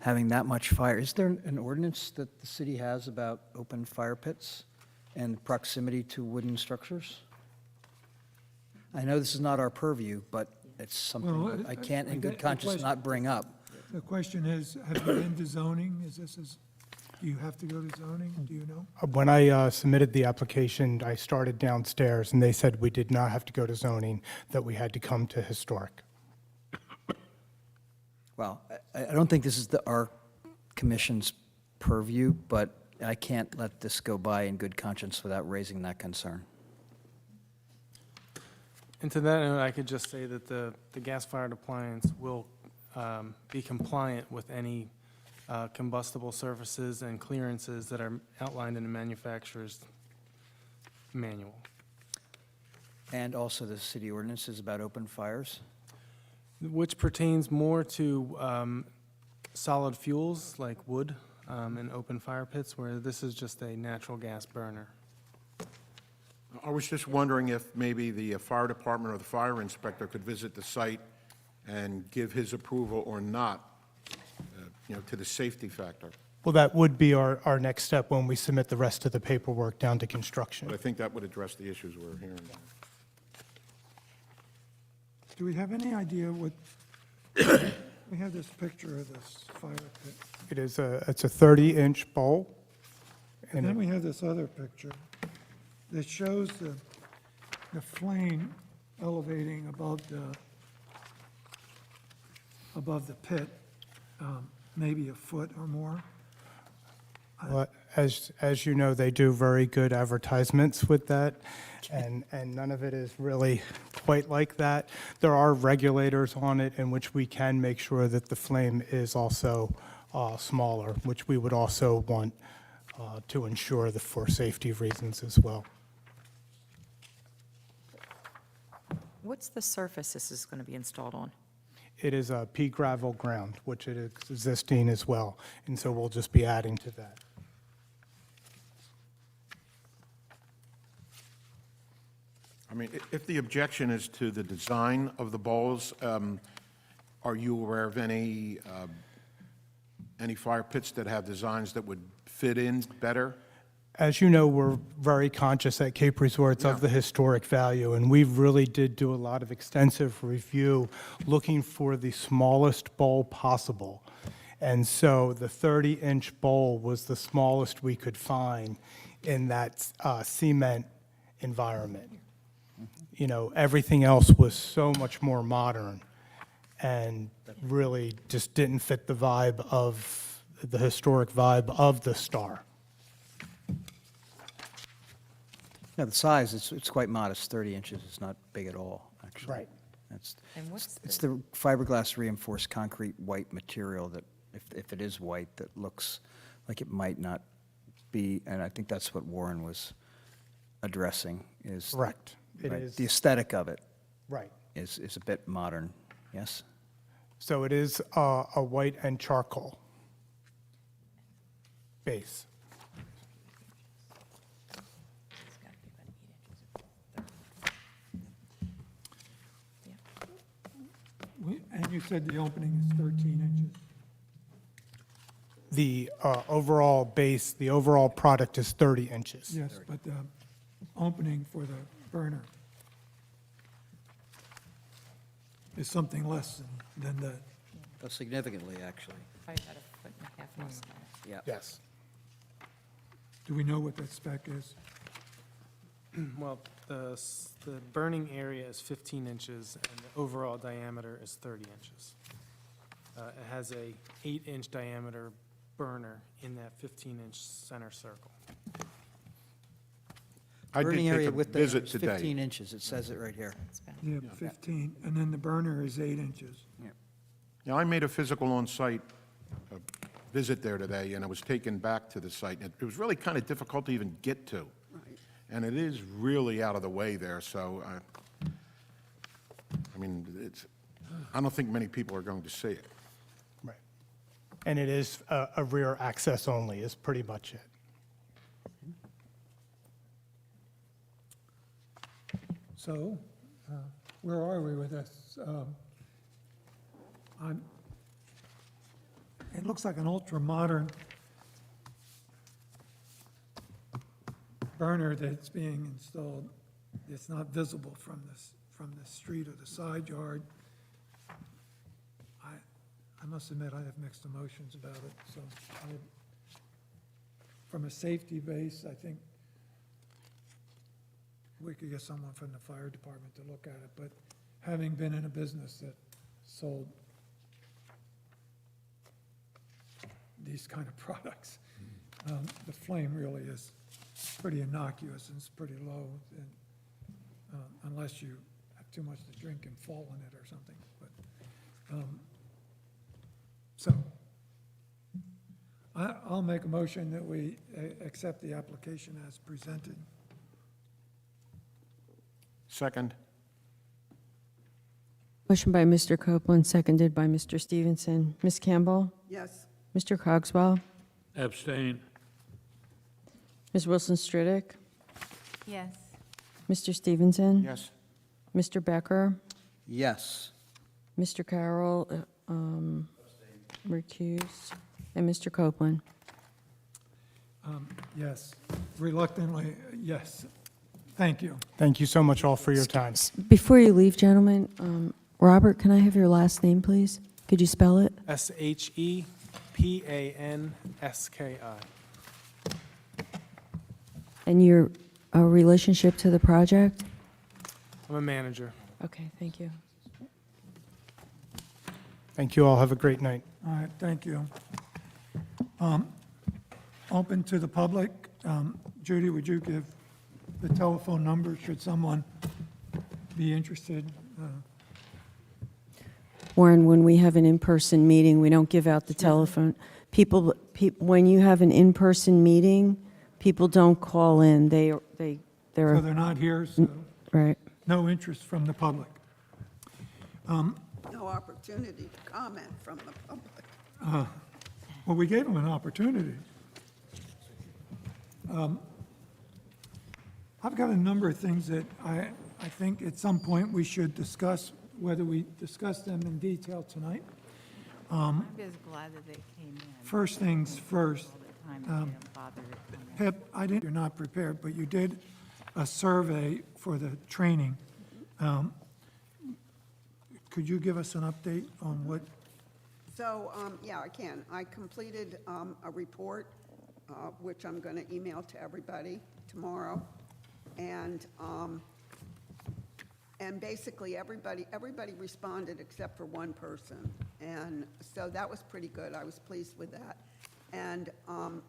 Speaker 10: Having that much fire. Is there an ordinance that the city has about open fire pits and proximity to wooden structures? I know this is not our purview, but it's something
Speaker 3: Well,
Speaker 10: that I can't in
Speaker 3: I
Speaker 10: good
Speaker 3: get the
Speaker 10: conscience
Speaker 3: question.
Speaker 10: not bring up.
Speaker 3: The question is, have you been to zoning? Do you have to go to zoning? Do you know?
Speaker 22: When I submitted the application, I started downstairs, and they said we did not have to go to zoning, that we had to come to historic.
Speaker 10: Well, I don't think this is our commission's purview, but I can't let this go by in good conscience without raising that concern.
Speaker 21: And to that end, I could just say that the gas-fired appliance will be compliant with any combustible surfaces and clearances that are outlined in the manufacturer's manual.
Speaker 10: And also the city ordinances about open fires?
Speaker 21: Which pertains more to solid fuels like wood and open fire pits, where this is just a natural gas burner.
Speaker 6: I was just wondering if maybe the fire department or the fire inspector could visit the site and give his approval or not, to the safety factor.
Speaker 22: Well, that would be our next step when we submit the rest of the paperwork down to construction.
Speaker 6: But I think that would address the issues we're hearing.
Speaker 3: Do we have any idea what, we have this picture of this fire pit.
Speaker 22: It's a 30-inch bowl.
Speaker 3: And then we have this other picture that shows the flame elevating above the pit, maybe a foot or more.
Speaker 22: Well, as you know, they do very good advertisements with that, and none of it is really quite like that. There are regulators on it in which we can make sure that the flame is also smaller, which we would also want to ensure that for safety reasons as well.
Speaker 7: What's the surface this is going to be installed on?
Speaker 22: It is a pea gravel ground, which it is existing as well, and so we'll just be adding to that.
Speaker 6: I mean, if the objection is to the design of the bowls, are you aware of any fire pits that have designs that would fit in better?
Speaker 22: As you know, we're very conscious at Cape Resorts of the historic value, and we really did do a lot of extensive review looking for the smallest bowl possible. And so the 30-inch bowl was the smallest we could find in that cement environment. You know, everything else was so much more modern and really just didn't fit the vibe of, the historic vibe of the Star.
Speaker 10: Yeah, the size, it's quite modest, 30 inches, it's not big at all, actually.
Speaker 22: Right.
Speaker 7: And what's
Speaker 10: It's the fiberglass reinforced concrete white material that, if it is white, that looks like it might not be, and I think that's what Warren was addressing, is.
Speaker 22: Correct. It
Speaker 10: right,
Speaker 22: is.
Speaker 10: the aesthetic of it
Speaker 22: Right.
Speaker 10: is a bit modern, yes?
Speaker 22: So it is a white and charcoal base.
Speaker 3: And you said the opening is 13 inches.
Speaker 22: The overall base, the overall product is 30 inches.
Speaker 3: Yes, but the opening for the burner is something less than that.
Speaker 10: Significantly, actually.
Speaker 7: Probably about a foot and a half less than that.
Speaker 10: Yeah.
Speaker 22: Yes.
Speaker 3: Do we know what that spec is?
Speaker 21: Well, the burning area is 15 inches, and the overall diameter is 30 inches. It has a 8-inch diameter burner in that 15-inch center circle.
Speaker 6: I did
Speaker 10: Burning
Speaker 6: take
Speaker 10: area
Speaker 6: a
Speaker 10: width
Speaker 6: visit
Speaker 10: is
Speaker 6: today.
Speaker 10: 15 inches, it says it right here.
Speaker 3: Yeah, 15, and then the burner is 8 inches.
Speaker 6: Yeah, I made a physical on-site visit there today, and I was taken back to the site. It was really kind of difficult to even get to.
Speaker 2: Right.
Speaker 6: And it is really out of the way there, so, I mean, I don't think many people are going to see it.
Speaker 22: Right. And it is a rear access only is pretty much it.
Speaker 3: So, where are we with this? It looks like an ultra-modern burner that's being installed. It's not visible from the street or the side yard. I must admit, I have mixed emotions about it, so from a safety base, I think we could get someone from the fire department to look at it, but having been in a business that sold these kind of products, the flame really is pretty innocuous and it's pretty low, and unless you have too much to drink and fall in it or something. But so I'll make a motion that we accept the application as presented.
Speaker 6: Second?
Speaker 4: Motion by Mr. Copeland, seconded by Mr. Stevenson. Ms. Campbell?
Speaker 2: Yes.
Speaker 4: Mr. Cogswell?
Speaker 9: Abstain.
Speaker 4: Ms. Wilson Stridick?
Speaker 5: Yes.
Speaker 4: Mr. Stevenson?
Speaker 6: Yes.
Speaker 4: Mr. Becker?
Speaker 10: Yes.
Speaker 4: Mr. Carroll, recused, and Mr. Copeland.
Speaker 3: Yes, reluctantly, yes. Thank you.
Speaker 22: Thank you so much all for your time.
Speaker 4: Before you leave, gentlemen, Robert, can I have your last name, please? Could you spell it?
Speaker 21: SHEPANSKI.
Speaker 4: And your relationship to the project?
Speaker 21: I'm a manager.
Speaker 4: Okay, thank you.
Speaker 22: Thank you all. Have a great night.
Speaker 3: All right, thank you. Open to the public. Judy, would you give the telephone number should someone be interested?
Speaker 4: Warren, when we have an in-person meeting, we don't give out the telephone. When you have an in-person meeting, people don't call in. They're
Speaker 3: So they're not here, so
Speaker 4: right.
Speaker 3: no interest from the public.
Speaker 2: No opportunity to comment from the public.
Speaker 3: Well, we gave them an opportunity. I've got a number of things that I think at some point we should discuss, whether we discuss them in detail tonight.
Speaker 5: I'm just glad that they came in.
Speaker 3: First things first.
Speaker 5: All the time, they didn't bother to come in.
Speaker 3: Pip, you're not prepared, but you did a survey for the training. Could you give us an update on what?
Speaker 2: So, yeah, I can. I completed a report, which I'm going to email to everybody tomorrow. And basically, everybody responded except for one person. And so that was pretty good. I was pleased with that. And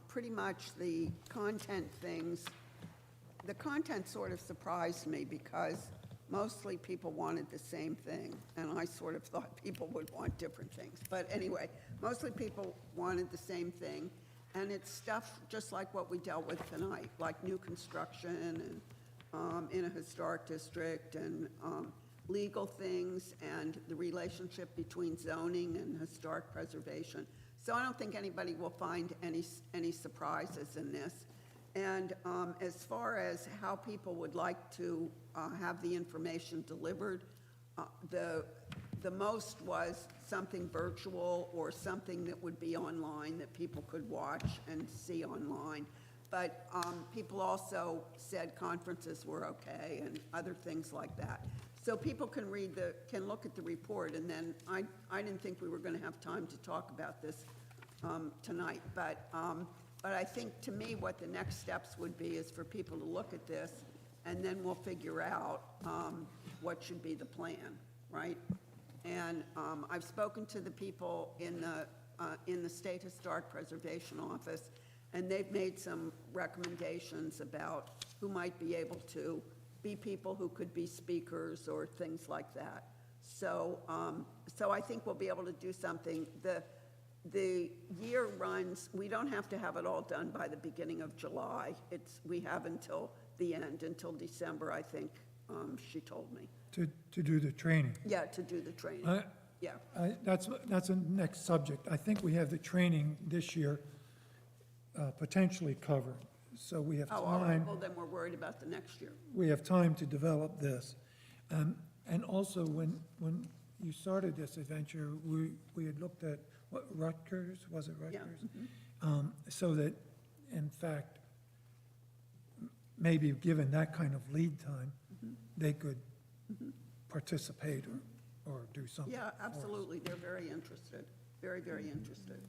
Speaker 2: pretty much the content sort of surprised me because mostly people wanted the same thing. And I sort of thought people would want different things. But anyway, mostly people wanted the same thing. And it's stuff just like what we dealt with tonight, like new construction and in a historic district and legal things and the relationship between zoning and historic preservation. So I don't think anybody will find any surprises in this. And as far as how people would like to have the information delivered, the most was something virtual or something that would be online that people could watch and see online. But people also said conferences were okay and other things like that. So people can look at the report, and then I didn't think we were going to have time to talk about this tonight. But I think, to me, what the next steps would be is for people to look at this and then we'll figure out what should be the plan, right? And I've spoken to the people in the State Historic Preservation Office, and they've made some recommendations about who might be able to be people who could be speakers or things like that. So, so I think we'll be able to do something. The year runs, we don't have to have it all done by the beginning of July. We have until the end, until December, I think, she told me.
Speaker 3: To do the training.
Speaker 2: Yeah, to do the training, yeah.
Speaker 3: That's a next subject. I think we have the training this year potentially covered, so we have
Speaker 2: Oh, all right,
Speaker 3: time.
Speaker 2: well, then we're worried about the next year.
Speaker 3: We have time to develop this. And also, when you started this adventure, we had looked at, what, Rutgers, was it
Speaker 2: Yeah,
Speaker 3: Rutgers? So that, in fact, maybe given that kind of lead time, they could participate or do something.
Speaker 2: Yeah,
Speaker 3: for us.
Speaker 2: absolutely, they're very interested, very, very interested.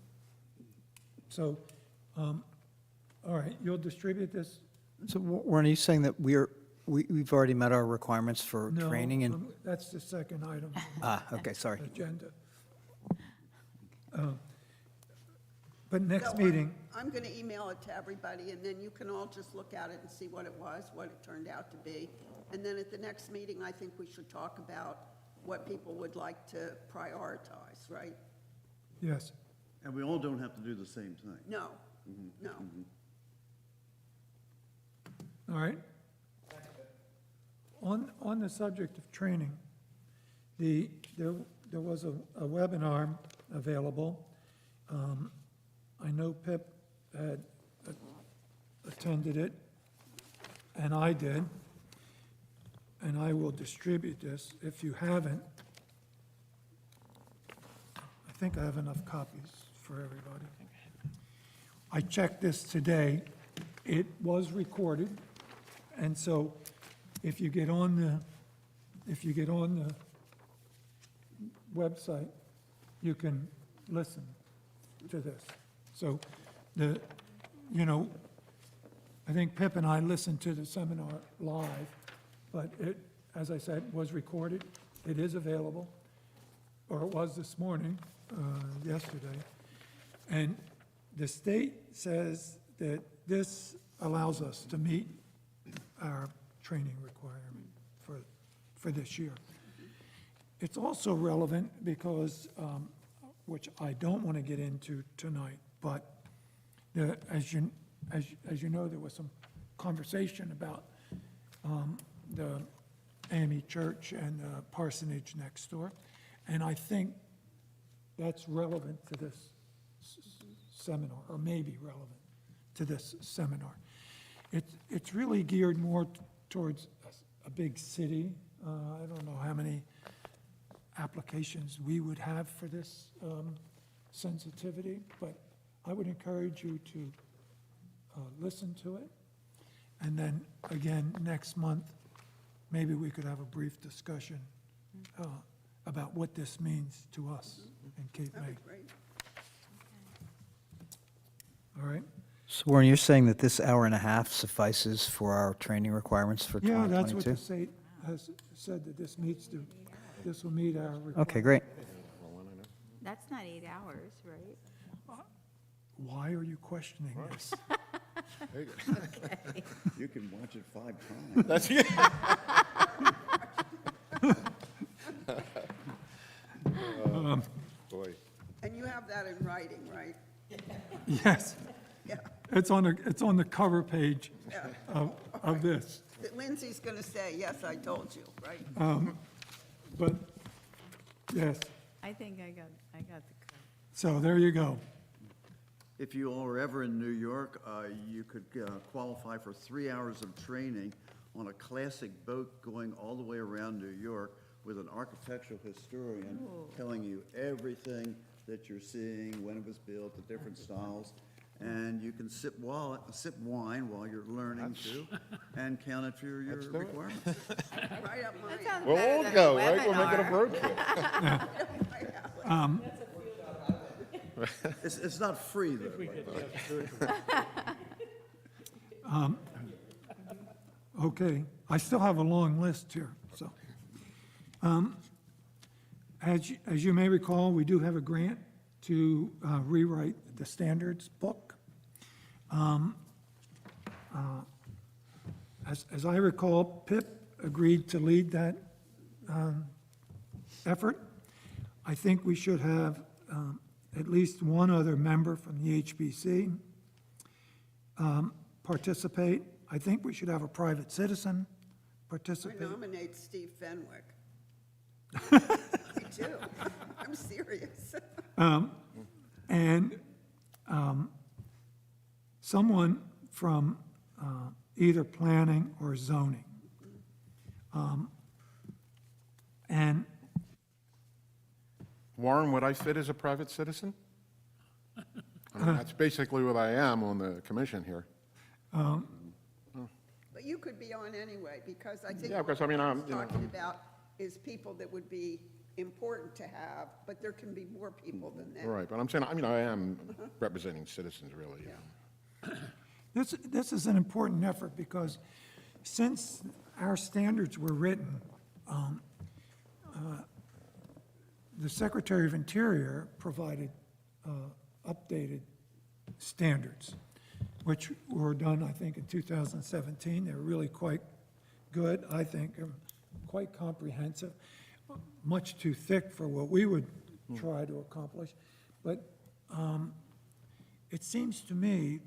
Speaker 3: So, all right, you'll distribute this?
Speaker 10: So Warren, are you saying that we've already met our requirements for
Speaker 3: No,
Speaker 10: training and?
Speaker 3: that's the second item.
Speaker 10: Okay, sorry.
Speaker 3: Agenda. But next
Speaker 2: So
Speaker 3: meeting,
Speaker 2: I'm going to email it to everybody, and then you can all just look at it and see what it was, what it turned out to be. And then at the next meeting, I think we should talk about what people would like to prioritize, right?
Speaker 3: yes.
Speaker 1: And we all don't have to do the same thing.
Speaker 2: No, no.
Speaker 3: All right. On the subject of training, there was a webinar available. I know Pip had attended it, and I did, and I will distribute this. If you haven't, I think I have enough copies for everybody. I checked this today. It was recorded, and so if you get on the website, you can listen to this. So I think Pip and I listened to the seminar live, but it, as I said, was recorded. It is available, or it was this morning, yesterday. And the state says that this allows us to meet our training requirement for this year. It's also relevant because, which I don't want to get into tonight, but as you know, there was some conversation about the AME Church and the parsonage next door, and I think that's relevant to this seminar, or maybe relevant to this seminar. It's really geared more towards a big city. I don't know how many applications we would have for this sensitivity, but I would encourage you to listen to it. And then, again, next month, maybe we could have a brief discussion about what this means to us in Cape
Speaker 2: That'd
Speaker 3: May.
Speaker 2: be great.
Speaker 3: All right?
Speaker 10: So Warren, you're saying that this hour and a half suffices for our training requirements for
Speaker 3: Yeah,
Speaker 10: 2022?
Speaker 3: that's what the state has said, that this will meet our requirements.
Speaker 10: Okay, great.
Speaker 5: That's not 8 hours, right?
Speaker 3: Why are you questioning this?
Speaker 1: You can watch it 5 times.
Speaker 6: That's, boy.
Speaker 2: And you have that in writing, right?
Speaker 3: Yes.
Speaker 2: Yeah,
Speaker 3: It's on the cover page
Speaker 2: yeah.
Speaker 3: of this.
Speaker 2: Lindsay's going to say, yes, I told you, right?
Speaker 3: But, yes,
Speaker 5: I think I got the code.
Speaker 3: so there you go.
Speaker 1: If you all are ever in New York, you could qualify for 3 hours of training on a classic boat going all the way around New York with an architectural historian telling you everything that you're seeing, when it was built, the different styles. And you can sip wine while you're learning too, and count it for your
Speaker 6: Let's do it.
Speaker 1: requirements.
Speaker 2: Right up my
Speaker 5: That sounds
Speaker 6: We'll
Speaker 5: better
Speaker 6: all
Speaker 5: than
Speaker 6: go,
Speaker 5: a
Speaker 6: right? We'll make it a
Speaker 5: webinar.
Speaker 6: road trip.
Speaker 1: It's not free, though.
Speaker 3: Okay, I still have a long list here, so. As you may recall, we do have a grant to rewrite the standards book. As I recall, Pip agreed to lead that effort. I think we should have at least one other member from the HBC participate. I think we should have a private citizen
Speaker 2: I
Speaker 3: participate.
Speaker 2: nominate Steve Fenwick. I do. I'm serious.
Speaker 3: And someone from either planning or zoning. And
Speaker 6: Warren, would I fit as a private citizen? I mean, that's basically what I am on the commission here.
Speaker 2: But you could be on anyway, because I think
Speaker 6: Yeah,
Speaker 2: what
Speaker 6: because, I mean, I'm,
Speaker 2: he's
Speaker 6: you know,
Speaker 2: talking about is people that would be important to have, but there can be more people than that.
Speaker 6: Right, but I'm saying, I mean, I am representing citizens, really.
Speaker 3: this is an important effort because since our standards were written, the Secretary of Interior provided updated standards, which were done, I think, in 2017. They were really quite good, I think, and quite comprehensive, much too thick for what we would try to accomplish. But it seems to me,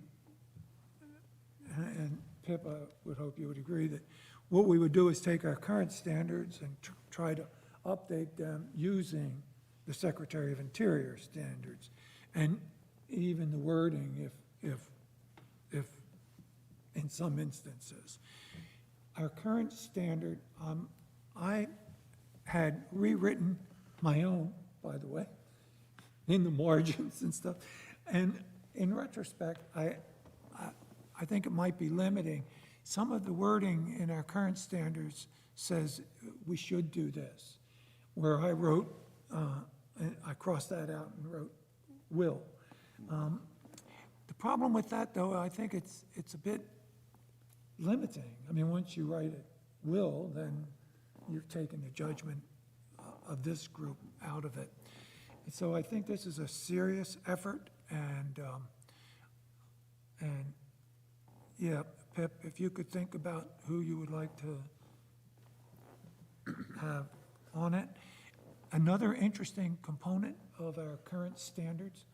Speaker 3: and Pip, I would hope you would agree, that what we would do is take our current standards and try to update them using the Secretary of Interior standards, and even the wording if in some instances. Our current standard, I had rewritten my own, by the way, in the margins and stuff, and in retrospect, I think it might be limiting. Some of the wording in our current standards says we should do this, where I wrote, and I crossed that out and wrote will. The problem with that, though, I think it's a bit limiting. I mean, once you write it will, then you've taken the judgment of this group out of it. And so I think this is a serious effort, and yeah, Pip, if you could think about who you would like to have on it. Another interesting component of our current standards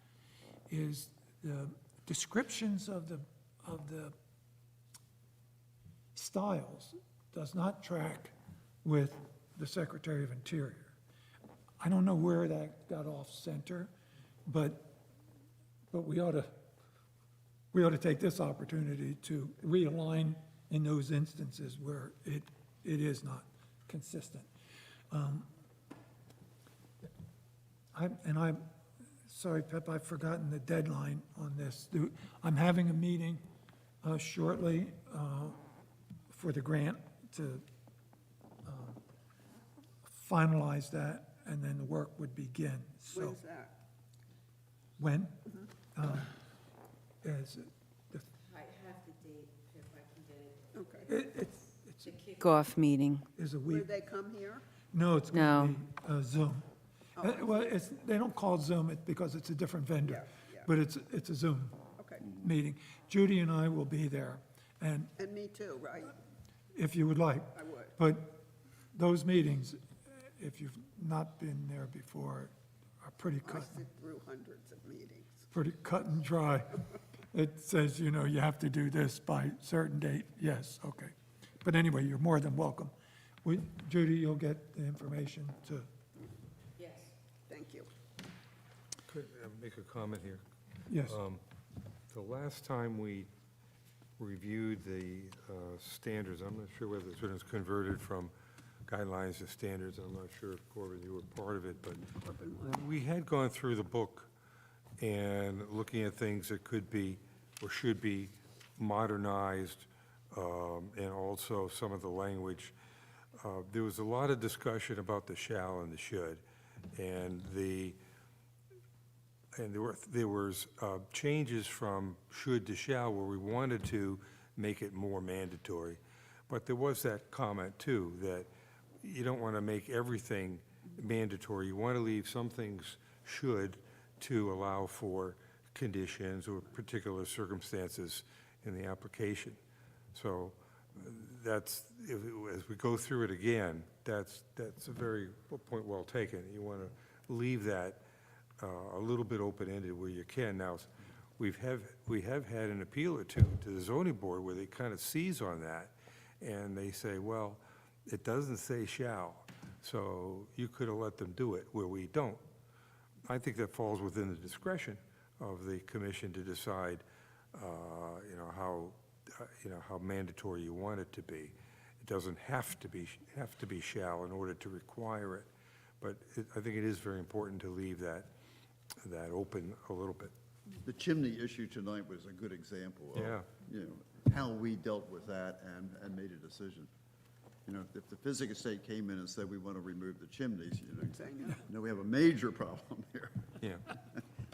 Speaker 3: is the descriptions of the styles does not track with the Secretary of Interior. I don't know where that got off center, but we ought to take this opportunity to realign in those instances where it is not consistent. I'm sorry, Pep, I've forgotten the deadline on this. I'm having a meeting shortly for the grant to finalize that, and then the work would begin. So
Speaker 2: When's that?
Speaker 3: when? Is it
Speaker 5: I have the date, if I can get it.
Speaker 2: Okay.
Speaker 3: it's
Speaker 4: Kickoff meeting.
Speaker 3: is a
Speaker 2: Where
Speaker 3: week.
Speaker 2: they come here?
Speaker 3: No, it's
Speaker 4: No.
Speaker 3: going to be Zoom. Well, they don't call it Zoom because it's a different vendor,
Speaker 2: Yeah, yeah.
Speaker 3: but it's a Zoom
Speaker 2: Okay.
Speaker 3: meeting. Judy and I will be there, and
Speaker 2: And me too, right?
Speaker 3: if you would like.
Speaker 2: I would.
Speaker 3: But those meetings, if you've not been there before, are pretty
Speaker 2: I
Speaker 3: cut,
Speaker 2: sit through hundreds of meetings.
Speaker 3: pretty cut and dry. It says, you have to do this by certain date. Yes, okay. But anyway, you're more than welcome. Judy, you'll get the information to,
Speaker 2: Yes. Thank you.
Speaker 16: Could I make a comment here?
Speaker 3: yes.
Speaker 16: The last time we reviewed the standards, I'm not sure whether it's been converted from guidelines to standards, I'm not sure, Corbin, you were part of it, but we had gone through the book and looking at things that could be or should be modernized, and also some of the language. There was a lot of discussion about the shall and the should, and there was changes from should to shall where we wanted to make it more mandatory. But there was that comment, too, that you don't want to make everything mandatory. You want to leave some things should to allow for conditions or particular circumstances in the application. So that's, as we go through it again, that's a very point well taken. You want to leave that a little bit open-ended where you can. Now, we have had an appeal or two to the zoning board where they kind of seize on that, and they say, well, it doesn't say shall, so you could have let them do it, where we don't. I think that falls within the discretion of the commission to decide, how mandatory you want it to be. It doesn't have to be shall in order to require it, but I think it is very important to leave that open a little bit.
Speaker 1: The chimney issue tonight was a good example of,
Speaker 16: Yeah.
Speaker 1: How we dealt with that and made a decision. If the Physic Estate came in and said, we want to remove the chimneys, we have a major problem here.
Speaker 16: Yeah.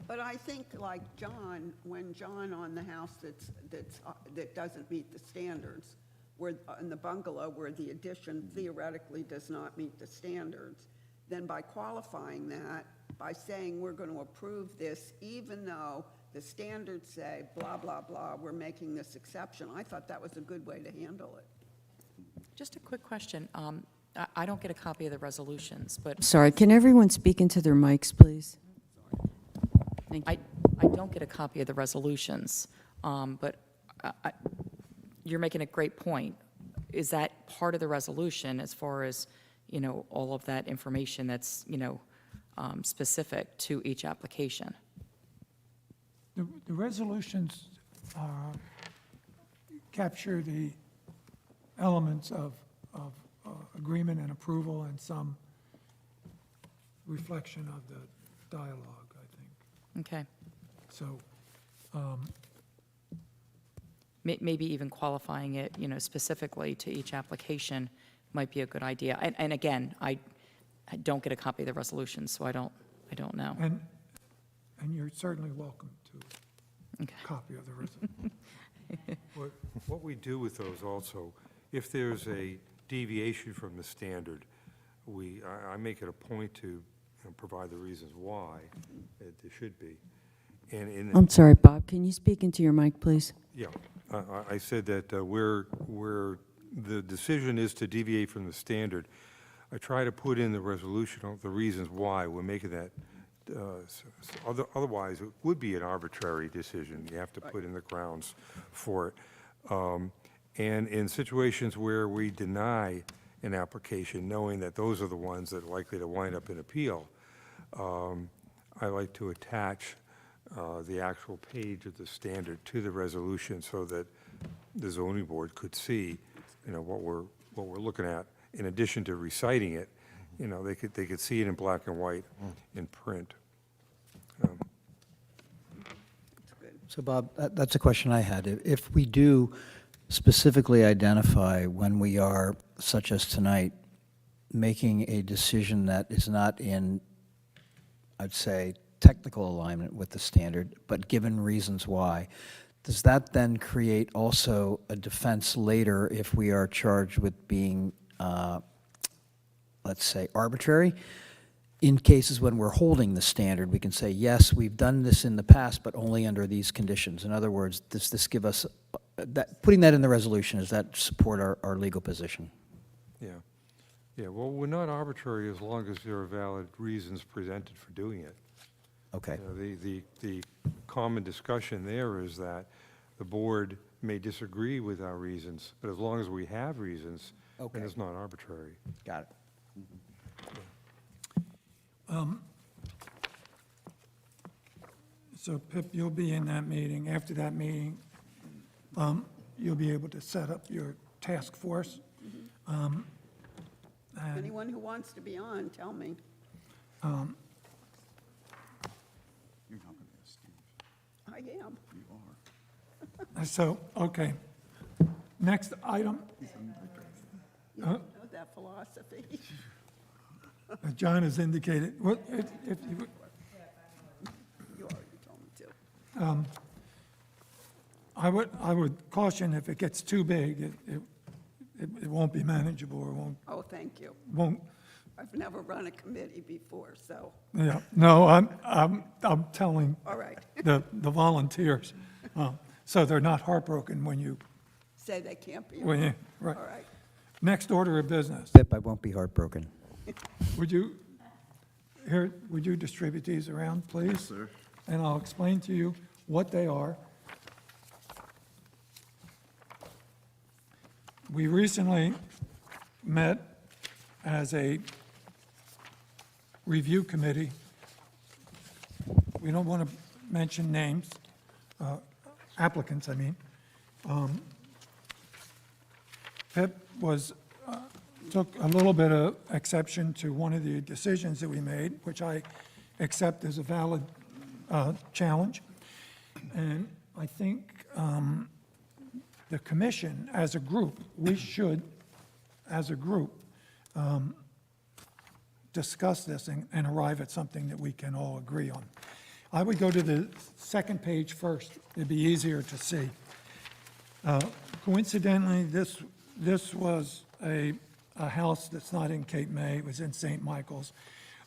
Speaker 2: But I think like John, when John on the house that doesn't meet the standards, where, in the bungalow where the addition theoretically does not meet the standards, then by qualifying that, by saying we're going to approve this, even though the standards say blah, blah, blah, we're making this exception, I thought that was a good way to handle it.
Speaker 7: Just a quick question. I don't get a copy of the resolutions, but
Speaker 4: Sorry, can everyone speak into their mics, please? Thank you.
Speaker 7: I don't get a copy of the resolutions, but you're making a great point. Is that part of the resolution as far as, all of that information that's, specific to each application?
Speaker 3: The resolutions capture the elements of agreement and approval and some reflection of the dialogue, I think.
Speaker 7: Okay.
Speaker 3: So,
Speaker 7: Maybe even qualifying it, specifically to each application might be a good idea. And again, I don't get a copy of the resolution, so I don't know.
Speaker 3: and you're certainly welcome to a copy of the resolution.
Speaker 16: What we do with those also, if there's a deviation from the standard, I make it a point to provide the reasons why there should be. And
Speaker 4: I'm sorry, Bob, can you speak into your mic, please?
Speaker 16: Yeah, I said that where the decision is to deviate from the standard, I try to put in the resolution the reasons why we're making that. Otherwise, it would be an arbitrary decision. You have to put in the grounds for it. And in situations where we deny an application, knowing that those are the ones that are likely to wind up in appeal, I like to attach the actual page of the standard to the resolution so that the zoning board could see, what we're looking at. In addition to reciting it, they could see it in black and white in print.
Speaker 10: So Bob, that's a question I had. If we do specifically identify when we are, such as tonight, making a decision that is not in, I'd say, technical alignment with the standard, but given reasons why, does that then create also a defense later if we are charged with being, let's say, arbitrary? In cases when we're holding the standard, we can say, yes, we've done this in the past, but only under these conditions. In other words, does this give us, putting that in the resolution, does that support our legal position?
Speaker 16: Yeah. Yeah, well, we're not arbitrary as long as there are valid reasons presented for doing it.
Speaker 10: Okay.
Speaker 16: The common discussion there is that the board may disagree with our reasons, but as long as we have reasons, then it's not arbitrary.
Speaker 10: Got it.
Speaker 3: So Pip, you'll be in that meeting. After that meeting, you'll be able to set up your task force. And,
Speaker 2: Anyone who wants to be on, tell me.
Speaker 1: You're not going to ask Steve.
Speaker 2: I am.
Speaker 1: You are.
Speaker 3: So, okay. Next item,
Speaker 2: You know that philosophy.
Speaker 3: John has indicated, what, if you,
Speaker 2: You already told me to.
Speaker 3: I would caution if it gets too big, it won't be manageable, or
Speaker 2: Oh, thank you.
Speaker 3: won't,
Speaker 2: I've never run a committee before, so,
Speaker 3: yeah, no, I'm telling
Speaker 2: all right.
Speaker 3: the volunteers, so they're not heartbroken when you,
Speaker 2: Say they can't be.
Speaker 3: when you, right.
Speaker 2: All right.
Speaker 3: Next order of business.
Speaker 8: Pip, I won't be heartbroken.
Speaker 3: Would you distribute these around, please?
Speaker 1: Yes, sir.
Speaker 3: And I'll explain to you what they are. We recently met as a review committee. We don't want to mention names, applicants, I mean. Pip took a little bit of exception to one of the decisions that we made, which I accept as a valid challenge. And I think the commission, as a group, we should, as a group, discuss this and arrive at something that we can all agree on. I would go to the second page first. It'd be easier to see. Coincidentally, this was a house that's not in Cape May. It was in St. Michael's.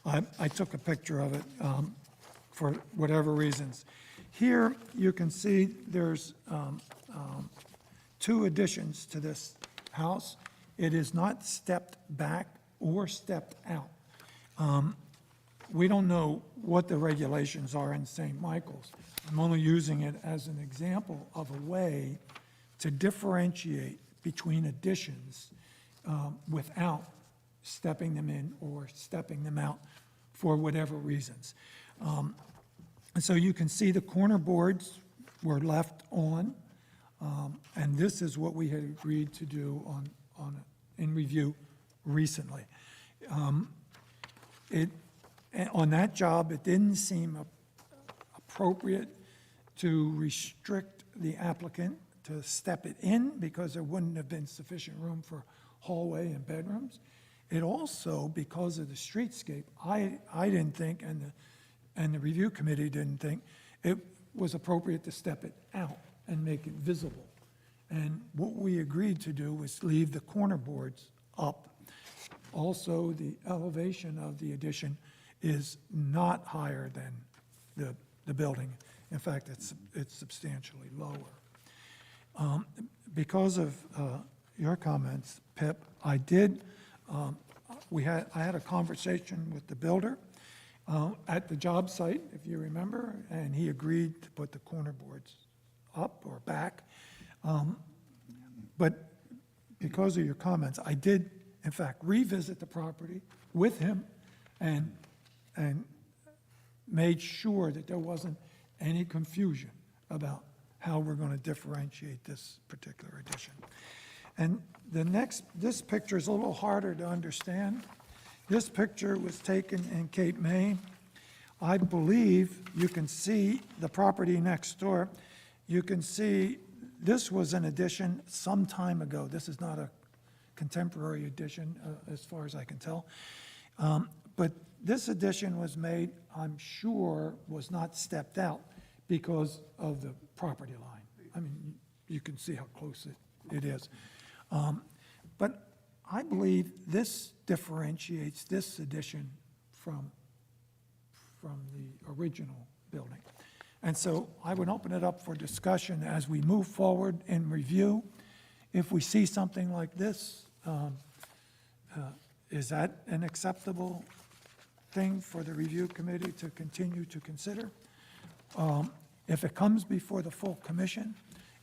Speaker 3: I took a picture of it for whatever reasons. Here, you can see there's two additions to this house. It is not stepped back or stepped out. We don't know what the regulations are in St. Michael's. I'm only using it as an example of a way to differentiate between additions without stepping them in or stepping them out for whatever reasons. And so you can see the corner boards were left on, and this is what we had agreed to do in review recently. On that job, it didn't seem appropriate to restrict the applicant to step it in because there wouldn't have been sufficient room for hallway and bedrooms. It also, because of the streetscape, I didn't think, and the review committee didn't think, it was appropriate to step it out and make it visible. And what we agreed to do was leave the corner boards up. Also, the elevation of the addition is not higher than the building. In fact, it's substantially lower. Because of your comments, Pip, I had a conversation with the builder at the job site, if you remember, and he agreed to put the corner boards up or back. But because of your comments, I did, in fact, revisit the property with him and made sure that there wasn't any confusion about how we're going to differentiate this particular addition. And this picture is a little harder to understand. This picture was taken in Cape May. I believe you can see the property next door. You can see this was an addition some time ago. This is not a contemporary addition, as far as I can tell. But this addition was made, I'm sure, was not stepped out because of the property line. I mean, you can see how close it is. But I believe this differentiates this addition from the original building. And so I would open it up for discussion as we move forward in review. If we see something like this, is that an acceptable thing for the review committee to continue to consider? If it comes before the full commission,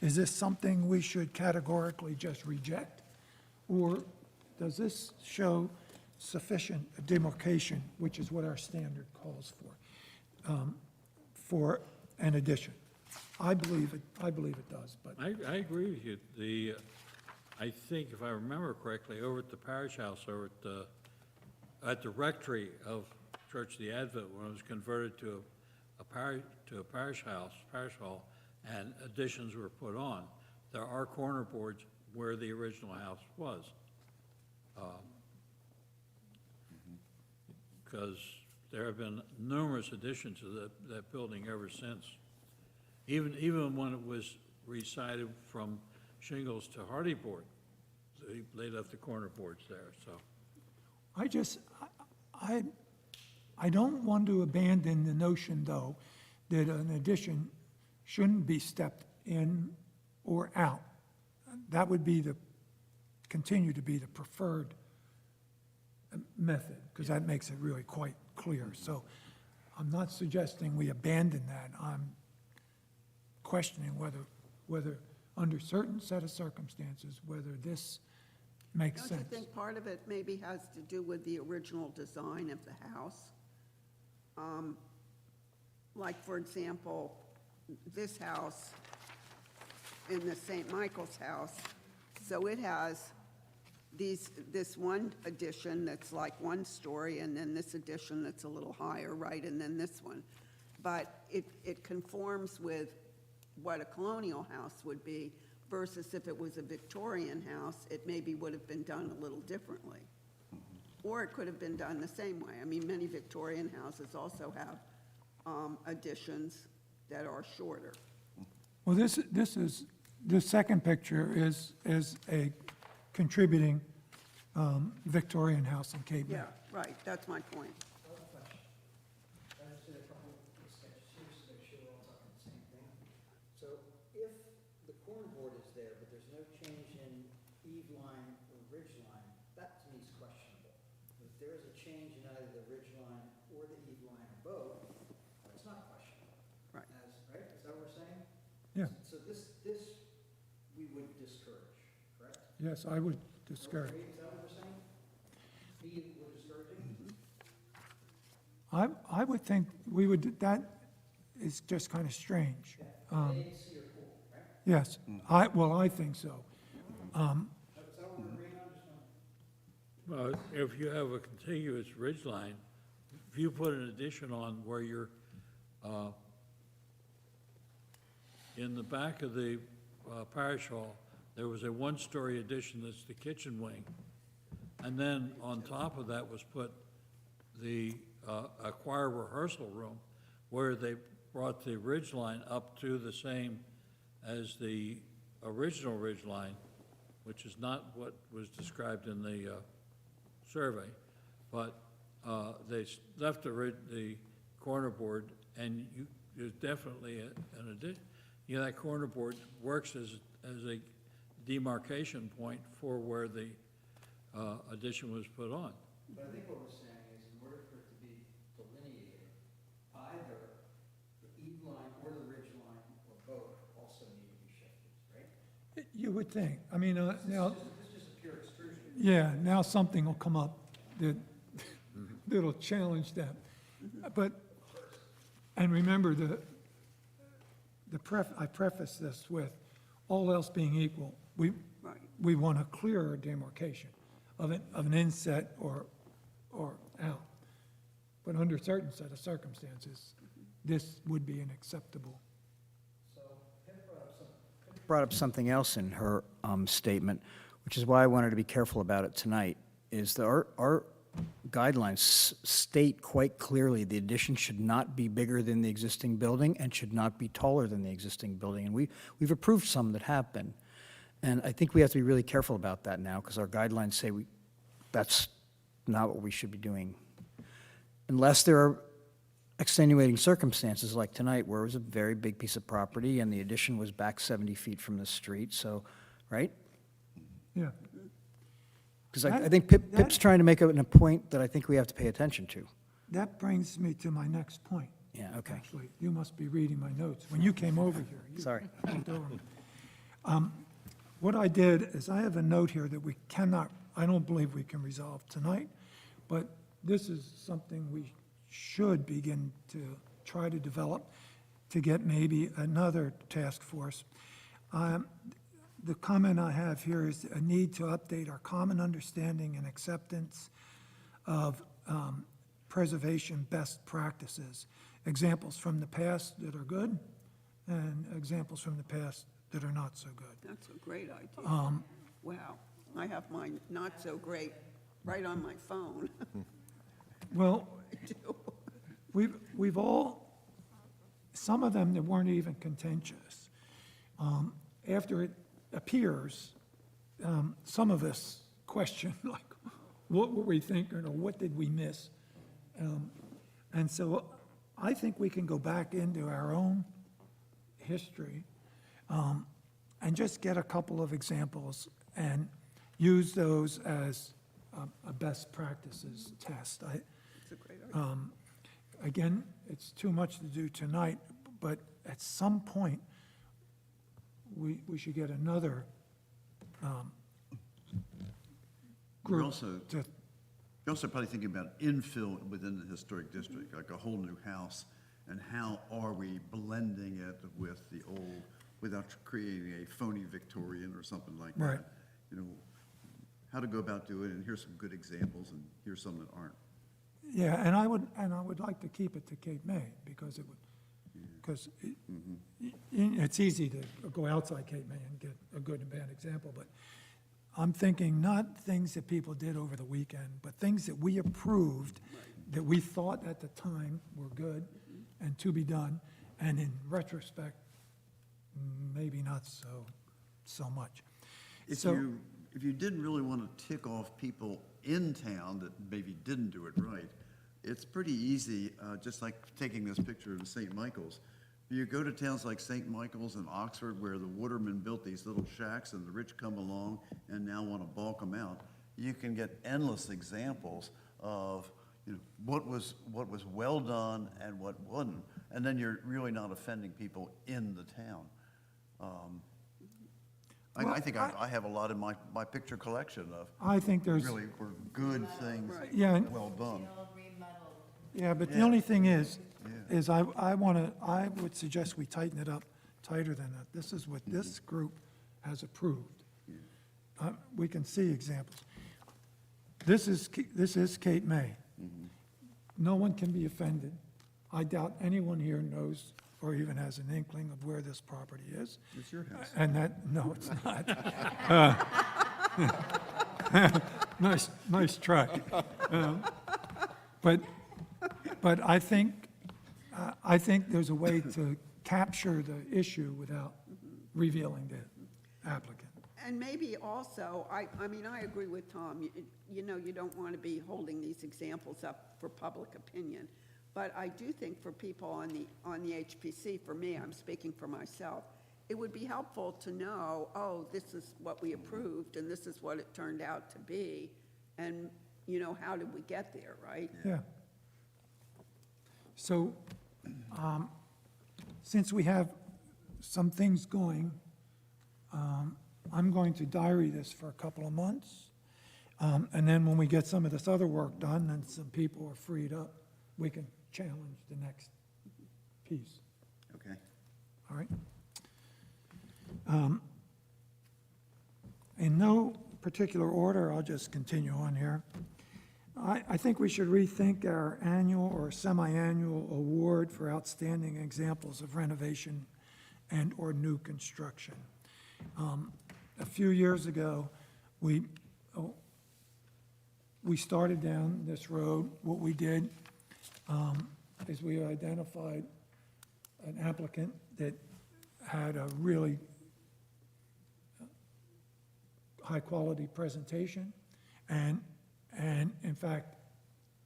Speaker 3: is this something we should categorically just reject? Or does this show sufficient demarcation, which is what our standard calls for an addition? I believe it does, but.
Speaker 9: I agree with you. I think, if I remember correctly, over at the parish house, over at the rectory of Church of the Advent, when it was converted to a parish hall, and additions were put on, there are corner boards where the original house was. Because there have been numerous additions to that building ever since. Even when it was resided from shingles to hardy board. they left the corner boards there, so.
Speaker 3: I don't want to abandon the notion, though, that an addition shouldn't be stepped in or out. That would be continue to be the preferred method, because that makes it really quite clear. So I'm not suggesting we abandon that. I'm questioning whether under certain set of circumstances, whether this makes
Speaker 2: Don't
Speaker 3: sense.
Speaker 2: you think part of it maybe has to do with the original design of the house? Like, for example, this house in the St. Michael's house, so it has this one addition that's like one story, and then this addition that's a little higher, right, and then this one. But it conforms with what a colonial house would be, versus if it was a Victorian house, it maybe would have been done a little differently. Or it could have been done the same way. I mean, many Victorian houses also have additions that are shorter.
Speaker 3: Well, this second picture is a contributing Victorian house in Cape May.
Speaker 2: Yeah, right, that's my point.
Speaker 10: So if the corner board is there, but there's no change in eave line or ridge line, that to me is questionable. If there is a change in either the ridge line or the eave line or both, that's not questionable.
Speaker 2: Right.
Speaker 10: Right? Is that what we're saying?
Speaker 3: Yeah.
Speaker 10: So this we would discourage, correct?
Speaker 3: Yes, I would discourage.
Speaker 10: Is that what we're saying? We're discouraging?
Speaker 3: I would think we would, that is just kind of strange. Yes, I think so.
Speaker 9: Well, if you have a contiguous ridge line, if you put an addition on where you're, in the back of the parish hall, there was a one-story addition that's the kitchen wing. And then on top of that was put the a choir rehearsal room, where they brought the ridge line up to the same as the original ridge line, which is not what was described in the survey, but they left the corner board, and there's definitely an addition. You know, that corner board works as a demarcation point for where the addition was put on.
Speaker 10: But I think what we're saying is, in order for it to be delineated, either the eave line or the ridge line or both also need to be shifted, right?
Speaker 3: You would think. I mean, now,
Speaker 10: This is just a pure extrusion.
Speaker 3: yeah, now something will come up that'll challenge that. But, and remember, I preface this with, all else being equal, we want a clearer demarcation of an inset or out. But under certain set of circumstances, this would be an acceptable.
Speaker 10: Brought up something else in her statement, which is why I wanted to be careful about it tonight, is that our guidelines state quite clearly the addition should not be bigger than the existing building and should not be taller than the existing building. And we've approved some that have been. And I think we have to be really careful about that now, because our guidelines say that's not what we should be doing. Unless there are extenuating circumstances like tonight, where it was a very big piece of property and the addition was back 70 feet from the street, so, right?
Speaker 3: Yeah.
Speaker 10: Because I think Pip's trying to make a point that I think we have to pay attention to.
Speaker 3: That brings me to my next point.
Speaker 10: Yeah, okay.
Speaker 3: Actually, you must be reading my notes. When you came over here.
Speaker 10: Sorry.
Speaker 3: looked over them. What I did is I have a note here that I don't believe we can resolve tonight, but this is something we should begin to try to develop to get maybe another task force. The comment I have here is a need to update our common understanding and acceptance of preservation best practices, examples from the past that are good and examples from the past that are not so good.
Speaker 2: That's a great idea. Wow, I have mine not so great right on my phone.
Speaker 3: Well, we've all, some of them that weren't even contentious. After it appears some of us question, like, what were we thinking, or what did we miss? And so I think we can go back into our own history and just get a couple of examples and use those as a best practices test.
Speaker 2: It's a great idea.
Speaker 3: Again, it's too much to do tonight, but at some point, we should get another
Speaker 1: We're
Speaker 3: group
Speaker 1: also,
Speaker 3: to,
Speaker 1: you're also probably thinking about infill within the historic district, like a whole new house, and how are we blending it with the old, without creating a phony Victorian or something like that?
Speaker 3: Right.
Speaker 1: You know, how to go about doing it, and here's some good examples, and here's some that aren't.
Speaker 3: yeah, and I would like to keep it to Cape May, because it would, because it's easy to go outside Cape May and get a good and bad example, but I'm thinking not things that people did over the weekend, but things that we approved, that we thought at the time were good and to be done, and in retrospect, maybe not so much.
Speaker 1: If
Speaker 3: So-
Speaker 1: you didn't really want to tick off people in town that maybe didn't do it right, it's pretty easy, just like taking this picture of St. Michael's. You go to towns like St. Michael's and Oxford, where the Watermen built these little shacks and the rich come along and now want to bulk them out. You can get endless examples of, you know, what was well done and what wasn't, and then you're really not offending people in the town. I think I have a lot in my picture collection of
Speaker 3: I think there's,
Speaker 1: really were good things,
Speaker 3: Yeah, and-
Speaker 1: well done.
Speaker 3: yeah, but the
Speaker 1: Yeah.
Speaker 3: only thing is I would suggest we tighten it up tighter than that. This is what this group has approved. We can see examples. This is Cape May. No one can be offended. I doubt anyone here knows or even has an inkling of where this property is.
Speaker 1: It's your house.
Speaker 3: And that, no, it's not. Nice try. But I think there's a way to capture the issue without revealing the applicant.
Speaker 2: And maybe also, I mean, I agree with Tom, you know, you don't want to be holding these examples up for public opinion. But I do think for people on the HPC, for me, I'm speaking for myself, it would be helpful to know, oh, this is what we approved, and this is what it turned out to be, and, you know, how did we get there, right?
Speaker 3: Yeah. So, since we have some things going, I'm going to diary this for a couple of months. And then when we get some of this other work done and some people are freed up, we can challenge the next piece.
Speaker 1: Okay.
Speaker 3: All right? In no particular order, I'll just continue on here. I think we should rethink our annual or semi-annual award for outstanding examples of renovation and/or new construction. A few years ago, we started down this road. What we did is we identified an applicant that had a really high-quality presentation and in fact,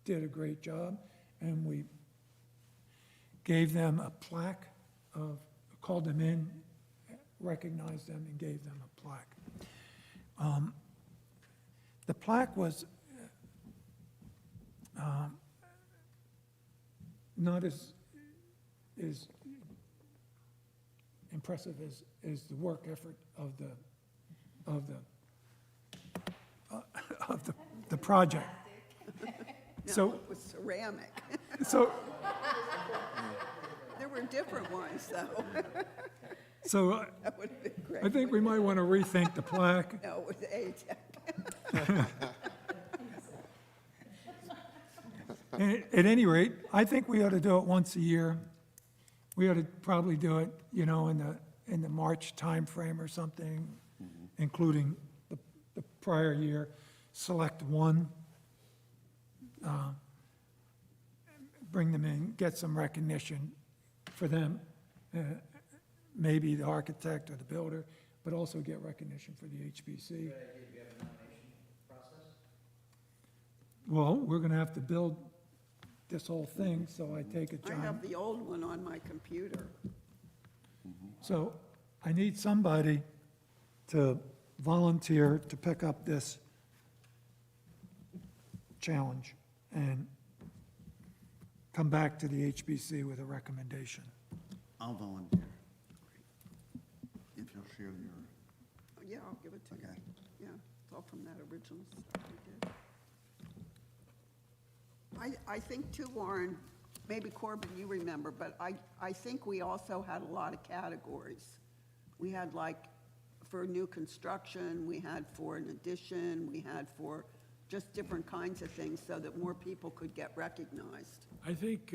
Speaker 3: did a great job. And we gave them a plaque called them in, recognized them, and gave them a plaque. The plaque was not as impressive as the work effort of the project.
Speaker 2: No, it was ceramic.
Speaker 3: So
Speaker 2: There were different ones, though.
Speaker 3: So
Speaker 2: That would have been great.
Speaker 3: I think we might want to rethink the plaque.
Speaker 2: No, with ATEC.
Speaker 3: At any rate, I think we ought to do it once a year. We ought to probably do it, you know, in the March timeframe or something, including the prior year. Select one, bring them in, get some recognition for them. Maybe the architect or the builder, but also get recognition for the HPC. Well, we're going to have to build this whole thing, so I take it,
Speaker 2: I
Speaker 3: John.
Speaker 2: have the old one on my computer.
Speaker 3: So I need somebody to volunteer to pick up this challenge and come back to the HBC with a recommendation.
Speaker 1: I'll volunteer. If you'll share your,
Speaker 2: Yeah, I'll give it to you.
Speaker 1: Okay.
Speaker 2: Yeah, it's all from that original stuff we did. I think too, Warren, maybe Corbin, you remember, but I think we also had a lot of categories. We had like for new construction, we had for an addition, we had for just different kinds of things so that more people could get recognized.
Speaker 9: I think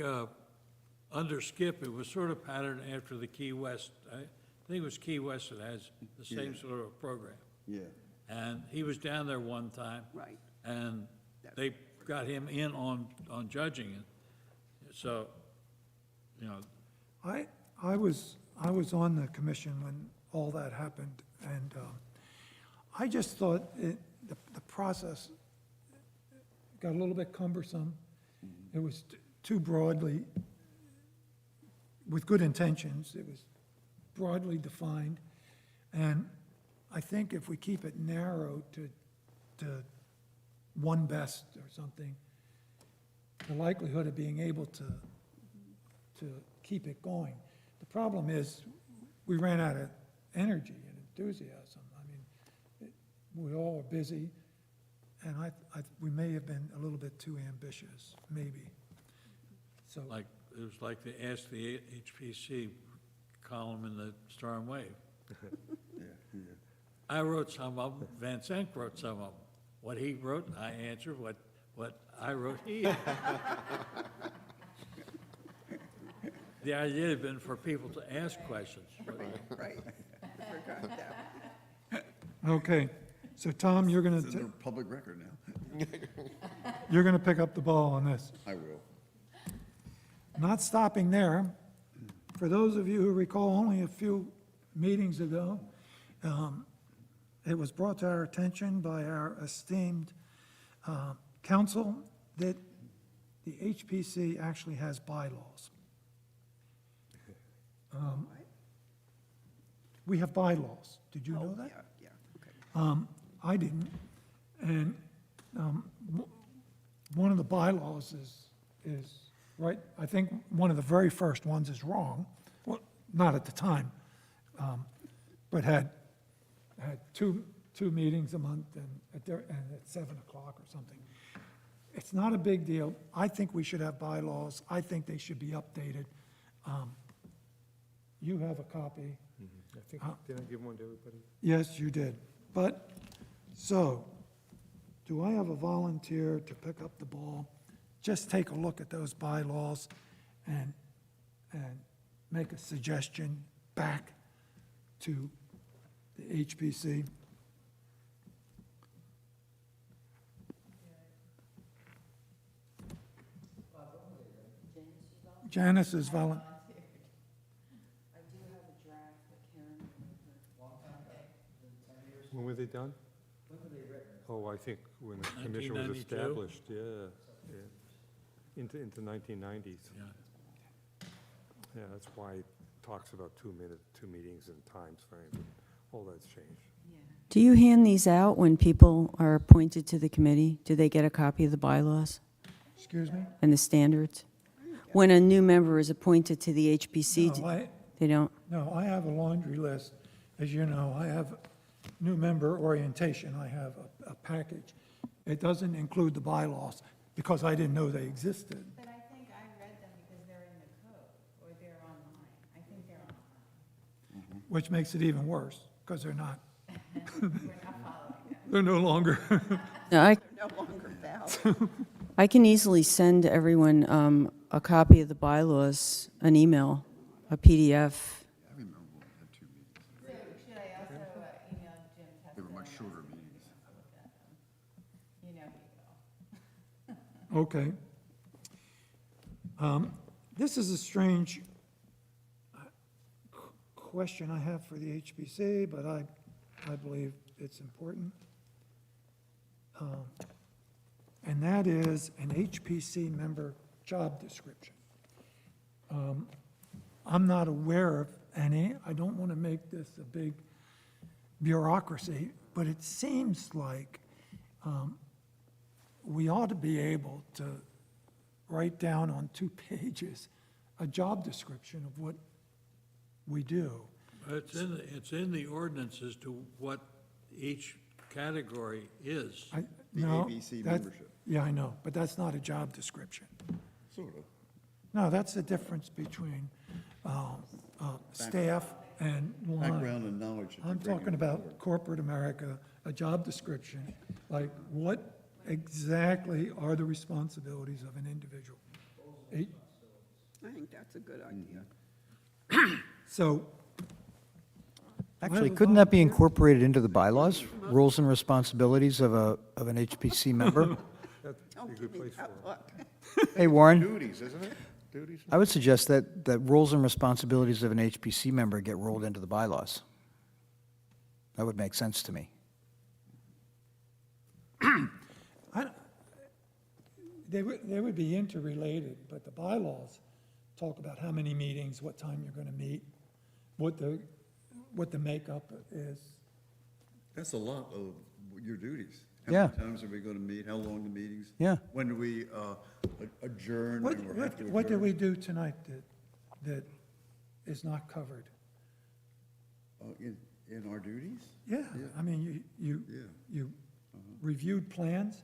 Speaker 9: under Skip, it was sort of patterned after the Key West. I think it was Key West that has the same
Speaker 1: Yeah.
Speaker 9: sort of program.
Speaker 1: yeah.
Speaker 9: And he was down there one time.
Speaker 2: Right.
Speaker 9: And they got him in on judging it. So, you know,
Speaker 3: I was on the commission when all that happened, and I just thought the process got a little bit cumbersome. It was too broadly, with good intentions, it was broadly defined. And I think if we keep it narrow to one best or something, the likelihood of being able to keep it going. The problem is, we ran out of energy and enthusiasm. I mean, we all are busy, and we may have been a little bit too ambitious, maybe. So,
Speaker 9: like, it was like they asked the HPC column in the Star and Wave.
Speaker 1: Yeah.
Speaker 9: I wrote some of them, Van Zandt wrote some of them. What he wrote, I answered. What I wrote, he answered. The idea had been for people to ask questions.
Speaker 2: Right. I forgot that.
Speaker 3: okay, so Tom, you're
Speaker 1: It's
Speaker 3: gonna,
Speaker 1: in the public record now.
Speaker 3: you're gonna pick up the ball on this.
Speaker 1: I will.
Speaker 3: Not stopping there, for those of you who recall only a few meetings ago, it was brought to our attention by our esteemed council that the HPC actually has bylaws. We have bylaws. Did you know that?
Speaker 2: Yeah, okay.
Speaker 3: I didn't. And one of the bylaws is right, I think one of the very first ones is wrong. Well, not at the time, but had two meetings a month and at 7 o'clock or something. It's not a big deal. I think we should have bylaws. I think they should be updated. You have a copy.
Speaker 16: I think, did I give one to everybody?
Speaker 3: Yes, you did. But, so, do I have a volunteer to pick up the ball? Just take a look at those bylaws and make a suggestion back to the HPC. Janice is volunteering.
Speaker 16: When were they done? Oh, I think when the commission was
Speaker 9: 1992?
Speaker 16: established, yeah. Into 1990s.
Speaker 9: Yeah.
Speaker 16: Yeah, that's why it talks about 2 meetings and times frame. All that's changed.
Speaker 4: Do you hand these out when people are appointed to the committee? Do they get a copy of the bylaws
Speaker 3: Excuse me?
Speaker 4: and the standards? When a new member is appointed to the HPC,
Speaker 3: No,
Speaker 4: they don't?
Speaker 3: No, I have a laundry list. As you know, I have new member orientation. I have a package. It doesn't include the bylaws because I didn't know they existed,
Speaker 5: But I think I read them because they're in the code, or they're online. I think they're online.
Speaker 3: which makes it even worse because they're not.
Speaker 5: We're not following them.
Speaker 3: They're no longer.
Speaker 4: No,
Speaker 2: No longer valid.
Speaker 4: I can easily send everyone a copy of the bylaws, an email, a PDF.
Speaker 1: I remember when we had 2 meetings.
Speaker 5: Should I also email Jim Testa?
Speaker 1: They were much shorter meetings.
Speaker 5: You know he will.
Speaker 3: Okay. This is a strange question I have for the HBC, but I believe it's important. And that is an HPC member job description. I'm not aware of any. I don't want to make this a big bureaucracy, but it seems like we ought to be able to write down on 2 pages a job description of what we do.
Speaker 9: It's in the ordinance as to what each category is.
Speaker 1: The
Speaker 3: No,
Speaker 1: ABC
Speaker 3: that-
Speaker 1: membership.
Speaker 3: Yeah, I know, but that's not a job description.
Speaker 1: Sort of.
Speaker 3: No, that's the difference between staff and line.
Speaker 1: Background and knowledge that you
Speaker 3: I'm
Speaker 1: bring
Speaker 3: talking
Speaker 1: on board.
Speaker 3: about corporate America, a job description, like what exactly are the responsibilities of an individual?
Speaker 2: I think that's a good idea.
Speaker 3: So.
Speaker 10: Actually, couldn't that be incorporated into the bylaws, rules and responsibilities of an HPC member?
Speaker 2: Don't give me that look.
Speaker 10: Hey, Warren,
Speaker 6: Duties, isn't it? Duties?
Speaker 10: I would suggest that rules and responsibilities of an HPC member get rolled into the bylaws. That would make sense to me.
Speaker 3: They would be interrelated, but the bylaws talk about how many meetings, what time you're going to meet, what the makeup is.
Speaker 1: That's a lot of your duties.
Speaker 10: Yeah.
Speaker 1: How many times are we going to meet? How long the meetings?
Speaker 10: Yeah.
Speaker 1: When do we adjourn?
Speaker 3: What,
Speaker 1: and we'll have to
Speaker 3: what did
Speaker 1: adjourn?
Speaker 3: we do tonight that is not covered?
Speaker 1: In our duties?
Speaker 3: Yeah, I mean, you reviewed plans,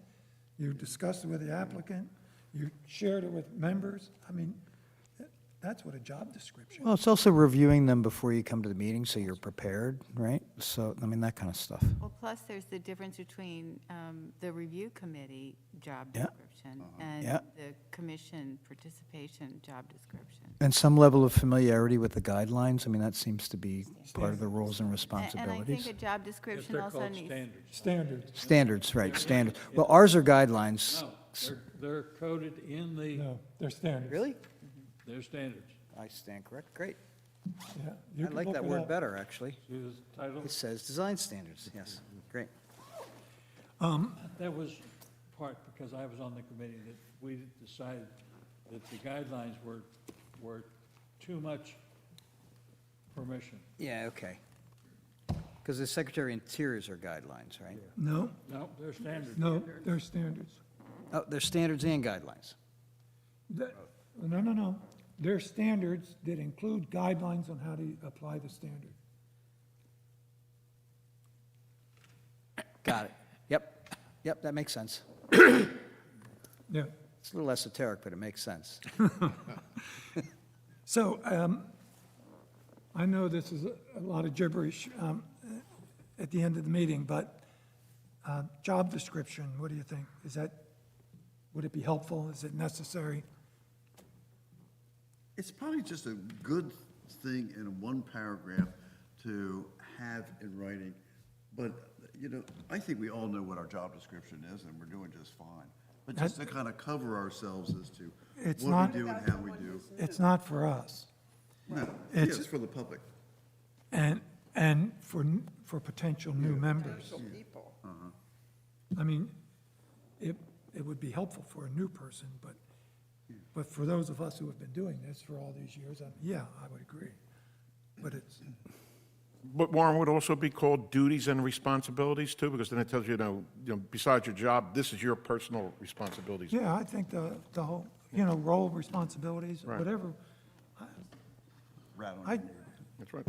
Speaker 3: you discussed it with the applicant, you shared it with members. I mean, that's what a job description.
Speaker 10: Well, it's also reviewing them before you come to the meeting, so you're prepared, right? So, I mean, that kind of stuff.
Speaker 5: Well, plus there's the difference between the review committee job
Speaker 10: Yeah.
Speaker 5: description and
Speaker 10: Yeah.
Speaker 5: the commission participation job description.
Speaker 10: And some level of familiarity with the guidelines, I mean, that seems to be part of the roles and
Speaker 5: And I
Speaker 10: responsibilities.
Speaker 5: think a job
Speaker 9: Yes,
Speaker 5: description
Speaker 9: they're
Speaker 5: also
Speaker 9: called
Speaker 5: needs.
Speaker 9: standards.
Speaker 3: Standards.
Speaker 10: Standards, right, standards. Well, ours are guidelines.
Speaker 9: No, they're coded in the,
Speaker 3: No, they're standards.
Speaker 10: Really?
Speaker 9: they're standards.
Speaker 10: I stand correct, great.
Speaker 3: Yeah, you
Speaker 10: I
Speaker 3: can
Speaker 10: like
Speaker 3: look
Speaker 10: that
Speaker 3: it
Speaker 10: word
Speaker 3: up.
Speaker 10: better, actually.
Speaker 9: See the title?
Speaker 10: It says design standards, yes, great.
Speaker 9: That was part because I was on the committee that we decided that the guidelines were too much permission.
Speaker 10: Yeah, okay. Because the Secretary of Interior's are guidelines, right?
Speaker 3: No,
Speaker 9: No, they're standards.
Speaker 3: no, they're standards.
Speaker 10: Oh, they're standards and guidelines.
Speaker 3: No. They're standards that include guidelines on how to apply the standard.
Speaker 10: Got it. Yep, that makes sense.
Speaker 3: Yeah.
Speaker 10: It's a little esoteric, but it makes sense.
Speaker 3: So, I know this is a lot of gibberish at the end of the meeting, but job description, what do you think? Would it be helpful? Is it necessary?
Speaker 1: It's probably just a good thing in one paragraph to have in writing, but, I think we all know what our job description is, and we're doing just fine. But just to kind of cover ourselves as to
Speaker 3: It's
Speaker 1: what
Speaker 3: not-
Speaker 1: we do and how we do.
Speaker 3: It's not for us.
Speaker 1: No,
Speaker 3: It's-
Speaker 1: it's for the public.
Speaker 3: And for potential new members.
Speaker 2: Potential people.
Speaker 3: I mean, it would be helpful for a new person, but for those of us who have been doing this for all these years, yeah, I would agree. But it's,
Speaker 6: But Warren, would also be called duties and responsibilities too, because then it tells you, besides your job, this is your personal responsibilities.
Speaker 3: yeah, I think the whole, role, responsibilities,
Speaker 6: Right.
Speaker 3: whatever.
Speaker 1: Rat on
Speaker 3: I,
Speaker 1: your-
Speaker 6: That's right.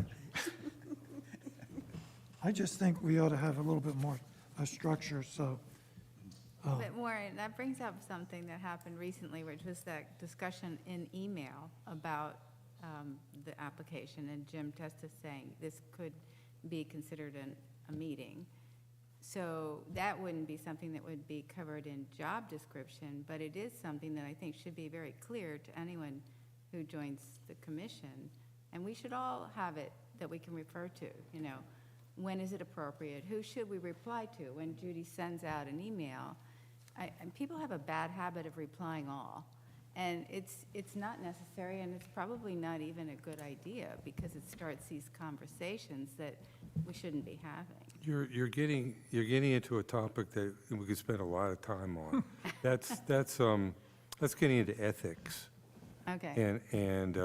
Speaker 3: I just think we ought to have a little bit more structure, so.
Speaker 5: But Warren, that brings up something that happened recently, which was that discussion in email about the application, and Jim Testa saying this could be considered a meeting. So that wouldn't be something that would be covered in job description, but it is something that I think should be very clear to anyone who joins the commission. And we should all have it that we can refer to, when is it appropriate? Who should we reply to? When Judy sends out an email, and people have a bad habit of replying all. And it's not necessary, and it's probably not even a good idea, because it starts these conversations that we shouldn't be having.
Speaker 16: You're getting into a topic that we could spend a lot of time on. That's getting into ethics.
Speaker 5: Okay.
Speaker 16: And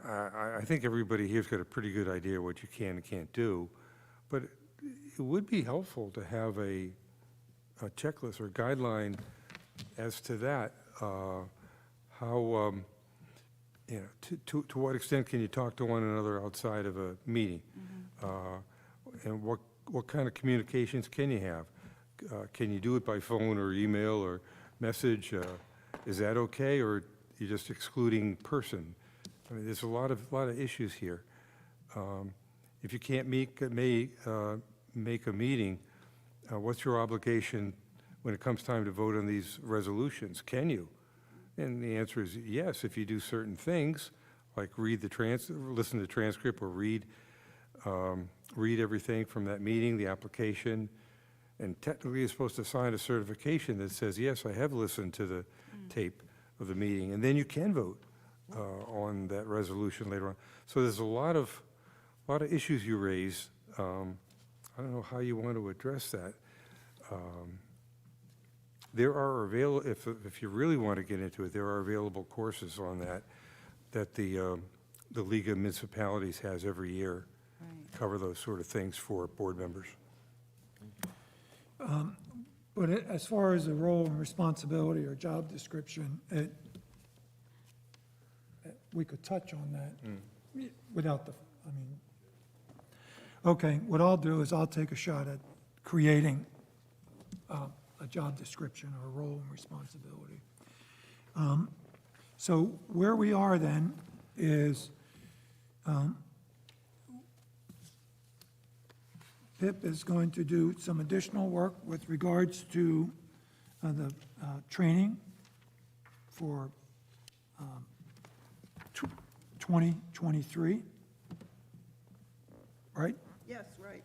Speaker 16: I think everybody here's got a pretty good idea what you can and can't do, but it would be helpful to have a checklist or guideline as to that. How, you know, to what extent can you talk to one another outside of a meeting? And what kind of communications can you have? Can you do it by phone or email or message? Is that okay, or you're just excluding person? I mean, there's a lot of issues here. If you can't make a meeting, what's your obligation when it comes time to vote on these resolutions? Can you? And the answer is yes, if you do certain things, like listen to the transcript, or read everything from that meeting, the application, and technically you're supposed to sign a certification that says, yes, I have listened to the tape of the meeting, and then you can vote on that resolution later on. So there's a lot of issues you raise. I don't know how you want to address that. There are available, if you really want to get into it, there are available courses on that the League of Municipalities has every year.
Speaker 5: Right.
Speaker 16: Cover those sort of things for board members.
Speaker 3: But as far as the role and responsibility or job description, we could touch on that without okay, what I'll do is I'll take a shot at creating a job description or a role and responsibility. So where we are then is Pip is going to do some additional work with regards to the training for 2023, right?
Speaker 2: Yes, right.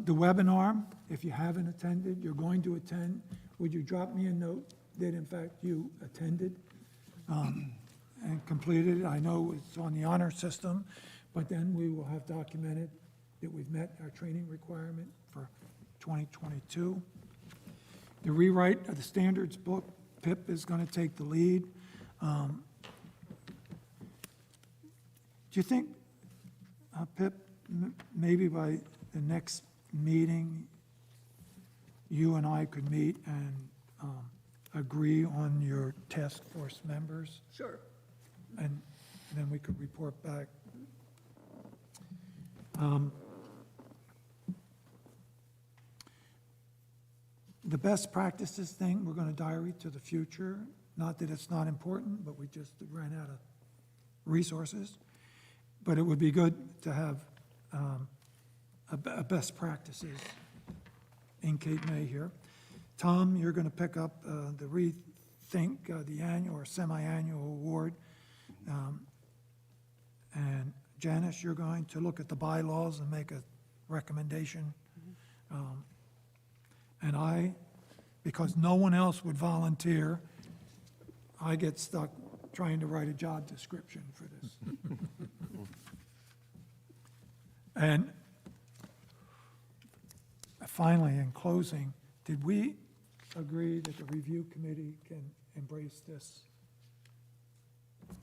Speaker 3: The webinar, if you haven't attended, you're going to attend, would you drop me a note that in fact you attended and completed it? I know it's on the honor system, but then we will have documented that we've met our training requirement for 2022. The rewrite of the standards book, Pip is going to take the lead. Do you think, Pip, maybe by the next meeting, you and I could meet and agree on your task force members?
Speaker 2: Sure.
Speaker 3: And then we could report back. The best practices thing, we're going to diary to the future. Not that it's not important, but we just ran out of resources. But it would be good to have a best practices in Cape May here. Tom, you're going to pick up the Rethink, the annual or semi-annual award. And Janice, you're going to look at the bylaws and make a recommendation. And I, because no one else would volunteer, I get stuck trying to write a job description for this. And finally, in closing, did we agree that the review committee can embrace this,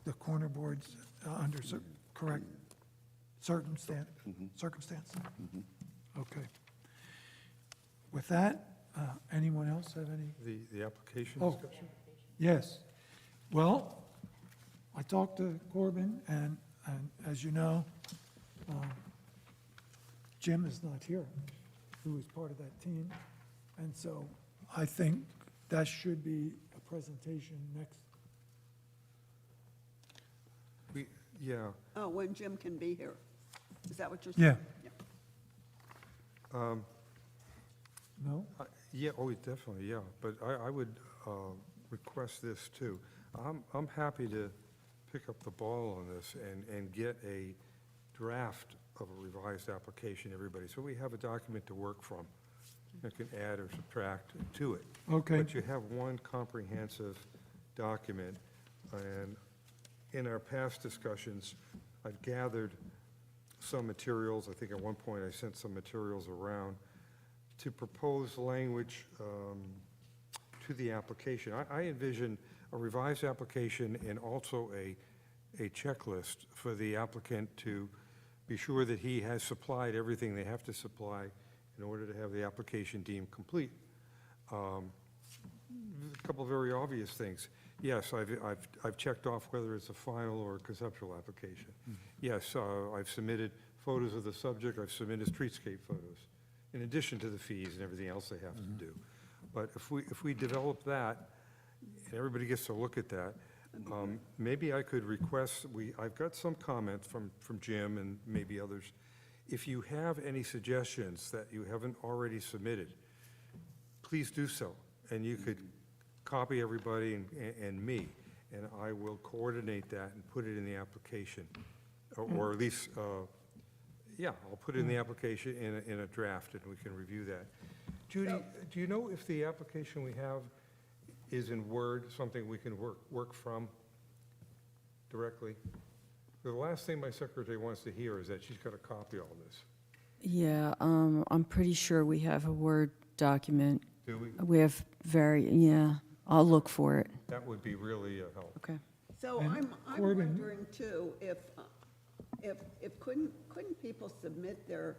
Speaker 3: the corner boards under correct circumstance? Okay. With that, anyone else have any?
Speaker 16: The application
Speaker 3: Oh.
Speaker 16: discussion?
Speaker 3: Yes. Well, I talked to Corbin, and as you know, Jim is not here, who is part of that team. And so I think that should be a presentation next.
Speaker 16: Yeah.
Speaker 2: Oh, when Jim can be here. Is that what you're saying?
Speaker 3: Yeah. No?
Speaker 16: Yeah, oh, definitely, yeah. But I would request this too. I'm happy to pick up the ball on this and get a draft of a revised application, everybody, so we have a document to work from that can add or subtract to it.
Speaker 3: Okay.
Speaker 16: But you have one comprehensive document. And in our past discussions, I've gathered some materials. I think at one point I sent some materials around to propose language to the application. I envision a revised application and also a checklist for the applicant to be sure that he has supplied everything they have to supply in order to have the application deemed complete. A couple of very obvious things. Yes, I've checked off whether it's a final or a conceptual application. Yes, I've submitted photos of the subject, I've submitted streetscape photos, in addition to the fees and everything else they have to do. But if we develop that, and everybody gets to look at that, maybe I could request, I've got some comments from Jim and maybe others. If you have any suggestions that you haven't already submitted, please do so. And you could copy everybody and me, and I will coordinate that and put it in the application. Or at least, yeah, I'll put it in the application in a draft, and we can review that. Judy, do you know if the application we have is in Word, something we can work from directly? The last thing my secretary wants to hear is that she's got to copy all this.
Speaker 4: Yeah, I'm pretty sure we have a Word document.
Speaker 16: Do we?
Speaker 4: We have yeah, I'll look for it.
Speaker 16: That would be really a help.
Speaker 4: Okay.
Speaker 2: So
Speaker 3: And
Speaker 2: I'm
Speaker 3: Corbin-
Speaker 2: wondering too, if couldn't people submit their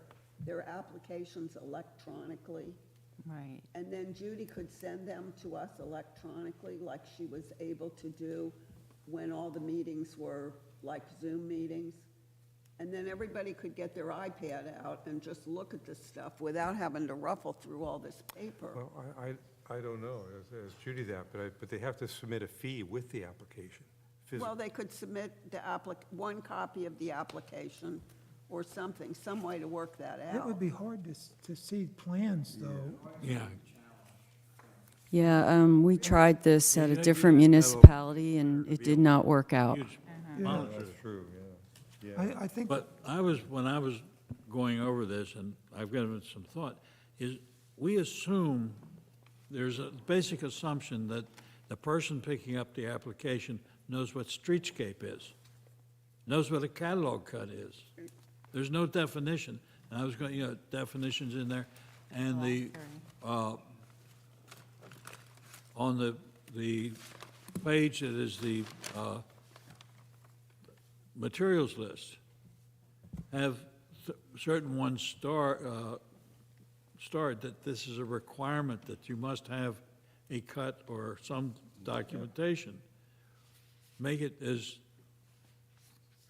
Speaker 2: applications electronically?
Speaker 5: Right.
Speaker 2: And then Judy could send them to us electronically, like she was able to do when all the meetings were like Zoom meetings? And then everybody could get their iPad out and just look at this stuff without having to ruffle through all this paper.
Speaker 16: Well, I don't know, as Judy that, but they have to submit a fee with the application.
Speaker 2: Well, they could submit one copy of the application or something, some way to work that out.
Speaker 3: It would be hard to see plans, though.
Speaker 9: Yeah.
Speaker 4: Yeah, we tried this at a
Speaker 9: Yeah,
Speaker 4: different
Speaker 9: you have
Speaker 4: municipality, and it did not work out.
Speaker 9: Huge
Speaker 3: Yeah.
Speaker 9: amounts of-
Speaker 16: That's true, yeah.
Speaker 3: I think,
Speaker 9: But when I was going over this, and I've given it some thought, is we assume, there's a basic assumption that the person picking up the application knows what streetscape is, knows what a catalog cut is. There's no definition. And I was going, definitions in there, and on the page that is the materials list, have certain ones starred that this is a requirement that you must have a cut or some documentation. Make it as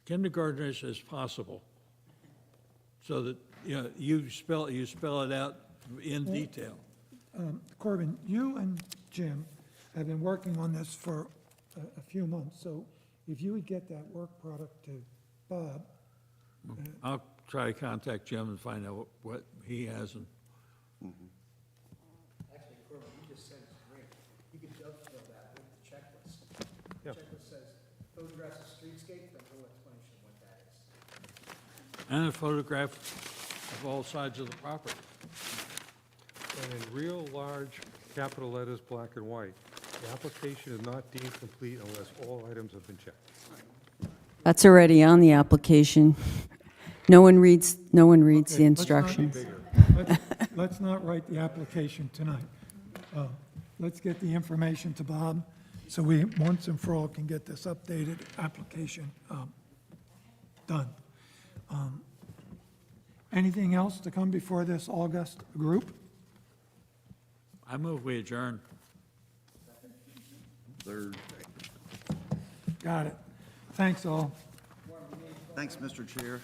Speaker 9: kindergartnerish as possible, so that, you spell it out in detail.
Speaker 3: Corbin, you and Jim have been working on this for a few months, so if you would get that work product to Bob,
Speaker 9: I'll try to contact Jim and find out what he has, and
Speaker 10: Actually, Corbin, you just said it's great. You could dovetail that with the checklist.
Speaker 16: Yeah.
Speaker 10: The checklist says photographs of streetscape, and a little explanation of what that is.
Speaker 9: and a photograph of all sides of the property.
Speaker 16: And in real large capital letters, black and white, the application is not deemed complete unless all items have been checked.
Speaker 4: That's already on the application. No one reads the
Speaker 3: Okay, let's not-
Speaker 4: instructions.
Speaker 3: Let's not write the application tonight. Let's get the information to Bob, so we, once and for all, can get this updated application done. Anything else to come before this August group?
Speaker 9: I move we adjourn.
Speaker 3: Got it. Thanks, all.
Speaker 1: Thanks, Mr. Chair.